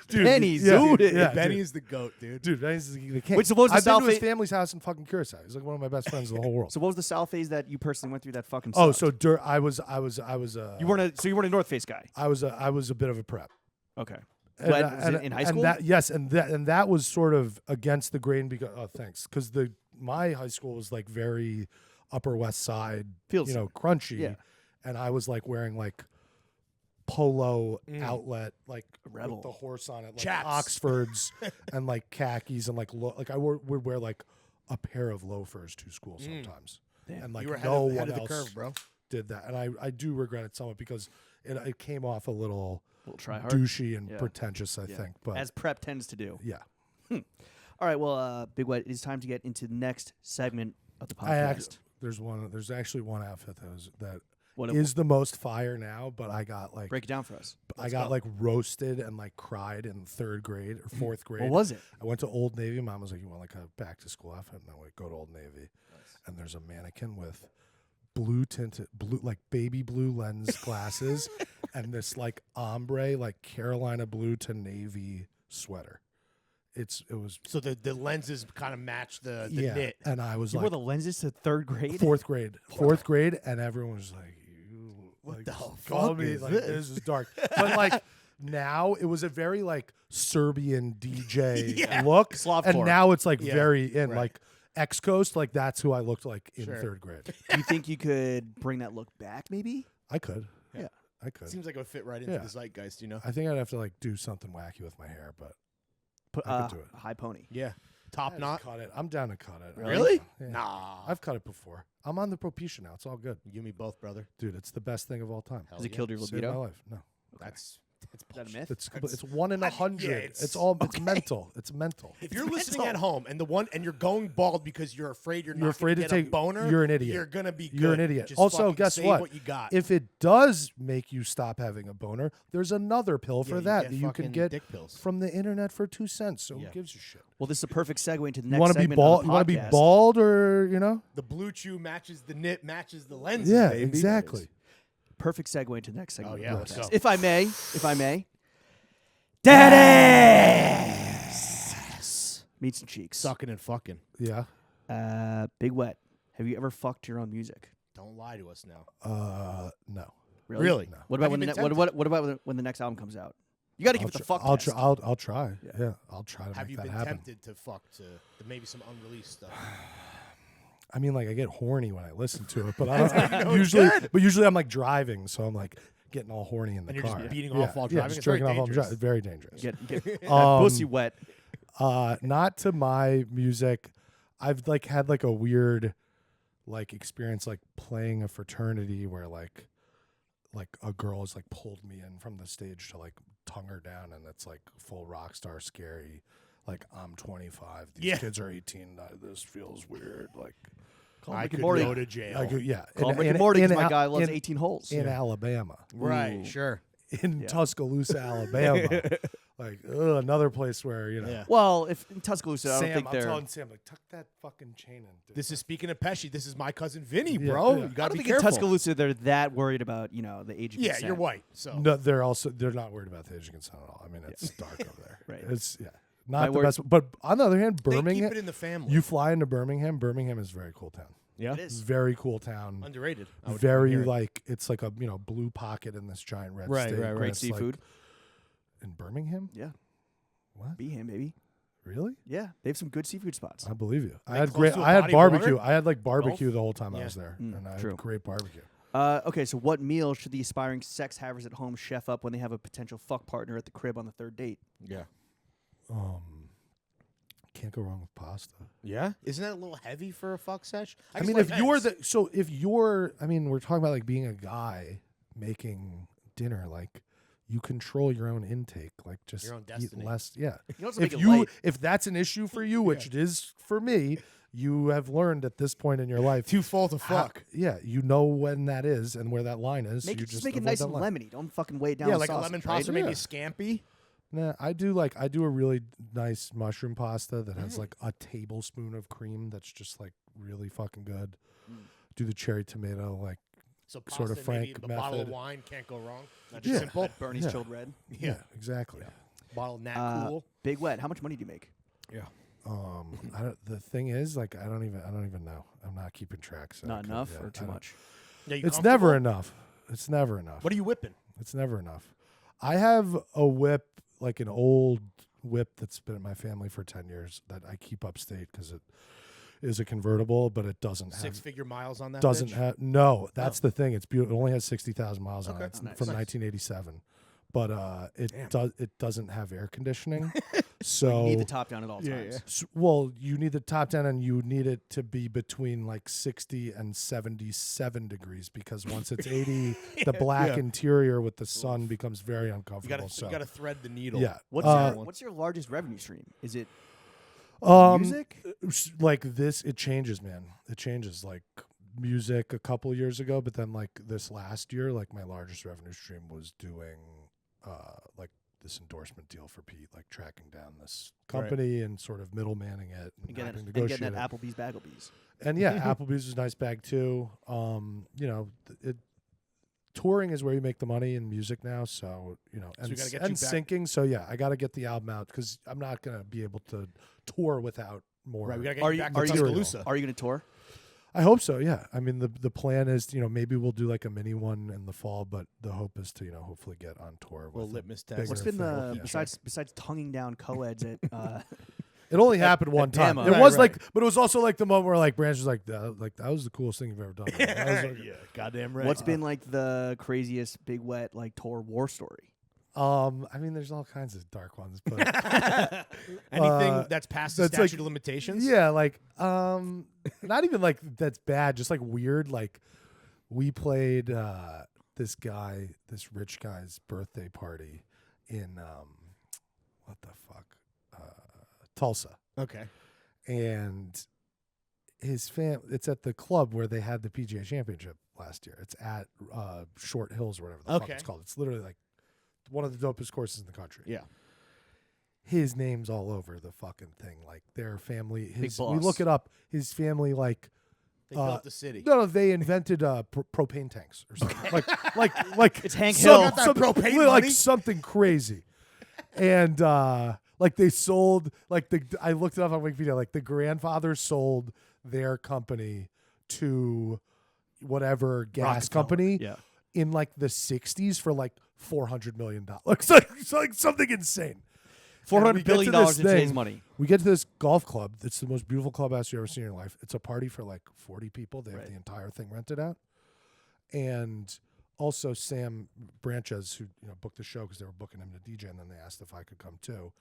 Dude, Benny's dude. Yeah, Benny is the goat, dude. Dude, Benny's the king. Wait, suppose the I've been South to his family's house in fucking Curacao. He's like one of my best friends in the whole world. So what was the South phase that you personally went through that fucking Oh, sucked? so I was you weren't a North Face guy. I was a bit of a prep. Okay. And, in high school? And that was sort of against the grain because because my high school was like very Upper West Side, crunchy. Yeah. And I was like wearing like polo outlet, like Rebel with the horse on it, like Chaps. Oxfords and like khakis and like I would wear like a pair of loafers to school sometimes. Damn. And like you were no one ahead of else the curve, bro. did that. And I do regret it somewhat because it came off a little try hard. douchey and pretentious, I think. But as prep tends to do. Yeah. All right, well, Big Wet, it is time to get into the next segment of the podcast. There's actually one outfit that is the most fire now, but I got like break it down for us. I got like roasted and like cried in 3rd grade or 4th grade. What was it? I went to Old Navy. Mom was like, "You want like a back to school outfit?" And I went, "Go to Old Navy." Nice. And there's a mannequin with blue like baby blue lens glasses and this like ombre like Carolina blue to navy sweater. It was so the lenses kind of match the knit. And I was you like, wore the lenses to 3rd grade? 4th grade, and everyone was like, what like, the call fuck me is like this? is dark. But like now it was a very like Serbian DJ look. Slavcore. And now it's like very in right. like X Coast, like that's who I looked like in 3rd grade. Do you think you could bring that look back maybe? I could. Yeah. I could. Seems like it would fit right into the zeitgeist, I think I'd have to like do something wacky with my hair, but I could do it. High pony. Yeah. top knot. Cut it. I'm down to cut it. Really? Yeah. Nah. I've cut it before. I'm on the Propecia now. It's all good. You and me both, brother. Dude, it's the best thing of all time. Has it killed your Saved libido? my life. No. That's Is that a myth? It's 1 in 100. It's mental. It's mental. If you're listening at home and you're going bald because you're afraid you're afraid to get take a boner, you're an idiot. You're gonna be good. You're an idiot. Just Also, fucking guess save what? you got. If it does make you stop having a boner, there's another pill for that you can get dick pills from the internet for 2 cents. So who gives a shit? Well, this is a perfect segue into the You next want to be segment bald? of You the want to be podcast. bald, or the blue chew matches the knit matches the lenses. Yeah, baby. exactly. Perfect segue into the next segment. Oh, of yeah, the let's podcast. go. If I may. Daddy! Meats and cheeks. Sucking and fucking. Yeah. Big Wet. Have you ever fucked your own music? Don't lie to us now. No. Really? No. What about Have when you the been what about when the next album comes out? You got to give it the fuck I'll test. I'll try. Yeah. Yeah. I'll try to Have make you that been happen. tempted to fuck to maybe some unreleased stuff? I mean, like I get horny when I listen to it, but I don't usually I'm like driving, so I'm like getting all horny in the And you're car. just beating off while Yeah, driving? just It's very jerking off while dangerous. driving. Very dangerous. Get Um, pussy wet. Not to my music. I've like had like a weird like experience like playing a fraternity where like a girl has like pulled me in from the stage to like tongue her down, and it's like full rock star scary. Like I'm 25, these kids are 18. This feels weird. Like I could Morty. go to jail. I go, yeah. Call in- Rick and in- Morty in 'cause my Al- guy loves in- 18 holes. in Alabama. Right, Ooh. sure. In Tuscaloosa, Alabama. Like another place where, you know. Yeah. Well, if in Tuscaloosa, I don't Sam, think I'm they're. telling Sam, like, tuck that fucking chain in. Dude. This is speaking of Pesci. This is my cousin Vinny, Yeah, bro. yeah. You I gotta don't be think careful. in Tuscaloosa they're that worried about the age of Yeah, consent. you're white. So No, they're not worried about the age of consent at all. I mean, it's dark over there. Right. It's My not the word- best. But on the other hand, they Birmingham. keep it in the family. You fly into Birmingham. Birmingham is a very cool town. yeah, It It's is. a very cool town. underrated. I would Very hear it. like it's like a blue pocket in this giant red Right, state. right, right. where Great it's, like, seafood. in Birmingham. Yeah. What? Beham, baby. Really? Yeah, they have some good seafood spots. I believe you. I Like had close great. to a I had body of barbecue. water? I had like barbecue Gulf? the whole time I Yeah. was there, and I true. had great barbecue. Okay, so what meal should the aspiring sex havers at home chef up when they have a potential fuck partner at the crib on the third date? Yeah. Can't go wrong with pasta. Yeah. Isn't that a little heavy for a fuck sesh? I mean, if you're I mean, we're talking about like being a guy making dinner, like you control your own intake, like just Your own eat destiny. less. Yeah. You also make If it light. if that's an issue for you, which it is for me, you have learned at this point in your life too full to how- fuck. yeah, you know when that is and where that line is. Make you it, just make it avoid nice that and line. lemony. Don't fucking weigh it down. Yeah, with like a sausage, lemon right? pasta, maybe Yeah. scampi. Nah, I do a really nice mushroom pasta that Mm. has like a tablespoon of cream that's just like really fucking good. Mm. Do the cherry tomato like So pasta, Sort of maybe Frank a bottle of method. wine can't go wrong. Not Yeah. just simple. Bernie's Yeah. chilled red. yeah, exactly. Bottle of Nat Cool. Big Wet. How much money do you make? Yeah. The thing is, like, I don't even know. I'm not keeping track. So I Not couldn't- enough yeah, or I too don't- much? Yeah, you It's comfortable? never enough. It's never enough. What are you whipping? It's never enough. I have a whip, like an old whip that's been in my family for 10 years that I keep upstate because it is a convertible, but it doesn't have 6-figure miles on that. doesn't bitch? have no. That's the thing. It's beautiful. It only has 60,000 miles on Okay. it. It's Nice. from Nice. 1987, but it doesn't have air conditioning. You so need the top down at all times. yeah. well, you need the top down, and you need it to be between like 60 and 77 degrees because once it's 80, the black interior with the sun becomes very You uncomfortable. gotta, you gotta thread the needle. yeah. What's your largest revenue stream? Is it Music? Like this, it changes, man. It changes. Like music a couple years ago, but then like this last year, like my largest revenue stream was doing like this endorsement deal for Pete, like tracking down this company and sort of middlemaning it and helping and negotiate getting it. that Applebee's Bagelbees? And yeah, Applebee's is a nice bag too. Touring is where you make the money in music now, so we and, gotta get you and back- syncing. So yeah, I got to get the album out because I'm not gonna be able to tour without more. Right, we gotta get Are you you- back are to you- Tuscaloosa. Are you going to tour? I hope so. Yeah, I mean the plan is maybe we'll do like a mini one in the fall, but the hope is to hopefully get on tour. Little With litmus a test. What's bigger been thing. the Yeah. besides tonguing down co-eds at It only happened one time. Bama. It Right, was right. but it was also like the moment where like Branch was like that was the coolest thing you've ever done. I was like, yeah, goddamn right. what's been like the craziest Big Wet like tour war story? I mean, there's all kinds of dark ones, but anything that's past the statute of limitations. Yeah, like not even like that's bad, just like weird. Like we played this rich guy's birthday party in what the fuck, Tulsa. Okay, and his it's at the club where they had the PGA Championship last year. It's at Short Hills or whatever the fuck it's called. It's literally like one of the dopest courses in the country. Yeah. His name's all over the fucking thing. Like their family, Big boss. We look it up. His family, like they built the city. No, they invented propane tanks or something. like it's Hank Hill. Propane like money? something crazy. And like they sold I looked it up on Wikipedia. Like the grandfather sold their company to whatever gas company in like the 60s for like $400 million. It's like something insane. $400 billion in today's money. We get to this golf club. It's the most beautiful clubhouse you've ever seen in your life. It's a party for like 40 people. They have the entire thing rented out. And also Sam Branches, who booked the show because they were booking him to DJ, and then they asked if I could come too.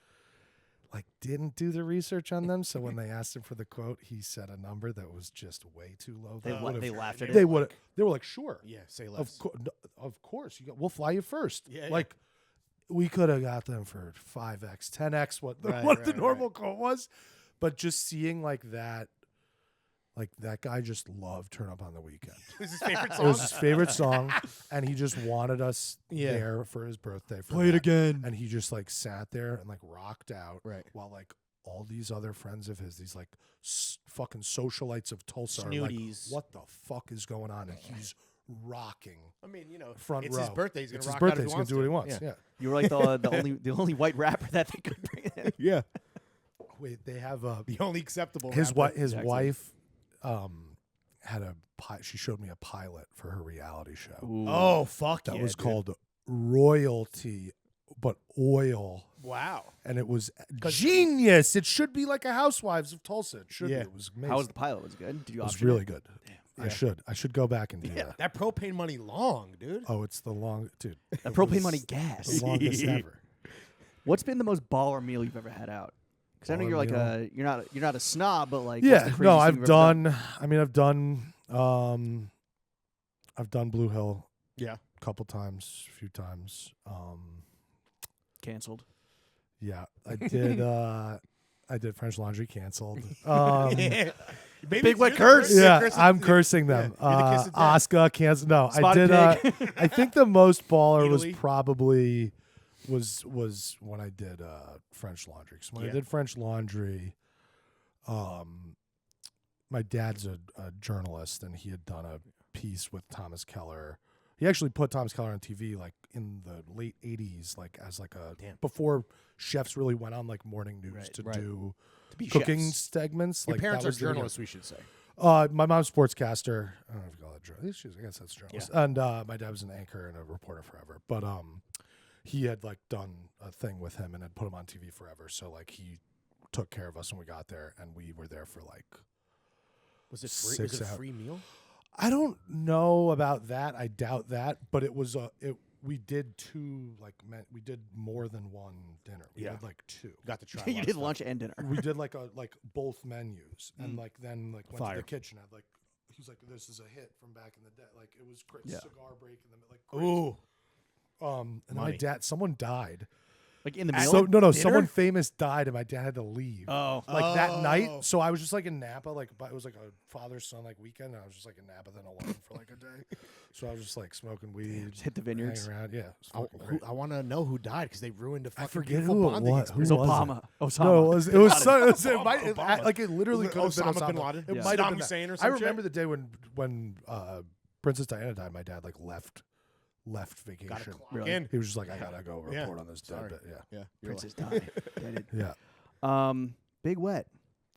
Like didn't do the research on them, so when they asked him for the quote, he said a number that was just way too low. They laughed at it. They would. They were like, "Sure, yeah, say less. Of course, we'll fly you first." Yeah, like we could have got them for 5x, 10x what the normal quote was, but just seeing like that guy just loved Turn Up on the Weekend. It was his favorite song. It was his favorite song, and he just wanted us there for his birthday. Play it again. And he just like sat there and like rocked out while like all these other friends of his, these like fucking socialites of Tulsa are like, what the fuck is going on? And he's rocking. I mean, front it's row. his birthday. He's it's gonna his rock birthday. out if He's gonna do what he wants. Yeah. You were like the only white rapper that they could bring in. Yeah. Wait, they have the only acceptable. His wife had she showed me a pilot for her reality show. Ooh. Oh fuck! That was called Royalty, but oil. Wow. And it was genius. It should be like a Housewives of Tulsa. It should be. It was amazing. How was the pilot? Was it good? Did you? It was really good. Damn. I should go back and do that. That propane money long, dude. Oh, it's the long dude. That propane money gas. The longest ever. What's been the most baller meal you've ever had out? Because I know you're like you're not a snob, but like I've done. I mean, I've done Blue Hill. Yeah, a couple times, a few times. Canceled. Yeah, I did. I did French Laundry canceled. Big wet curse. Yeah, I'm cursing them. Oscar canceled. No, Spotted I did. pig. I think the most baller Italy? was probably was when I did French Laundry. Because when I did French Laundry, my dad's a journalist, and he had done a piece with Thomas Keller. He actually put Thomas Keller on TV like in the late 80s, like as like a before chefs really went on like morning news to do cooking segments. Your like parents that are was journalists, we should say. My mom's sportscaster. I don't know if you call that journalist. I guess that's journalist. Yeah. And my dad was an anchor and a reporter forever. But he had like done a thing with him and had put him on TV forever. So like he took care of us when we got there, and we were there for like. Was it free? Was it a free meal? I don't know about that. I doubt that. But it was we did we did more than one dinner. We did like two. Got to try. You did lunch and dinner. We did like both menus, and like then like went to the kitchen. Had like he was like, "This is a hit from back in the day." Like it was cigar break and then like crazy. Ooh. And then my dad, someone died. Like in the meal? So no, dinner? someone famous died, and my dad had to leave. Oh. Like that night. So I was just like in Napa, like it was like a father-son like weekend, and I was just like in Napa then alone for like a day. So I was just like smoking weed, just hit the vineyards. hanging around. Yeah, I want to know who died because they ruined a fucking I forget beautiful who it bonding was. experience. Who was Obama. it? Osama. No, it was Obama. like it literally could have been Osama bin Osama. Laden? It Yeah. might have Saddam been Hussein or that. some I remember shit? the day when Princess Diana died. My dad like left vacation. Really? He was just like, I gotta go report on this dead. Yeah. Princess Di. Yeah. Big Wet,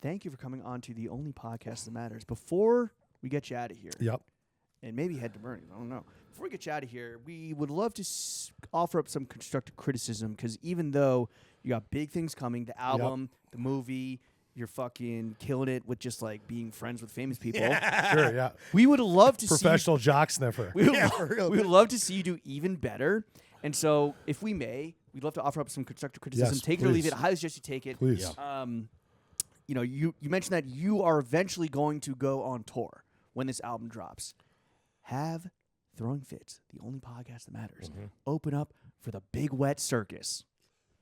thank you for coming on to the only podcast that matters. Before we get you out of here, Yep. and maybe head to Bernie, I don't know. Before we get you out of here, we would love to offer up some constructive criticism, because even though you got big things coming, the album, the movie, you're fucking killing it with just like being friends with famous people. Sure, yeah. We would love to Professional jock sniffer. We would love to see you do even better. And so, if we may, we'd love to offer up some constructive criticism. Yes, take it or leave please. it. I highly suggest you take it. Please. You mentioned that you are eventually going to go on tour when this album drops. Have Throwing Fits, the only podcast that matters, open up for the Big Wet Circus.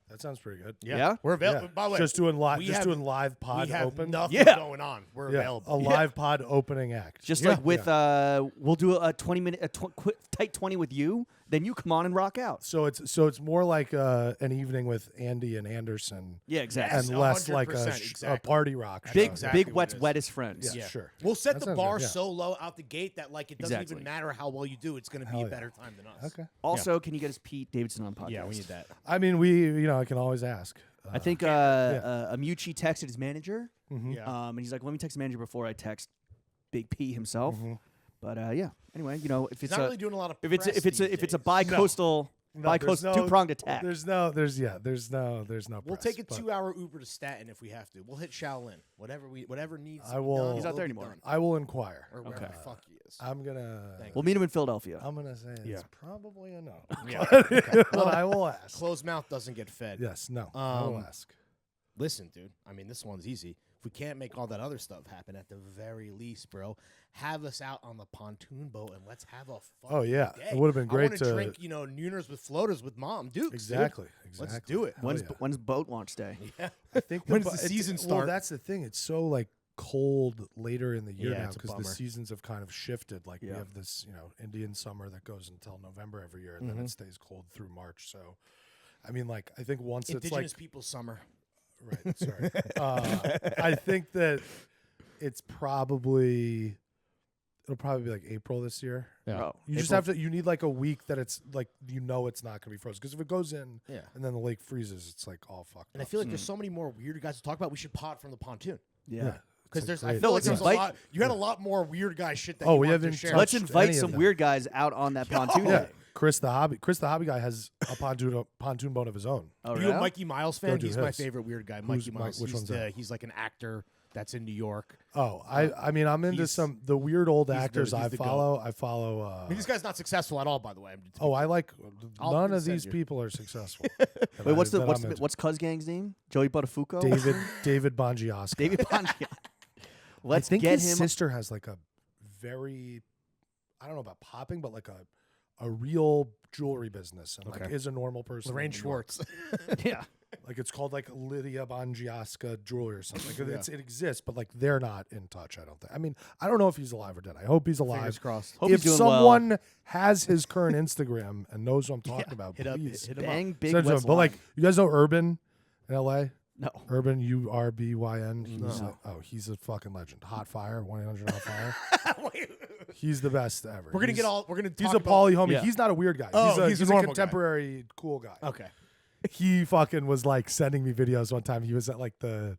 That sounds pretty good. Yeah? We're available. By the way, Just doing live pod we have open. nothing going on. We're available. A live pod opening act. Just like with, we'll do a 20-minute, tight 20 with you, then you come on and rock out. So it's more like an evening with Andy and Anderson. Yeah, exactly. And less like a party rock. Big Wet's wettest friends. Yeah, sure. We'll set That the sounds bar good, so low out the gate that like it doesn't even matter how well you do. It's going to be a better time than us. Okay. Also, can you get us Pete Davidson on podcast? Yeah, we need that. I mean, I can always ask. I think Amucci texted his manager, Yeah. and he's like, "Let me text the manager before I text Big P himself." But yeah, anyway, if it's not really doing a lot of if it's a press bi-coastal two-pronged attack. There's no press. We'll take a 2-hour Uber to Staten if we have to. We'll hit Shaolin. Whatever needs. I will. He's not there anymore. I will inquire. Or wherever the fuck he is. I'm gonna. We'll meet him in Philadelphia. I'm gonna say it's probably a no. Yeah. But I will ask. Closed mouth doesn't get fed. Yes. No. I will ask. Listen, dude. I mean, this one's easy. If we can't make all that other stuff happen, at the very least, bro, have us out on the pontoon boat and let's have a fun day. It would have been great I to drink, Nooners with floaters with Mom Dukes. Exactly. Let's do it. When's boat launch day? Yeah. I think When's the season start? Well, that's the thing. It's so like cold later in the year Yeah, now it's a because the bummer. seasons have kind of shifted. Like we have this, Indian summer that goes until November every year, and then it stays cold through March. So, I mean, like I think once Indigenous it's like people's summer. right. Sorry. I think that it'll probably be like April this year. Yeah. Oh, You just have to. You need like a week that it's like it's not gonna be frozen because if it goes in and then the lake freezes, it's like all fucked. And I feel like there's so many more weird guys to talk about. We should pod from the pontoon. Yeah. Because like I feel like let's there's a invite- lot. You had a lot more weird guy shit that Oh, you we wanted haven't to share. touched Let's invite any of some them. weird guys out on that pontoon. Yeah, day. Chris the hobby guy has a pontoon boat of his own. Oh, Are you a yeah? Mikey Miles fan? do He's my his. favorite weird guy. Who's Mikey Miles. which one's that? He's like an actor that's in New York. Oh, I mean I'm into the weird old actors he's I the follow. I follow. I mean, this guy's not successful at all, by the way. I like I'll none of send these you. people are successful. Wait, what's Cuz Gang's name? Joey Buttafuoco? David Bongiosco. David Pongia. Let's I think get his him. sister has like a very, I don't know about popping, but like a real jewelry business and like is a normal person. Lorraine in New York. Schwartz. Yeah. Like it's called like Lydia Bongiosca jewelry or something. Like it exists, but like they're not in touch. I don't think. I mean, I don't know if he's alive or dead. I hope he's alive. Fingers crossed. Hope If he's doing someone has his current Instagram and knows what I'm talking about, Hit him please up. Bang Big send it to him. West But like, line. you guys know Urban in L.A. No. Urban Urbyn. He's No. he's a fucking legend. Hot Fire 1-800 Hot Fire. He's the best ever. We're gonna He's- He's He's a poly homie. Yeah. He's not a weird guy. Oh, he's he's a a normal guy. contemporary cool guy. Okay. He fucking was like sending me videos one time. He was at like the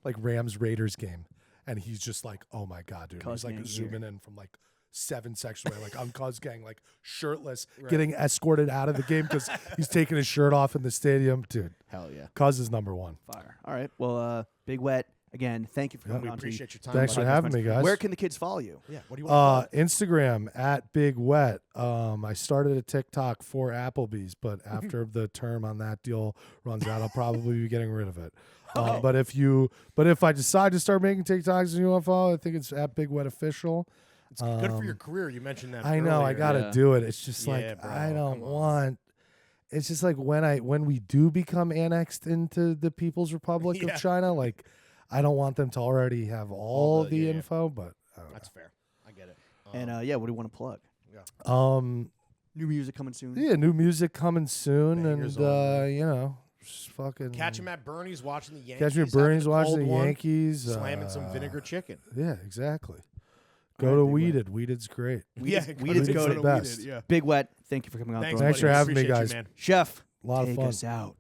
like Rams Raiders game, and he's just like, oh my god, dude. Cuz He's like Gang zooming in from like 7 sections away, like I'm Cuz Gang, like shirtless, getting escorted out of the game because he's taking his shirt off in the stadium, dude. Hell yeah. Cuz is number one. Fire. All right. Well, Big Wet, again, thank you for coming We on. appreciate your time. Thanks for buddy. having me, guys. Where can the kids follow you? Yeah. What do you want? Instagram at Big Wet. I started a TikTok for Applebee's, but after the term on that deal runs out, I'll probably be getting rid of it. But if I decide to start making TikToks and you want to follow, I think it's at Big Wet Official. It's good for your career. You mentioned that. I know I earlier. gotta Yeah. do it. It's just Yeah, like bro, I don't come on. want. It's just like when we do become annexed into the People's Republic Yeah. of China, like I don't want them to already have all the- the yeah. info. But I don't That's fair. I get it. And what do you want to plug? know. New music coming soon. Yeah, new music coming soon, Bangers and just fucking catch him at Bernie's watching the Yankees. Catch me at having Bernie's a watching cold the one, Yankees, slamming some vinegar chicken. Yeah, exactly. All Go right, to Big Wet. Weeded. Weeded's great. Weeded's go to the best. Yeah. Big Wet, thank you for coming on. Thanks, Thanks buddy. for having me, Appreciate you, guys. man. Chef, A lot of take fun. us out.